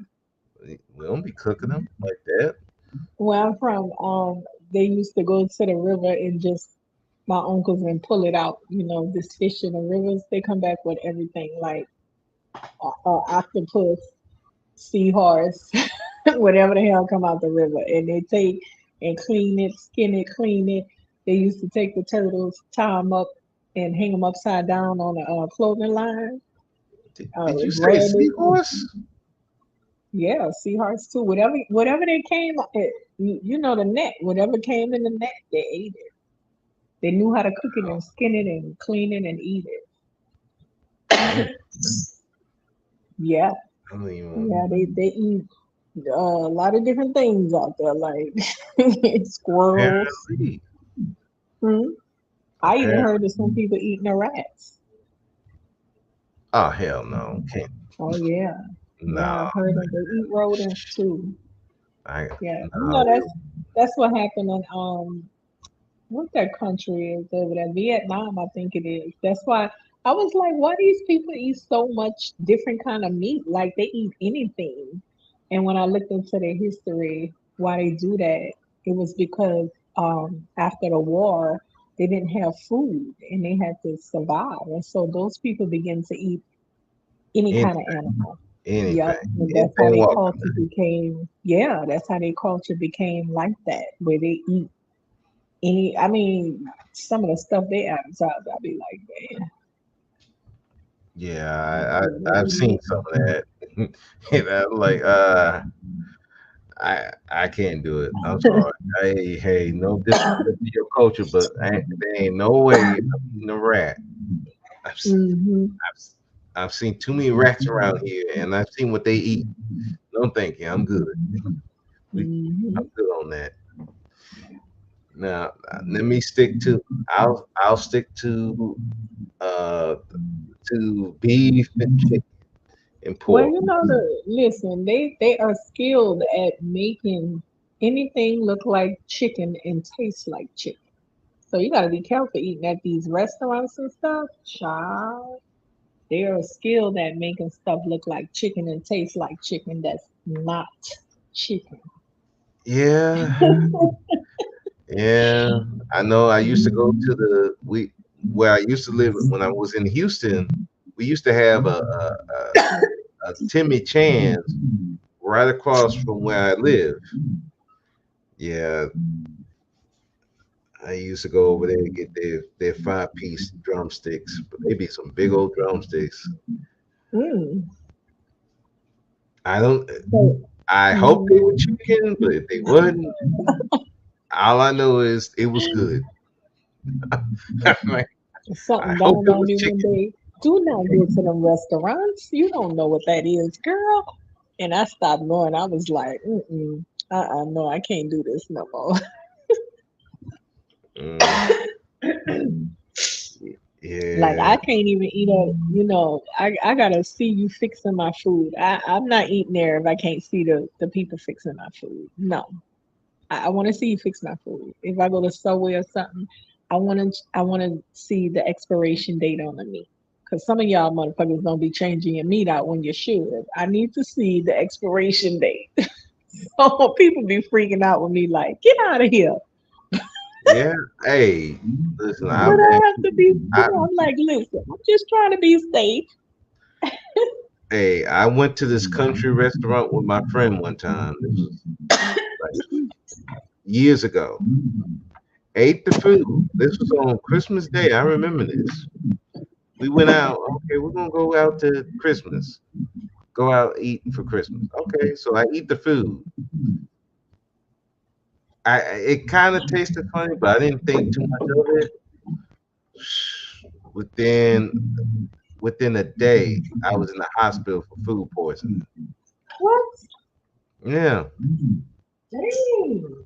we don't be cooking them like that. Where I'm from, they used to go to the river and just my uncles and pull it out. This fish in the rivers. They come back with everything like octopus, seahorse, whatever the hell come out the river, and they take and clean it, skin it, clean it. They used to take the turtles, tie them up, and hang them upside down on a clothing line. Did you say Grab it. seahorse? Yeah, seahorse too. Whatever they came, the net. Whatever came in the net, they ate it. They knew how to cook it and skin it and clean it and eat Mm, it. Yeah, I don't even. yeah, they eat a lot of different things out there, like squirrels. Apparently, Hmm. I even apparently. heard of some people eating the rats. Oh hell no! Can't. Oh yeah, yeah, No, I've heard of they eat rodents too. I Yeah, no. that's what happened in what that country is over there, Vietnam, I think it is. That's why I was like, why these people eat so much different kind of meat? Like they eat anything. And when I looked into their history, why they do that, it was because after the war, they didn't have food and they had to survive. And so those people began to eat any Any, kind of animal. Yep. anything, And that's how anything their walking. culture became, yeah, that's how their culture became like that, where they eat I mean, some of the stuff they advertise, I'll be like, Yeah, I've seen man. some of that. And I'm like, I can't do it. I'm sorry. Hey, no disrespect to your culture, but there ain't no way I'm eating a rat. I've, s- Hmm. I've, s- I've seen too many rats around here, and I've seen what they eat. No, thank you. I'm good. I'm Hmm. good on that. Now, let me stick to. I'll stick uh to beef and chicken and Well, pork. you know, listen, they are skilled at making anything look like chicken and taste like chicken. So you got to be careful eating at these restaurants and stuff. Child, they are skilled at making stuff look like chicken and taste like chicken that's not chicken. Yeah, yeah. I know. I used to go to the we where I used to live when I was in Houston. We used to have a Timmy Chan's right across from where I live. Yeah, I used to go over there to get their 5-piece drumsticks, but they be some big old drumsticks. Mm. I don't. So, I hope they were mm, chicken, but if they wasn't, all I know is it was good. Like, I something hope dawned it on was me one chicken. day. Do not go to them restaurants. You don't know what that is, girl. And I stopped going. I was like, mm-mm, no, I can't do this no more. Mm, Like yeah, I can't even eat I gotta see you fixing my food. I'm not eating there if I can't see the people fixing my food. No. I want to see you fix my food. If I go to Subway or something, I wanna see the expiration date on the meat. Cause some of y'all motherfuckers don't be changing your meat out when you should. I need to see the expiration date. So people be freaking out with me like, get out of here. yeah. Hey, listen, But I have to be, I I'm like, listen, I'm just trying to be safe. hey, I went to this country restaurant with my friend one time. This was like years ago. Ate the food. This was on Christmas Day. I remember this. We went out. Okay, we're gonna go out to Christmas. Go out eat for Christmas. Okay, so I eat the food. It kind of tasted funny, but I didn't think too much of it. Within within a day, I was in the hospital for food poisoning. What? Yeah, Dang.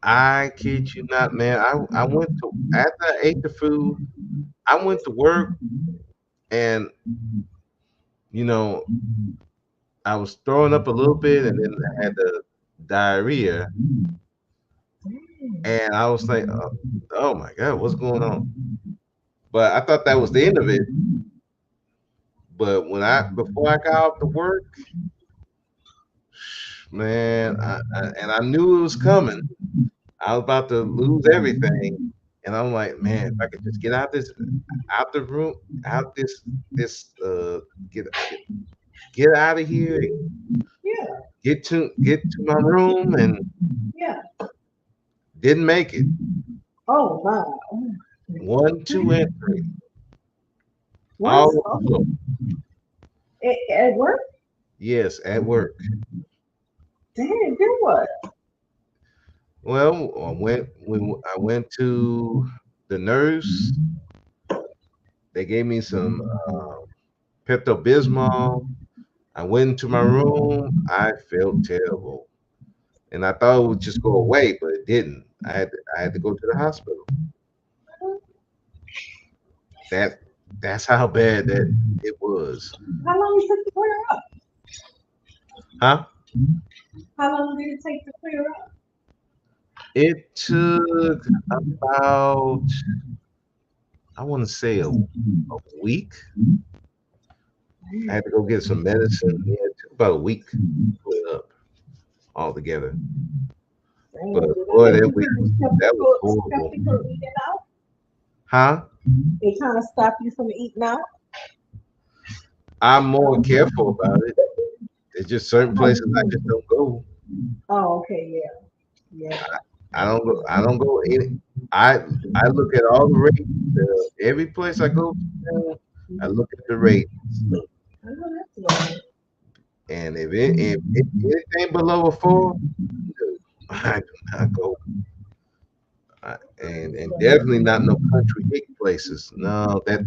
I kid you not, man. I went to after I ate the food, I went to work and you know I was throwing up a little bit, and then I had the diarrhea, and I was like, oh my god, what's going on? But I thought that was the end of it. But before I got off to work, man, and I knew it was coming. I was about to lose everything, and I'm like, man, if I could just get out the room, out this get out of here, Yeah, get to my room, and yeah. didn't make it. Oh my. One, two, and three, What? all on the Oh, floor. at work? Yes, at work. Dang, then what? Well, when I went to the nurse, they gave me some Pepto Bismol. I went into my room. I felt terrible, and I thought it would just go away, but it didn't. I had to go to the hospital. That that's how bad that it was. How long did it take to clear up? Huh? How long did it take to clear up? It took about I want to say a week. I had to go get some medicine. Yeah, it took about a week to clear up altogether. But Damn, did I boy, make you that was stop horrible. you from eating out? Huh? They kind of stop you from eating out? I'm more careful about it. There's just certain How places you I doing? just don't go. Oh, okay, yeah. Yeah. I don't go. I don't go in. I look at all the rates. Every place I go to now, I Mhm. look at the rate, I know that's right. and if anything below a 4, no, I do not go. And definitely not no country hick places. No, that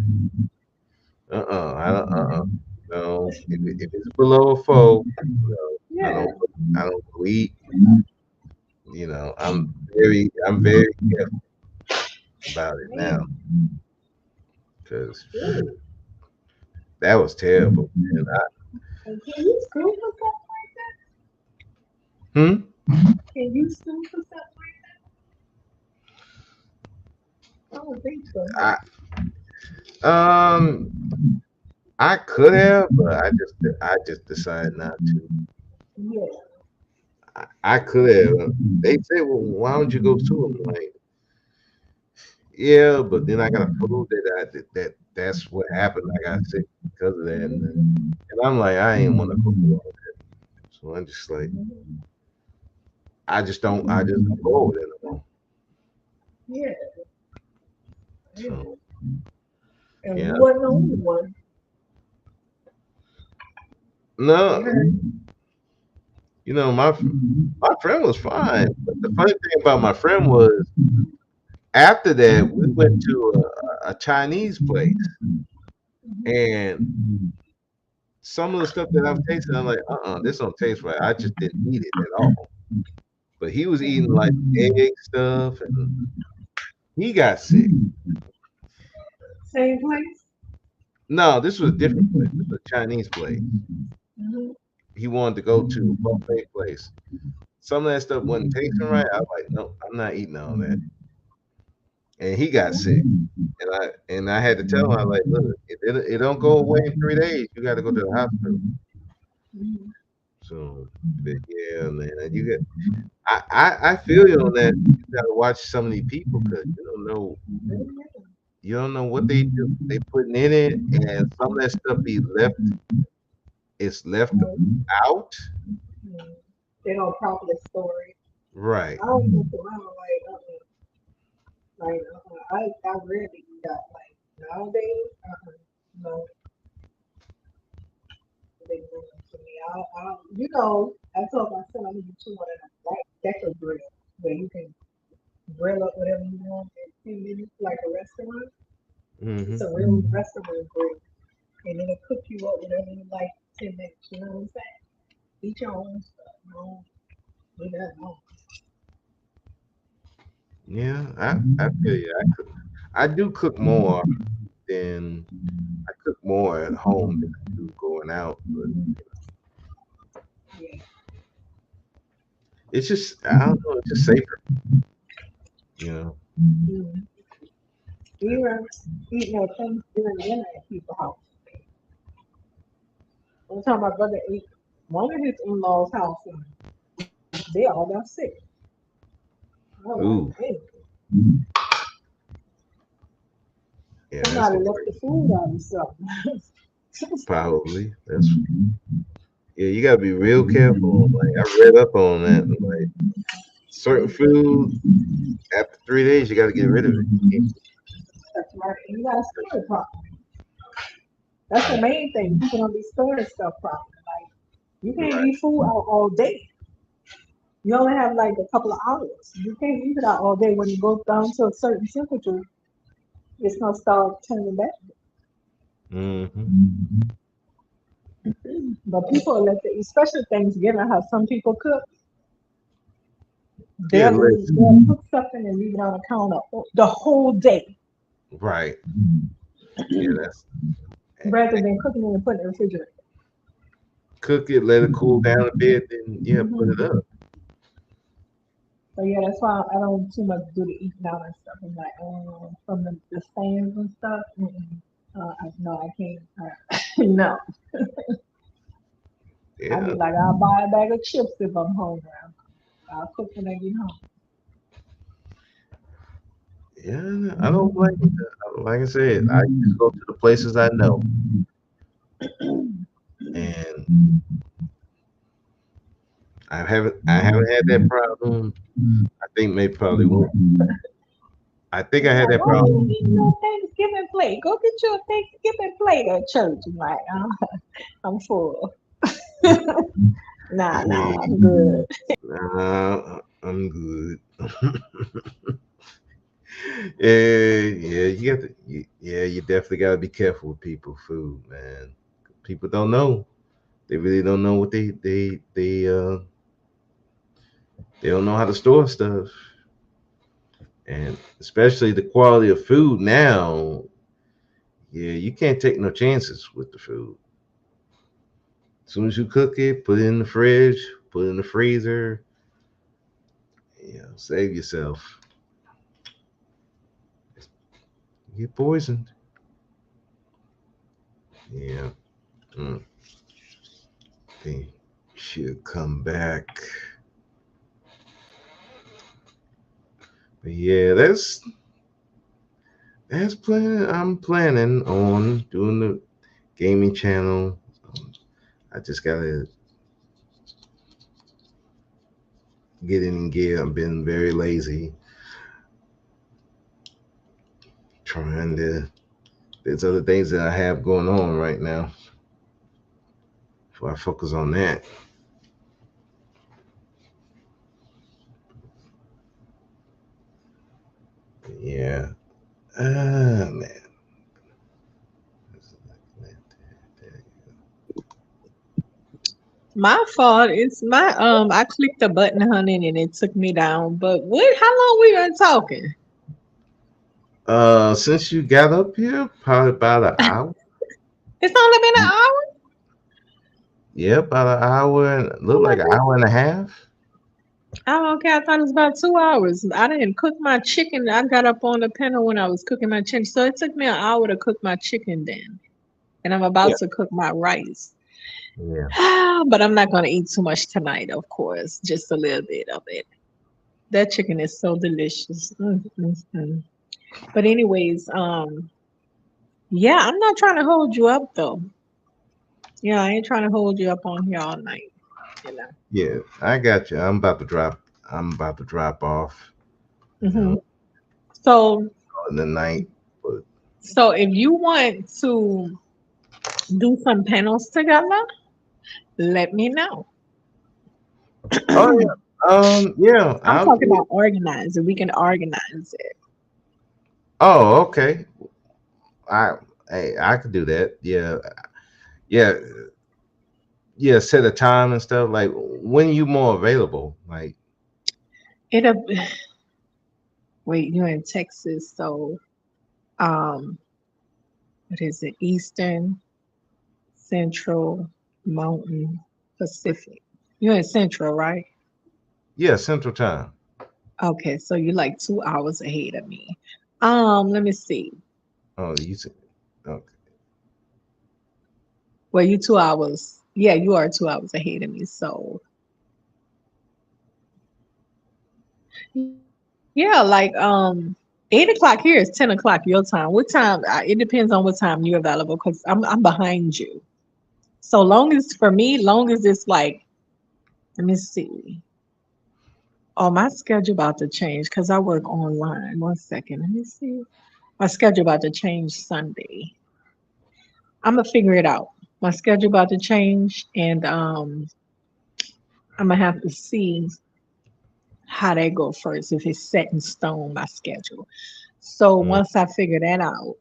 I don't no. If it's below a 4, no, I Yeah. don't. I don't go eat. I'm very careful about it now Man, because really? that was terrible. And And can you sue for something like that? hmm? Can you sue for something like that? I don't think so. I um I could have, but I just decided not to. Yeah. I could have. They say, well, why don't you go sue them? Like, yeah, but then I gotta prove that's what happened. I got sick because of that, and I'm like, I ain't want to go through all that. So I'm just like, I just don't go over there no more. Yeah. So Yeah. And yeah, you wasn't the only one. They no, heard. my friend was fine, but the funny thing about my friend was after that we went to a Chinese place, and some of the stuff that I've tasted, I'm like, this don't taste right. I just didn't eat it at all. But he was eating like egg stuff, and he got sick. Same place? No, this was a different place. This was a Chinese place. Mm-hmm. He wanted to go to a buffet place. Some of that stuff wasn't tasting right. I was like, no, I'm not eating all that. And he got sick. And I had to tell him, I was like, look, it don't go away in 3 days. You got to go to the hospital. Mm-hmm. So, but yeah, man, I feel you on that. You got to watch some of these people because you don't know what they do. They putting in it, and some of that stuff be left. It's left out. They don't properly store it. Right. I don't mess around I rarely eat out. Like nowadays, no, they bring them to me. I told my son I'm gonna get you one of them white decker grill where you can grill up whatever you want in 10 minutes, like a restaurant. It's Hmm. a real restaurant grill, and it'll cook you up whatever you like in 10 minutes. You know what I'm saying? Eat your own stuff. No, do that. No. Yeah, I feel you. I do cook more than I cook more at home than I do going out, but Yeah. it's just I don't know, it's just safer, you know. Mm. We were eating at Thanksgiving dinner at people's house. One time my brother ate one of his in-laws' house and they all got sick. I was Ooh, like, hey, yeah, that's somebody no left great. the food out or something. Probably. That's yeah. You gotta be real careful. Like I read up on that. And like certain food, after 3 days, you got to get rid of it. That's right. And you gotta store it properly. That's the main thing. People don't be storing stuff properly. Like you can't Right. leave food out all day. You only have like a couple of hours. You can't leave it out all day. When it goes down to a certain temperature, it's gonna start turning bad. Hmm. But people let the, especially Thanksgiving, how some people cook, Yeah. they'll cook something and leave it on the counter the whole day Right. Yeah. That's rather than cooking it and putting it in the refrigerator. cook it, let it cool down a bit, then yeah, put it Hmm. up. So yeah, that's why I don't too much do the eating out and stuff. I'm like, from the stands and stuff. Mm-mm. No, I can't. No, I Yeah. be like, I'll buy a bag of chips if I'm hungry. I'll cook when I get Yeah, I don't like it. Like I said, I just go to the places I know, home. and I haven't had that problem. I think maybe probably won't. I think I They're had like, that why problem. you eating no Thanksgiving plate? Go get you a Thanksgiving plate at church. I'm like, I'm full. Nah, I'm good. I'm good. Yeah, yeah, you definitely gotta be careful with people food, man. People don't know. They really don't know what they don't know how to store stuff, and especially the quality of food now. Yeah, you can't take no chances with the food. As soon as you cook it, put it in the fridge, put it in the freezer. Save yourself. You get poisoned. Yeah. Mm. They should come back. But yeah, that's plan. I'm planning on doing the gaming channel. I just gotta get in gear. I've been very lazy trying to. There's other things that I have going on right now. So I focus on that. Yeah. Man. My fault. It's my I clicked the button, honey, and it took me down. But what? How long we been talking? Since you got up here, probably about an hour. It's only been an hour. Yeah, about an hour and Oh look my like an hour and a half. Oh, okay. I thought it was about 2 hours. I didn't cook my chicken. I got up on the panel when I was cooking my chicken. So it took me an hour to cook my chicken then. And I'm about Yeah. to cook my rice. Yeah. But I'm not going to eat too much tonight, of course. Just a little bit of it. That chicken is so delicious. Mm. But anyways, yeah, I'm not trying to hold you up though. Yeah, I ain't trying to hold you up on here all night, you know. Yeah, I got you. I'm about to drop off, you hmm know, So, in the night. But so if you want to do some panels together, let me know. oh I'm yeah, yeah. talking about organizing. We can organize it. Oh, okay. I Hey, I could do that. Yeah, yeah, yeah. Set a time and stuff. Like when you more available. Like It'll wait, you're in Texas, so um what is it? Eastern, Central, Mountain, Pacific. You're in Central, right? yeah, Central Time. Okay, so you're like 2 hours ahead of me. Let me see. Oh, you said okay. Well, you 2 hours. Yeah, you are 2 hours ahead of me. So yeah, like 8 o'clock here is 10 o'clock your time. What time? It depends on what time you're available because I'm behind you. So long as for me, long as it's like, let me see. Oh, my schedule about to change because I work online. One second, let me see. My schedule about to change Sunday. I'm gonna figure it out. My schedule about to change, and I'm gonna have to see how they go first if it's set in stone my schedule. So Mm, once I figure that out,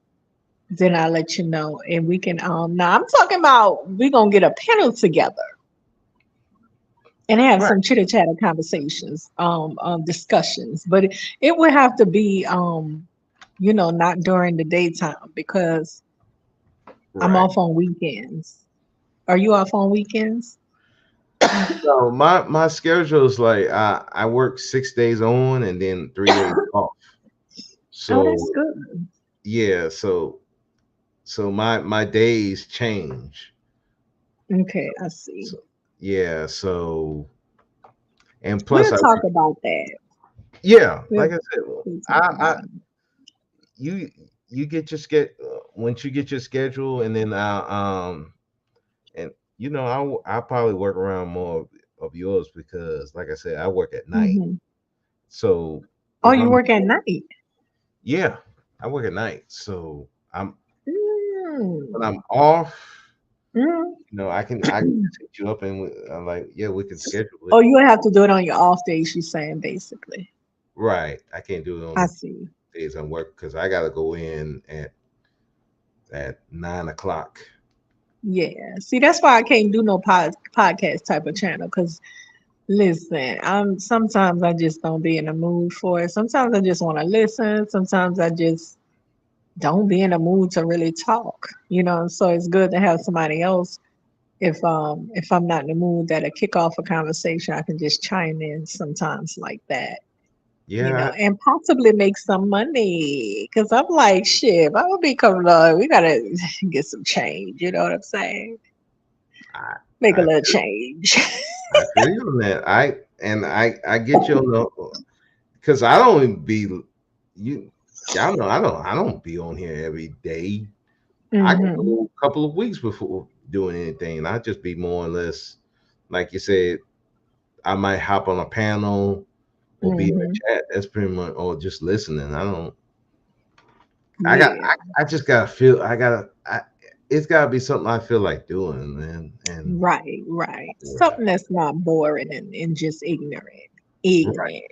then I'll let you know, and we can. Now I'm talking about we gonna get a panel together and have right. some chitter chatter conversations, discussions, but it would have to be not during the daytime because I'm Right. off on weekends. Are you off on weekends? So my schedule is like I work 6 days on and then 3 days off. Oh, that's So good. yeah, so my days change. Okay, I see. So yeah, so And plus, We'll talk about that. yeah, We'll, like I said, we'll talk I about it. you you get your once you get your schedule, and then and I probably work around more of yours because, like I said, I work at night. Hmm. So Oh, if you I'm work at night? yeah, I work at night. So I'm when Mm. I'm off, Mm. I can just hit you up and I'm like, yeah, we can schedule Oh, it. you would have to do it on your off days, she's saying, basically. Right. I can't do it I on see. days I'm work because I gotta go in at 9 o'clock. Yeah. See, that's why I can't do no podcast type of channel. Cause listen, I'm sometimes I just don't be in the mood for it. Sometimes I just want to listen. Sometimes I just don't be in the mood to really talk. So it's good to have somebody else. If I'm not in the mood, that'll kick off a conversation. I can just chime in sometimes like that. Yeah, And possibly make some money. Cause I'm like, shit, if I would be coming on, we gotta get some change. You know what I'm saying? I Make a I little change. I feel you on that. I get you on the because I don't be you y'all know I don't be on here every day. I can Hmm. go a couple of weeks before doing anything. I just be more or less like you said. I might hop on a panel or be in the Hmm. chat. That's pretty much or just listening. I don't. Yeah. I just gotta feel. It's gotta be something I feel like doing, man. And Right, right. yeah, Something that's not boring and just ignorant. right. Ignorant.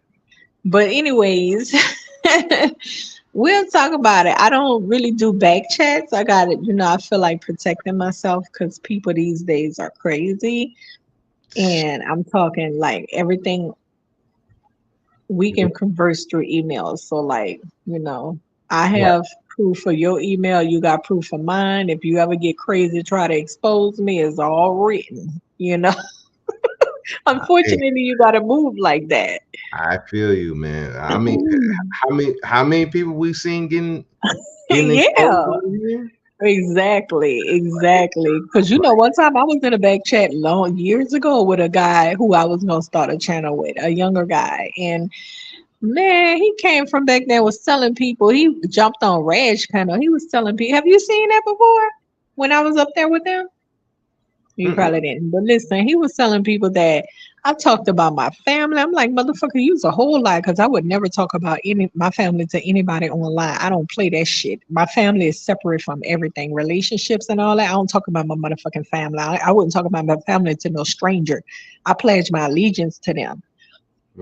But anyways, we'll talk about it. I don't really do back chats. I got it. I feel like protecting myself because people these days are crazy. And I'm talking like everything we can converse through emails. So like, I Right. have proof of your email, you got proof of mine. If you ever get crazy, try to expose me, it's all written. Hey, Unfortunately, you gotta move like that. I feel you, man. I mean, how many people we seen getting exposed Yeah. over here? Exactly. Because one time I was in a back chat long years ago with a guy who I was gonna start a channel with, a younger guy, and man, he came from back then was telling people he jumped on Raj panel. He was telling people, have you seen that before? When I was up there with them? You Mm-mm. probably didn't. But listen, he was telling people that I talked about my family. I'm like, motherfucker, you's a whole lie because I would never talk about my family to anybody online. I don't play that shit. My family is separate from everything, relationships and all that. I don't talk about my motherfucking family. I wouldn't talk about my family to no stranger. I pledge my allegiance to them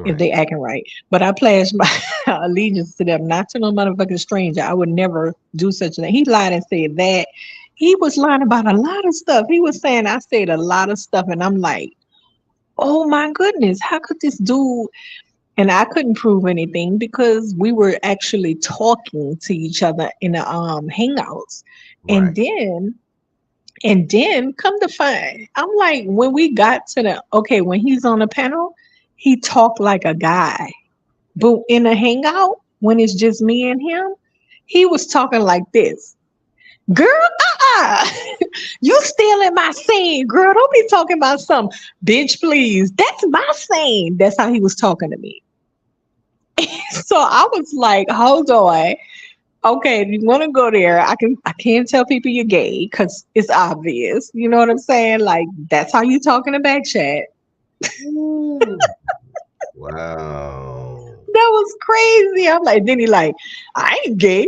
if Right. they acting right. But I pledge my allegiance to them, not to no motherfucking stranger. I would never do such a thing. He lied and said that. He was lying about a lot of stuff. He was saying I said a lot of stuff, and I'm like, oh my goodness, how could this dude? And I couldn't prove anything because we were actually talking to each other in the hangouts, Right. and then come to find, I'm like, when we got to the okay, when he's on the panel, he talked like a guy. But in a hangout, when it's just me and him, he was talking like this. Girl, you still in my scene, girl. Don't be talking about some bitch, please. That's my scene. That's how he was talking to me. So I was like, hold on. Okay, if you want to go there, I can't tell people you're gay because it's obvious. You know what I'm saying? Like that's how you talk in a back chat. Ooh. Wow. That was crazy. I'm like, then he like, I ain't gay.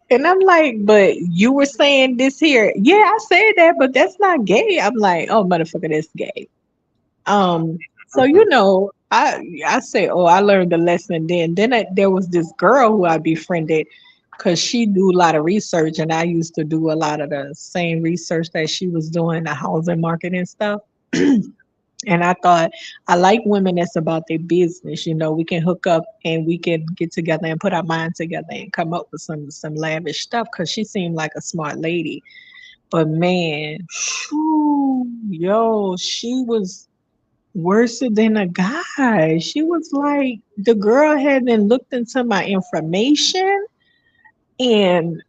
And I'm like, but you were saying this here. Yeah, I said that, but that's not gay. I'm like, oh motherfucker, that's gay. So I say, oh, I learned a lesson then. There was this girl who I befriended because she do a lot of research, and I used to do a lot of the same research that she was doing, the housing market and stuff. And I thought I like women that's about their business. We can hook up and we can get together and put our minds together and come up with some lavish stuff because she seemed like a smart lady. But man, shoo, yo, she was worse than a guy. She was like the girl hadn't looked into my information and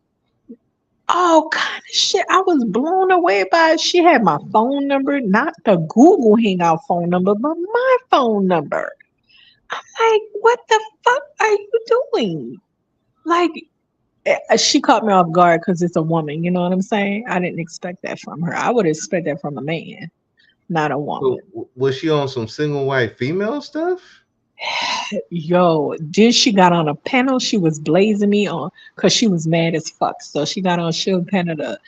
all kind of shit. I was blown away by it. She had my phone number, not the Google Hangout phone number, but my phone number. Like, what the fuck are you doing? Like, she caught me off guard because it's a woman. You know what I'm saying? I didn't expect that from her. I would expect that from a man, not a So woman. was she on some single white female stuff? Yo, then she got on a panel. She was blazing me on because she was mad as fuck. So she got on Shield panel to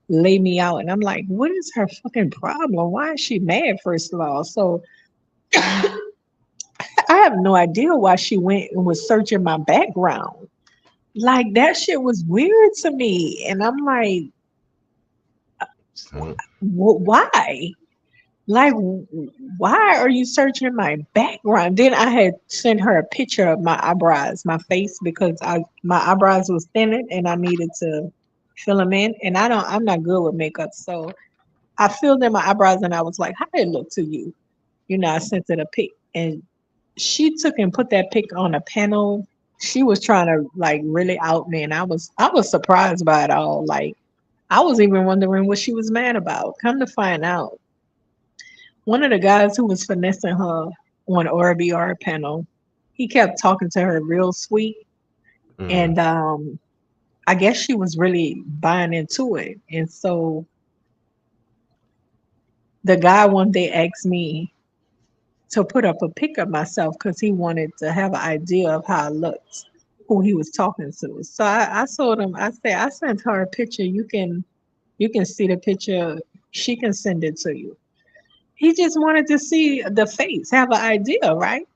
lay me out. And I'm like, what is her fucking problem? Why is she mad, first of all? So I have no idea why she went and was searching my background. Like, that shit was weird to me. And I'm like, So, why? Like, why are you searching my background? Then I had sent her a picture of my eyebrows, my face, because my eyebrows was thinning and I needed to fill them in. And I'm not good with makeup, so I filled in my eyebrows and I was like, "How did it look to you?" I sent it a pic, and she took and put that pic on a panel. She was trying to like really out me, and I was surprised by it all. Like, I was even wondering what she was mad about. Come to find out, one of the guys who was finessing her on RBR panel, he kept talking to her real sweet, mm, and I guess she was really buying into it. And so the guy one day asked me to put up a pic of myself because he wanted to have an idea of how I looked, who he was talking to. So I told him, I said, I sent her a picture. You can see the picture. She can send it to you. He just wanted to see the face, have an idea, right?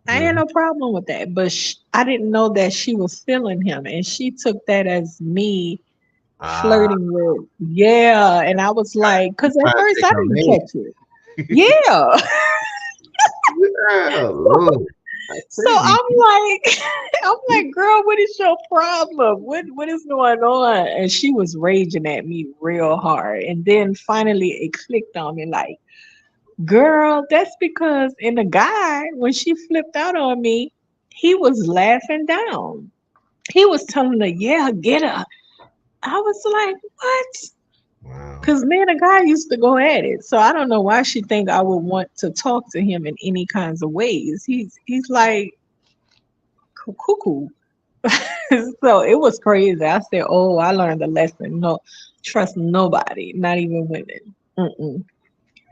I had mm. no problem with that, but I didn't know that she was feeling him, and she took that as me Ah, flirting with, yeah. And I was like, because at trying to first take I her didn't man. catch it. Yeah. Yeah, look, that's So crazy. I'm like, I'm like, girl, what is your problem? What is going on? And she was raging at me real hard. And then finally it clicked on me like, girl, that's because in the guy, when she flipped out on me, he was laughing down. He was telling her, yeah, get her. I was like, what? Wow. Because me and a guy used to go at it. So I don't know why she think I would want to talk to him in any kinds of ways. He's like cuckoo. So it was crazy. I said, oh, I learned a lesson. No, trust nobody, not even women. Mm-mm.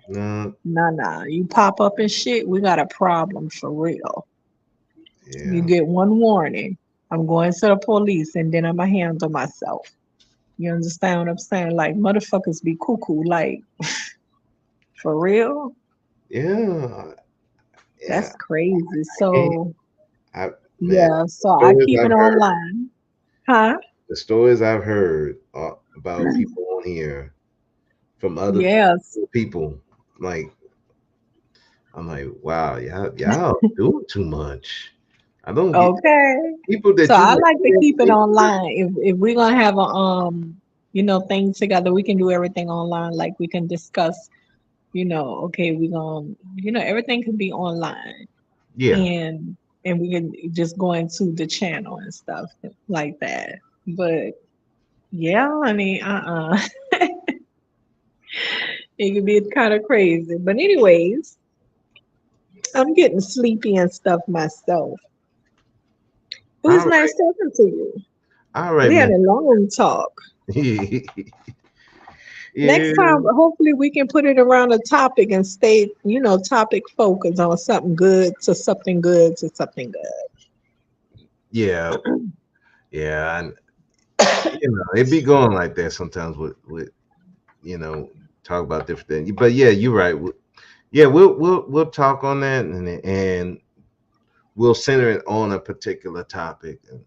No, Nah, nah. You pop up and shit, we got a problem for real. You yeah, get one warning. I'm going to the police and then I'ma handle myself. You understand what I'm saying? Like, motherfuckers be cuckoo. Like, for real? yeah, That's yeah. crazy. I can't. So, I man, yeah, the so I stories keep it I've heard, online. Huh? the stories I've heard about people on here from other Yes. people, like I'm like, wow, y'all doing too much. I don't get Okay. people So that you I would like to keep it think. online. If we're gonna have a thing together, we can do everything online. Like, we can discuss, okay, we gonna, everything can be online, Yeah, and we can just go into the channel and stuff like that. But yeah, I mean, it could be kind of crazy. But anyways, I'm getting sleepy and stuff myself. It was all nice right, talking to you. all right, We had man. a long talk. Next Yeah, time, hopefully, we can put it around a topic and stay, topic focus on something good to something good to something yeah, good. yeah, and it be going like that sometimes with you know talk about different things. But yeah, you're right. Yeah, we'll talk on that, and we'll center it on a particular topic. And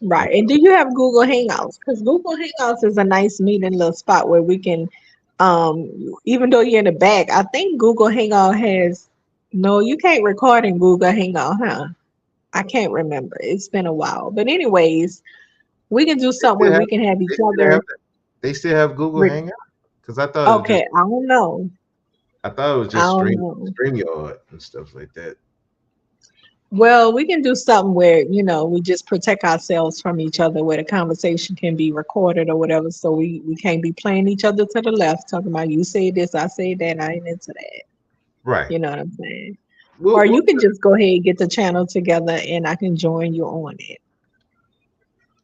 Right. And do you have Google Hangouts? Because Google Hangouts is a nice meeting little spot where we can, even though you're in the back, I think Google Hangout has, no, you can't record in Google Hangout, huh? I can't remember. It's been a while. But anyways, we can do they something still where have we can have they each still have other. they still have Google Re- Hangout because okay, I don't know. I thought it was I just don't know. StreamYard and stuff like that. Well, we can do something where, we just protect ourselves from each other, where the conversation can be recorded or whatever. So we can't be playing each other to the left, talking about you say this, I say that, I ain't into that. Right, You know what I'm saying? we'll, Or we'll you can just go ahead and get the channel together and I can join you on it.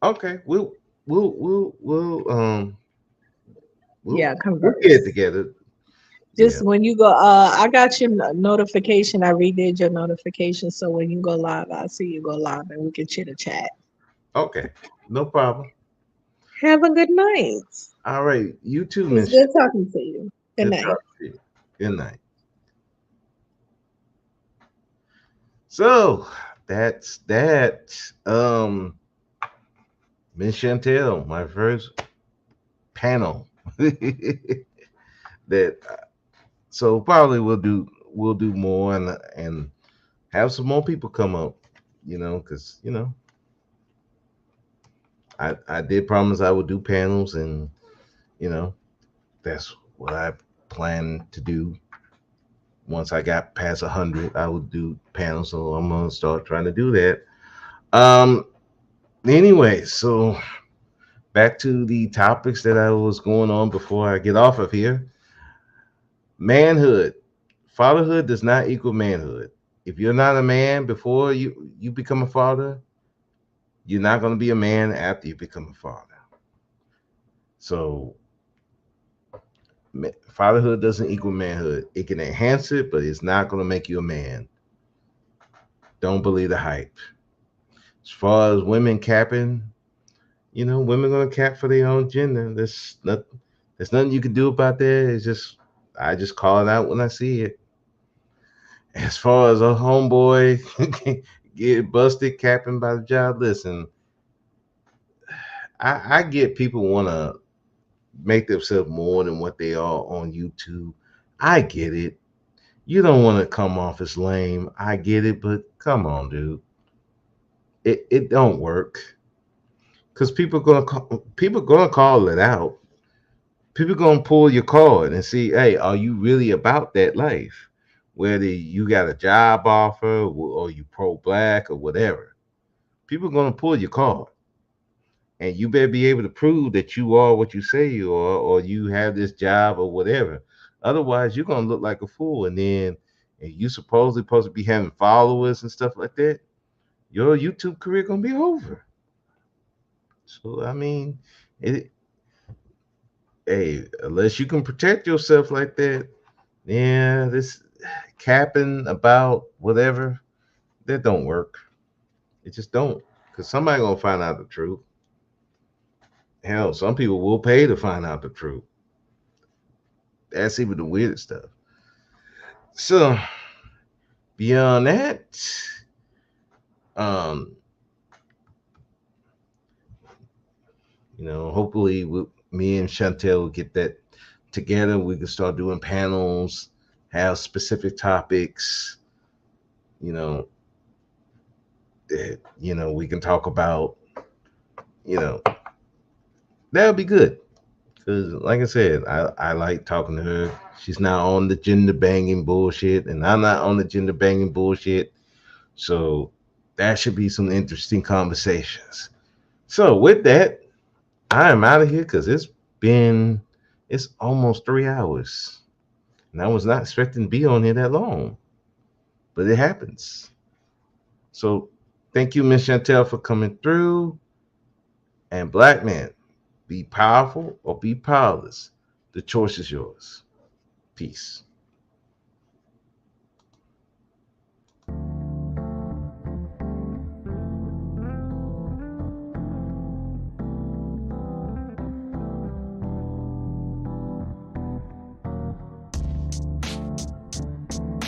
okay. We'll Yeah, we'll get it converse. together. Just Yeah. when you go, I got your notification. I redid your notification. So when you go live, I see you go live and we can chit a chat. Okay. No problem. Have a good night. All right. You too, It was Miss. good talking to you. Good Good night. talk to you. Good night. So that's that. Miss Chantel, my first panel. that so probably we'll do more and have some more people come up. Because I did promise I would do panels, and you know that's what I plan to do. Once I got past 100, I would do panels, so I'm gonna start trying to do that. Um. Anyway, so back to the topics that I was going on before I get off of here. Manhood, fatherhood does not equal manhood. If you're not a man before you become a father, you're not going to be a man after you become a father. So fatherhood doesn't equal manhood. It can enhance it, but it's not going to make you a man. Don't believe the hype. As far as women capping, women gonna cap for their own gender. There's nothing you can do about that. It's just I just call it out when I see it. As far as a homeboy get busted capping by the job, listen, I get people want to make themselves more than what they are on YouTube. I get it. You don't want to come off as lame. I get it, but come on, dude. It don't work because people gonna call it out. People gonna pull your card and see, hey, are you really about that life? Whether you got a job offer or you pro black or whatever, people gonna pull your card, and you better be able to prove that you are what you say you are, or you have this job or whatever. Otherwise, you're gonna look like a fool, and you supposed to be having followers and stuff like that. Your YouTube career gonna be over. So I mean, it, hey, unless you can protect yourself like that, yeah, this capping about whatever, that don't work. It just don't. Because somebody gonna find out the truth. Hell, some people will pay to find out the truth. That's even the weirdest stuff. So beyond that, um, hopefully me and Chantel will get that together. We can start doing panels, have specific topics, you know, that we can talk about, you know, that'll be good. Cause like I said, I like talking to her. She's not on the gender banging bullshit, and I'm not on the gender banging bullshit. So that should be some interesting conversations. So with that, I am out of here because it's almost 3 hours. And I was not expecting to be on here that long. But it happens. So thank you, Miss Chantel, for coming through. And black man, be powerful or be powerless. The choice is yours. Peace.